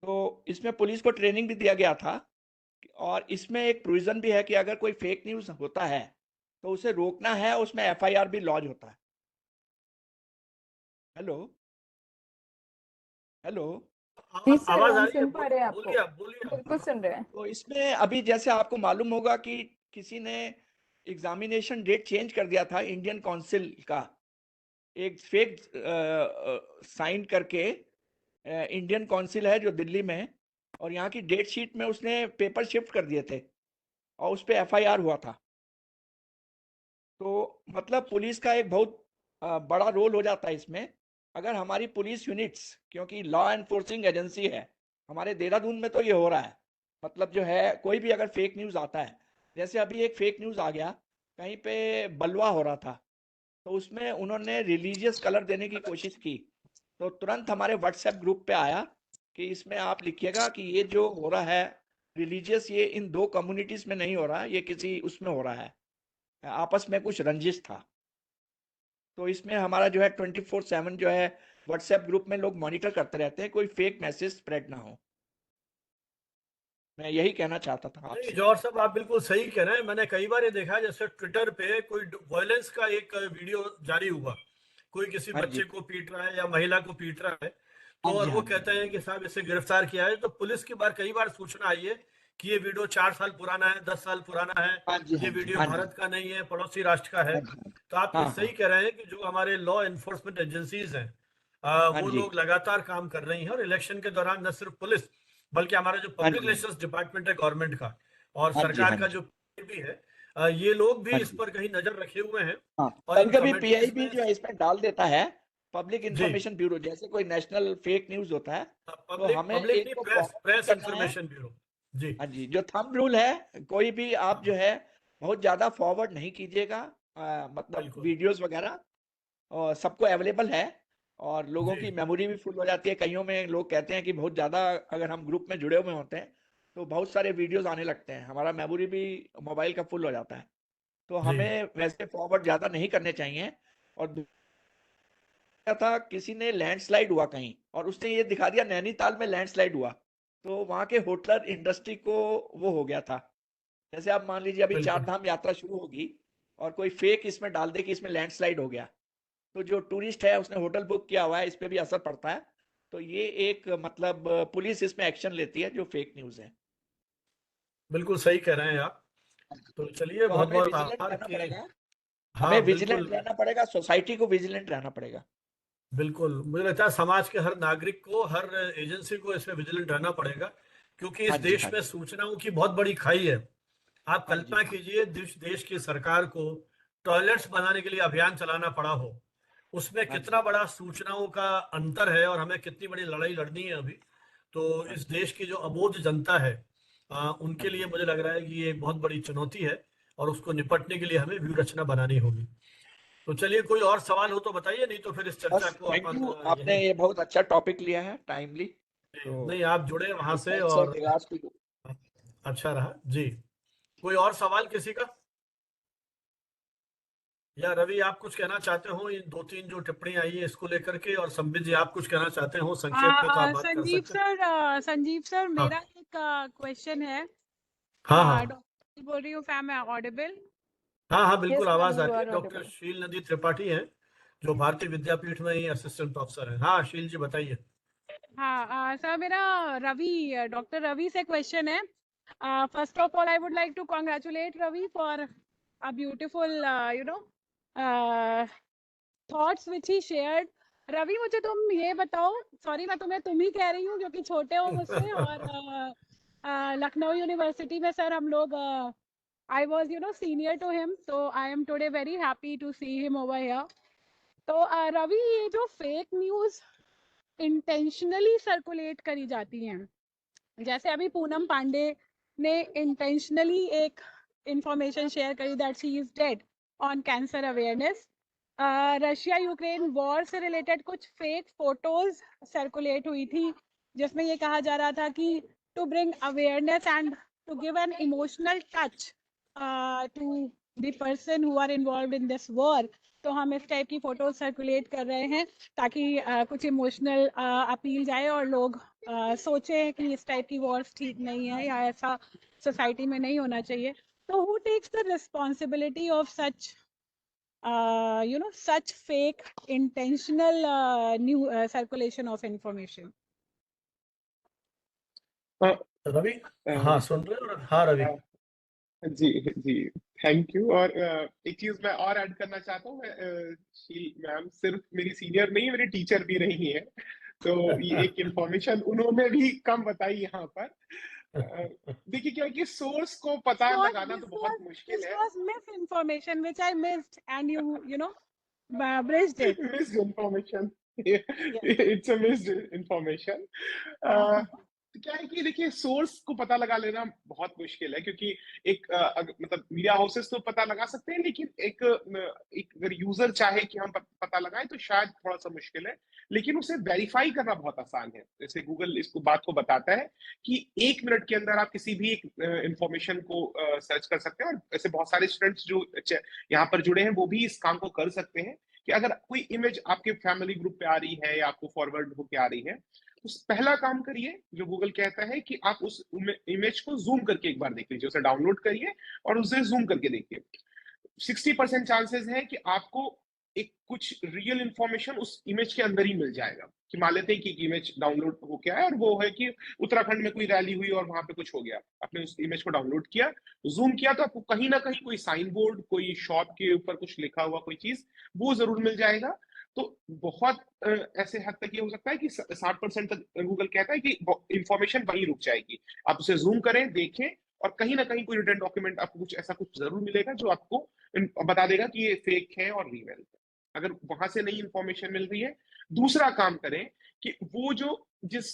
तो इसमें पुलिस को ट्रेनिंग भी दिया गया था, और इसमें एक प्रोविजन भी है कि अगर कोई फेक न्यूज़ होता है तो उसे रोकना है, उसमें एफआईआर भी लॉन्च होता है। Hello hello. जी सर, आवाज आ हम रही है, सुन पा रहे हैं आपको, बोलिए आप, बोलिए आप। बिल्कुल सुन रहे हैं। तो इसमें अभी जैसे आपको मालूम होगा कि किसी ने एग्जामिनेशन डेट चेंज कर दिया था, इंडियन काउंसिल का एक फेक साइन करके। इंडियन काउंसिल है जो दिल्ली में, और यहाँ की डेट शीट में उसने पेपर शिफ्ट कर दिए थे और उस पर FIR हुआ था। तो मतलब पुलिस का एक बहुत बड़ा रोल हो जाता है इसमें। अगर हमारी पुलिस यूनिट्स, क्योंकि लॉ एनफोर्सिंग एजेंसी है, हमारे देहरादून में तो ये हो रहा है, मतलब जो है कोई भी अगर फेक न्यूज़ आता है, जैसे अभी एक फेक न्यूज़ आ गया, कहीं पे बलवा हो रहा था, तो उसमें उन्होंने रिलीजियस कलर देने की कोशिश की, तो तुरंत हमारे व्हाट्सएप ग्रुप पे आया कि इसमें आप लिखिएगा कि ये जो हो रहा है रिलीजियस, ये इन 2 कम्युनिटीज में नहीं हो रहा है, ये किसी उसमें हो रहा है, आपस में कुछ रंजिश था। तो इसमें हमारा जो है 24/7 जो है व्हाट्सएप ग्रुप में लोग मॉनिटर करते रहते हैं, कोई फेक मैसेज स्प्रेड ना हो। मैं यही कहना चाहता था नहीं आपसे। जौहर साहब, आप बिल्कुल सही कह रहे हैं। मैंने कई बार ये देखा है, जैसे ट्विटर पे कोई वायलेंस का एक वीडियो जारी हुआ, कोई किसी हाँ बच्चे जी, को पीट रहा है या महिला को पीट रहा है, तो हाँ और जी, वो हाँ जी, कहते हैं कि साहब इसे गिरफ्तार किया है, तो पुलिस की कई बार सूचना आई है कि ये वीडियो 4 साल पुराना है, 10 साल पुराना है, हाँ जी, ये हाँ जी, वीडियो हाँ जी, भारत का नहीं है, पड़ोसी राष्ट्र का है। हाँ जी, तो आप ये हाँ सही हाँ कह रहे हैं कि जो हमारे लॉ एनफोर्समेंट एजेंसीज हैं, हाँ वो जी, लोग लगातार काम कर रही हैं, और इलेक्शन के दौरान न सिर्फ पुलिस बल्कि हमारा जो हाँ पब्लिक जी, रिलेशंस डिपार्टमेंट है गवर्नमेंट का, और हाँ जी, सरकार हाँ का जी, जो भी है, ये लोग भी हाँ इस जी, पर कहीं नजर रखे हुए हैं, हाँ। और इन कभी कभी कमेटीज PIB में। जो है इसमें डाल देता है, पब्लिक जी, इंफॉर्मेशन ब्यूरो, जैसे कोई नेशनल फेक न्यूज होता है, तो पब्लिक हमें पब्लिक एक नहीं, को प्रेस फॉरवर्ड प्रेस करना है। Information bureau. जी, हाँ जी, जो थंब रूल है, कोई भी आप जो है बहुत ज्यादा फॉरवर्ड नहीं कीजिएगा, मतलब बिल्कुल। वीडियोस वगैरह, और सबको अवेलेबल है, और लोगों जी, की मेमोरी भी फुल हो जाती है। कईयों में लोग कहते हैं कि बहुत ज़्यादा अगर हम ग्रुप में जुड़े हुए होते हैं तो बहुत सारे वीडियोस आने लगते हैं, हमारा मेमोरी भी मोबाइल का फुल हो जाता है, तो जी, हमें वैसे फॉरवर्ड ज़्यादा नहीं करने चाहिए। और क्या था, किसी ने लैंडस्लाइड हुआ कहीं और उसने ये दिखा दिया नैनीताल में लैंडस्लाइड हुआ, तो वहाँ के होटलर इंडस्ट्री को वो हो गया था। जैसे आप मान लीजिए अभी चार बिल्कुल। धाम यात्रा शुरू होगी और कोई फेक इसमें डाल दे कि इसमें लैंडस्लाइड हो गया, तो जो टूरिस्ट है उसने होटल बुक किया हुआ है, इस पे भी असर पड़ता है। तो ये एक मतलब पुलिस इसमें एक्शन लेती है जो फेक न्यूज़ है। बिल्कुल सही कह रहे हैं आप। तो चलिए, तो बहुत हमें बहुत विजिलेंट आभार रहना कि पड़ेगा, हमें हाँ विजिलेंट बिल्कुल। रहना पड़ेगा, सोसाइटी को विजिलेंट रहना पड़ेगा। बिल्कुल, मुझे लगता है समाज के हर नागरिक को, हर एजेंसी को इसमें विजिलेंट रहना पड़ेगा, क्योंकि इस हाँ जी, देश हाँ में जी, सूचनाओं की बहुत बड़ी खाई है। आप हाँ जी, कल्पना हाँ कीजिए, देश की सरकार को टॉयलेट्स बनाने के लिए अभियान चलाना पड़ा हो, उसमें हाँ कितना जी, बड़ा सूचनाओं का अंतर है, और हमें कितनी बड़ी लड़ाई लड़नी है अभी। तो हाँ इस जी, देश की जो अबोध जनता है, हाँ उनके लिए जी। मुझे लग रहा है कि ये एक बहुत बड़ी चुनौती है, और उसको निपटने के लिए हमें व्यूह रचना बनानी होगी। तो चलिए, कोई और सवाल हो तो बताइए, नहीं तो फिर इस चर्चा बस को थैंक अपन यू, आपने यहीं। ये बहुत अच्छा टॉपिक लिया है, टाइमली। तो नहीं, आप जुड़े वहां से, थैंक्स और एंड रिगार्ड्स टू। अच्छा रहा जी। कोई और सवाल किसी का? या रवि, आप कुछ कहना चाहते हो इन 2-3 जो टिप्पणी आई है इसको लेकर के, और संबित जी आप कुछ कहना चाहते हो संक्षेप में, तो आप बात कर सकते हैं। संजीव सर, हाँ, मेरा एक क्वेश्चन है। हाँ, हाँ, डॉक्टर बोल रही हूँ, फैम ऑडिबल? हाँ, हाँ, बिल्कुल यस मैम, आवाज आ यू रही है। Are doctor audible. Sheel Nadi Tripathi हैं, जो भारतीय विद्यापीठ में ही असिस्टेंट प्रोफेसर हैं। हाँ, शील जी बताइए। हाँ सर, मेरा रवि, डॉक्टर रवि से क्वेश्चन है। First of all, I would like to congratulate Ravi for a beautiful thoughts which he shared. Ravi, मुझे तुम ये बताओ, सॉरी मैं तुम्हें तुम ही कह रही हूँ क्योंकि छोटे हो मुझसे, और लखनऊ यूनिवर्सिटी में सर हम लोग, I was, senior to him, so I am today very happy to see him over here. तो रवि, ये जो फेक न्यूज इंटेंशनली सर्कुलेट करी जाती हैं, जैसे अभी पूनम पांडे ने इंटेंशनली एक इंफॉर्मेशन शेयर करी that she is dead on cancer awareness. Russia Ukraine war से रिलेटेड कुछ फेक फोटोज सर्कुलेट हुई थी, जिसमें ये कहा जा रहा था कि to bring awareness and to give an emotional touch to the person who are involve in this war. तो हम इस टाइप की फोटोज सर्कुलेट कर रहे हैं ताकि कुछ इमोशनल अपील जाए और लोग सोचें कि इस टाइप की वॉर्स ठीक नहीं है या ऐसा सोसाइटी में नहीं होना चाहिए। तो who takes the responsibility of such such fake intentional new circulation of information? Ravi, अ, हाँ सुन रहे हो? हाँ रवि। जी जी, थैंक यू। और एक चीज मैं और ऐड करना चाहता हूँ। मैं शील मैम सिर्फ मेरी सीनियर नहीं, मेरी टीचर भी रही है, तो ये एक इंफॉर्मेशन उन्होंने भी कम बताई यहाँ पर। देखिए क्या है कि सोर्स को पता लगाना तो बहुत मुश्किल this है। was misinformation which I missed and you know bridged it. Missed information. Yeah. It's a missed information. तो क्या है कि देखिए सोर्स को पता लगा लेना बहुत मुश्किल है, क्योंकि एक मतलब मीडिया हाउसेस तो पता लगा सकते हैं, लेकिन एक अगर यूजर चाहे कि हम पता लगाएं तो शायद थोड़ा सा मुश्किल है, लेकिन उसे वेरीफाई करना बहुत आसान है। जैसे गूगल इसको बात को बताता है कि 1 मिनट के अंदर आप किसी भी एक इंफॉर्मेशन को सर्च कर सकते हैं, और ऐसे बहुत सारे स्टूडेंट्स जो यहाँ पर जुड़े हैं वो भी इस काम को कर सकते हैं कि अगर कोई इमेज आपके फैमिली ग्रुप पे आ रही है या आपको फॉरवर्ड होके आ रही है, तो पहला काम करिए जो गूगल कहता है कि आप उस इमेज को जूम करके एक बार देख लीजिए, उसे डाउनलोड करिए और उसे जूम करके देखिए। 60% चांसेस है कि आपको एक कुछ रियल इंफॉर्मेशन उस इमेज के अंदर ही मिल जाएगा। कि मान लेते हैं कि एक इमेज डाउनलोड होके आया और वो है कि उत्तराखंड में कोई रैली हुई और वहां पे कुछ हो गया, आपने उस इमेज को डाउनलोड किया, जूम किया, तो आपको कहीं ना कहीं कोई साइन बोर्ड, कोई शॉप के ऊपर कुछ लिखा हुआ कोई चीज, वो जरूर मिल जाएगा। तो बहुत ऐसे हद तक ये हो सकता है कि 60% तक गूगल कहता है कि इंफॉर्मेशन वहीं रुक जाएगी। आप उसे जूम करें, देखें, और कहीं ना कहीं कोई रिटन डॉक्यूमेंट आपको कुछ ऐसा कुछ जरूर मिलेगा जो आपको बता देगा कि ये फेक है और रियल है। अगर वहां से नई इंफॉर्मेशन मिल रही है, दूसरा काम करें कि वो जो जिस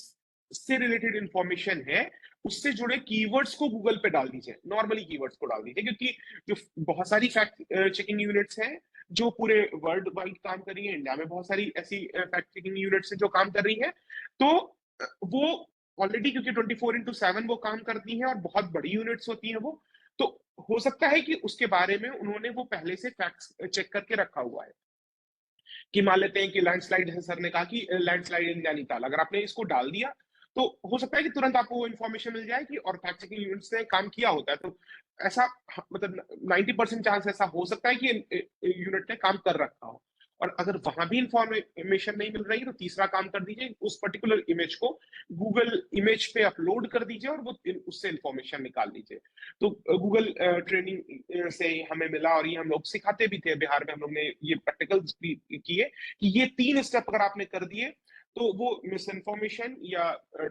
से रिलेटेड इंफॉर्मेशन है उससे जुड़े कीवर्ड्स को गूगल पे डाल दीजिए, नॉर्मली कीवर्ड्स को डाल दीजिए, क्योंकि जो बहुत सारी फैक्ट चेकिंग यूनिट्स हैं जो पूरे वर्ल्ड वाइड काम कर रही है, इंडिया में बहुत सारी ऐसी फैक्ट चेकिंग यूनिट्स हैं जो काम कर रही है, तो वो ऑलरेडी क्योंकि 24/7 वो काम करती हैं और बहुत बड़ी यूनिट्स होती हैं वो, तो हो सकता है कि उसके बारे में उन्होंने वो पहले से फैक्ट्स चेक करके रखा हुआ है। कि मान लेते हैं कि लैंडस्लाइड है, सर ने कहा कि लैंडस्लाइड इन नैनीताल, अगर आपने इसको डाल दिया तो हो सकता है कि तुरंत आपको वो इन्फॉर्मेशन मिल जाए कि और फैक्ट चेकिंग यूनिट्स ने काम किया होता है, तो ऐसा मतलब 90% चांस ऐसा हो सकता है कि यूनिट ने काम कर रखा हो। और अगर वहां भी इंफॉर्मेशन नहीं मिल रही तो तीसरा काम कर दीजिए, उस पर्टिकुलर इमेज को गूगल इमेज पे अपलोड कर दीजिए और वो उससे इंफॉर्मेशन निकाल लीजिए। तो गूगल ट्रेनिंग से हमें मिला, और ये हम लोग सिखाते भी थे बिहार में, हम लोग ने ये प्रैक्टिकल्स भी किए कि ये 3 स्टेप अगर आपने कर दिए तो वो मिस इन्फॉर्मेशन या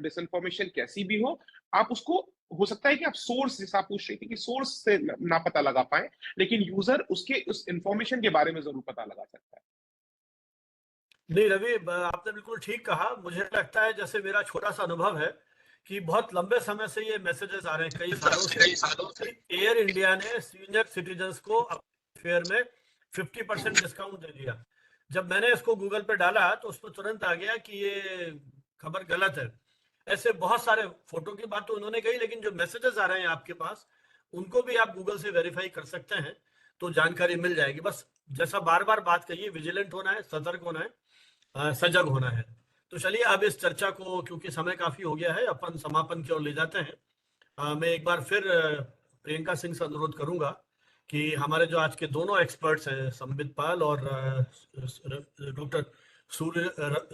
डिसइंफॉर्मेशन कैसी भी हो, आप उसको, हो सकता है कि आप सोर्स, जैसा आप पूछ रही थी कि सोर्स से ना पता लगा पाए, लेकिन यूजर उसके उस इंफॉर्मेशन के बारे में जरूर पता लगा सकता है। नहीं रवि, आपने बिल्कुल ठीक कहा। मुझे लगता है जैसे मेरा छोटा सा अनुभव है कि बहुत लंबे समय से ये मैसेजेस आ रहे हैं, कई सालों से एयर इंडिया ने सीनियर सिटीजन्स को अपने फेयर में 50% डिस्काउंट दे दिया। जब मैंने इसको गूगल पे डाला तो उसमें तुरंत आ गया कि ये खबर गलत है। ऐसे बहुत सारे, फोटो की बात तो उन्होंने कही, लेकिन जो मैसेजेस आ रहे हैं आपके पास उनको भी आप गूगल से वेरीफाई कर सकते हैं, तो जानकारी मिल जाएगी। बस जैसा बार बार बात कही, विजिलेंट होना है, सतर्क होना है, सजग होना है। तो चलिए अब इस चर्चा को, क्योंकि समय काफी हो गया है, अपन समापन की ओर ले जाते हैं। मैं एक बार फिर प्रियंका सिंह से अनुरोध करूंगा कि हमारे जो आज के दोनों एक्सपर्ट्स हैं, संबित पाल और डॉक्टर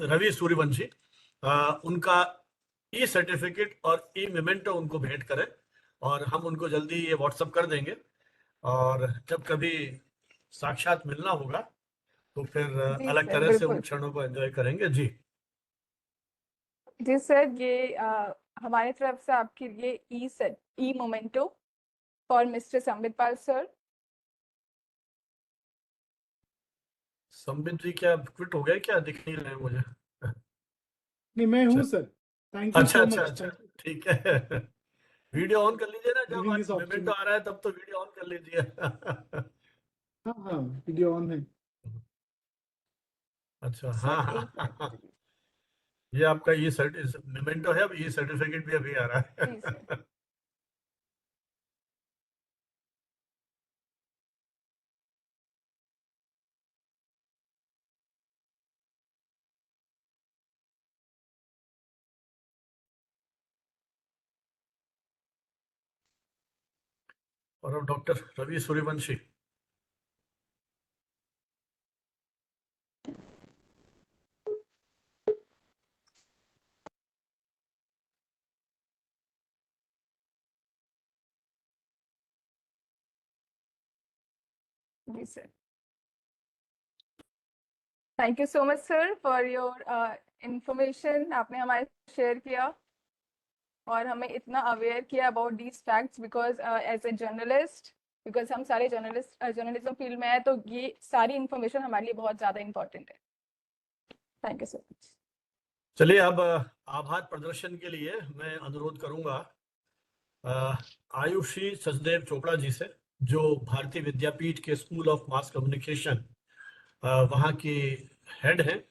रवि सूर्यवंशी, उनका ई सर्टिफिकेट और ई मेमेंटो उनको भेंट करें, और हम उनको जल्दी ये व्हाट्सअप कर देंगे। और जब कभी साक्षात मिलना होगा तो फिर जी अलग सर, तरह से उन बिल्कुल। क्षणों को एंजॉय करेंगे। जी जी सर, ये हमारी तरफ से आपके लिए ई memento for mister Sambit Pal sir. Sambit ji क्या क्विट हो गए क्या? दिख नहीं रहे हैं मुझे। नहीं, मैं हूँ सर। थैंक यू अच्छा सो अच्छा मच। अच्छा, ठीक है। वीडियो ऑन कर लीजिए ना, जब गिविंग दिस मोमेंटो अपॉर्चुनिटी। आ रहा है तब तो वीडियो ऑन कर लीजिए। हाँ हाँ, वीडियो ऑन है। अच्छा, सर हाँ एक हाँ हाँ, मिनट। ये आपका ये मोमेंटो है, अब ये सर्टिफिकेट भी अभी आ रहा जी सर। है। और अब डॉक्टर रवि सूर्यवंशी। जी sir, thank you so much sir for your information आपने हमारे शेयर किया और हमें इतना अवेयर किया about these facts, because as a journalist, because हम सारे जर्नलिज्म फील्ड में है, तो ये सारी इंफॉर्मेशन हमारे लिए बहुत ज़्यादा इंपॉर्टेंट है। Thank you so much. चलिए, अब आभार प्रदर्शन के लिए मैं अनुरोध करूंगा आयुषी सचदेव चोपड़ा जी से, जो भारतीय विद्यापीठ के स्कूल ऑफ मास कम्युनिकेशन वहाँ की हेड हैं,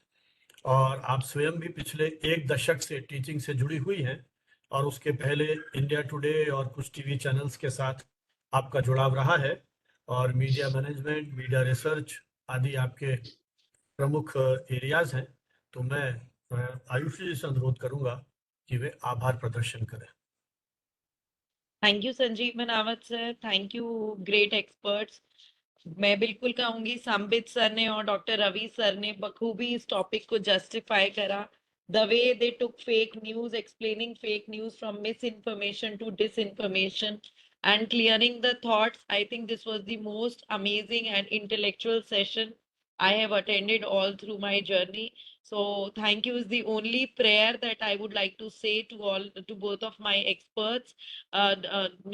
और आप स्वयं भी पिछले 1 दशक से टीचिंग से जुड़ी हुई हैं, और उसके पहले इंडिया टुडे और कुछ टीवी चैनल्स के साथ आपका जुड़ाव रहा है, और मीडिया मैनेजमेंट, मीडिया रिसर्च आदि आपके प्रमुख एरियाज हैं। तो मैं आयुषी जी से अनुरोध करूंगा कि वे आभार प्रदर्शन करें। थैंक यू संजीव बनावत sir, thank you great experts. मैं बिल्कुल कहूंगी संबित सर ने और डॉक्टर रवि सर ने बखूबी इस टॉपिक को जस्टिफाई करा। The way they took fake news, explaining fake news from misinformation to disinformation and clearing the thoughts. I think this was the most amazing and intellectual session I have attended all through my journey. So thank you is the only prayer that I would like to say to both of my experts,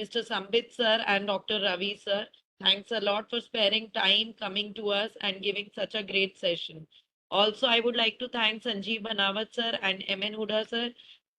Mr. Sambit sir and Dr. Ravi sir. Thanks a lot for sparing time coming to us and giving such a great session. Also, I would like to thank Sanjeev Banawat sir and MN Huda sir.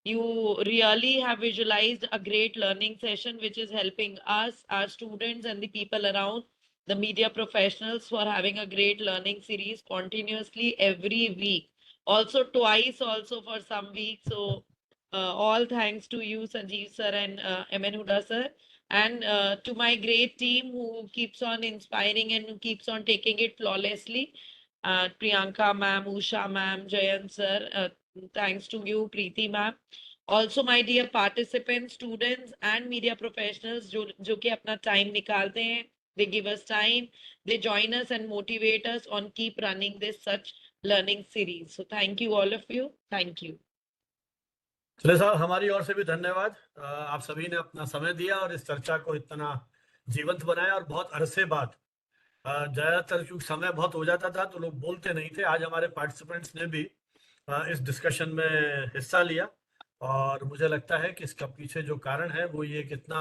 You really have visualized a great learning session, which is helping us, our students, and the people around the media professionals for having a great learning series continuously every week. Also twice also for some weeks. So all thanks to you, Sanjeev sir and MN Huda sir. And to my great team who keeps on inspiring and who keeps on taking it flawlessly. Priyanka ma'am, Usha ma'am, Jayant sir, thanks to you, Preeti ma'am. Also, my dear participants, students, and media professionals, जो कि अपना time निकालते हैं, they give us time, they join us and motivate us on keep running this such learning series. So, thank you all of you. Thank you. चलिए साहब, हमारी ओर से भी धन्यवाद। आप सभी ने अपना समय दिया और इस चर्चा को इतना जीवंत बनाया, और बहुत अरसे बाद, ज्यादातर क्योंकि समय बहुत हो जाता था तो लोग बोलते नहीं थे, आज हमारे पार्टिसिपेंट्स ने भी इस डिस्कशन में हिस्सा लिया, और मुझे लगता है कि इसका पीछे जो कारण है वो ये कितना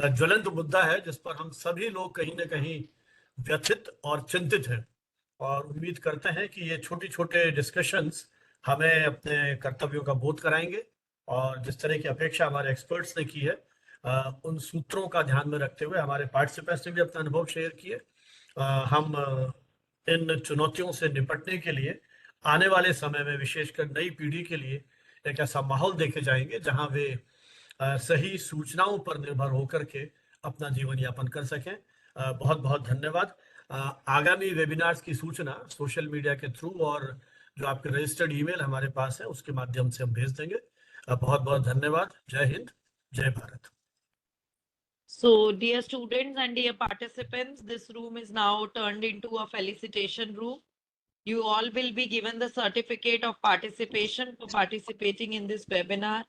ज्वलंत मुद्दा है जिस पर हम सभी लोग कहीं ना कहीं व्यथित और चिंतित हैं, और उम्मीद करते हैं कि ये छोटे छोटे डिस्कशंस हमें अपने कर्तव्यों का बोध कराएंगे, और जिस तरह की अपेक्षा हमारे एक्सपर्ट्स ने की है उन सूत्रों का ध्यान में रखते हुए हमारे पार्टिसिपेंट्स ने भी अपना अनुभव शेयर किए। हम इन चुनौतियों से निपटने के लिए आने वाले समय में विशेषकर नई पीढ़ी के लिए एक ऐसा माहौल देखे जाएंगे जहां वे सही सूचनाओं पर निर्भर होकर के अपना जीवन यापन कर सकें। बहुत बहुत धन्यवाद। आगामी वेबिनार्स की सूचना सोशल मीडिया के थ्रू और जो आपके रजिस्टर्ड ईमेल हमारे पास है उसके माध्यम से हम भेज देंगे। बहुत बहुत धन्यवाद। जय हिंद, जय Bharat. So, dear students and dear participants, this room is now turned into a felicitation room. You all will be given the certificate of participation for participating in this webinar.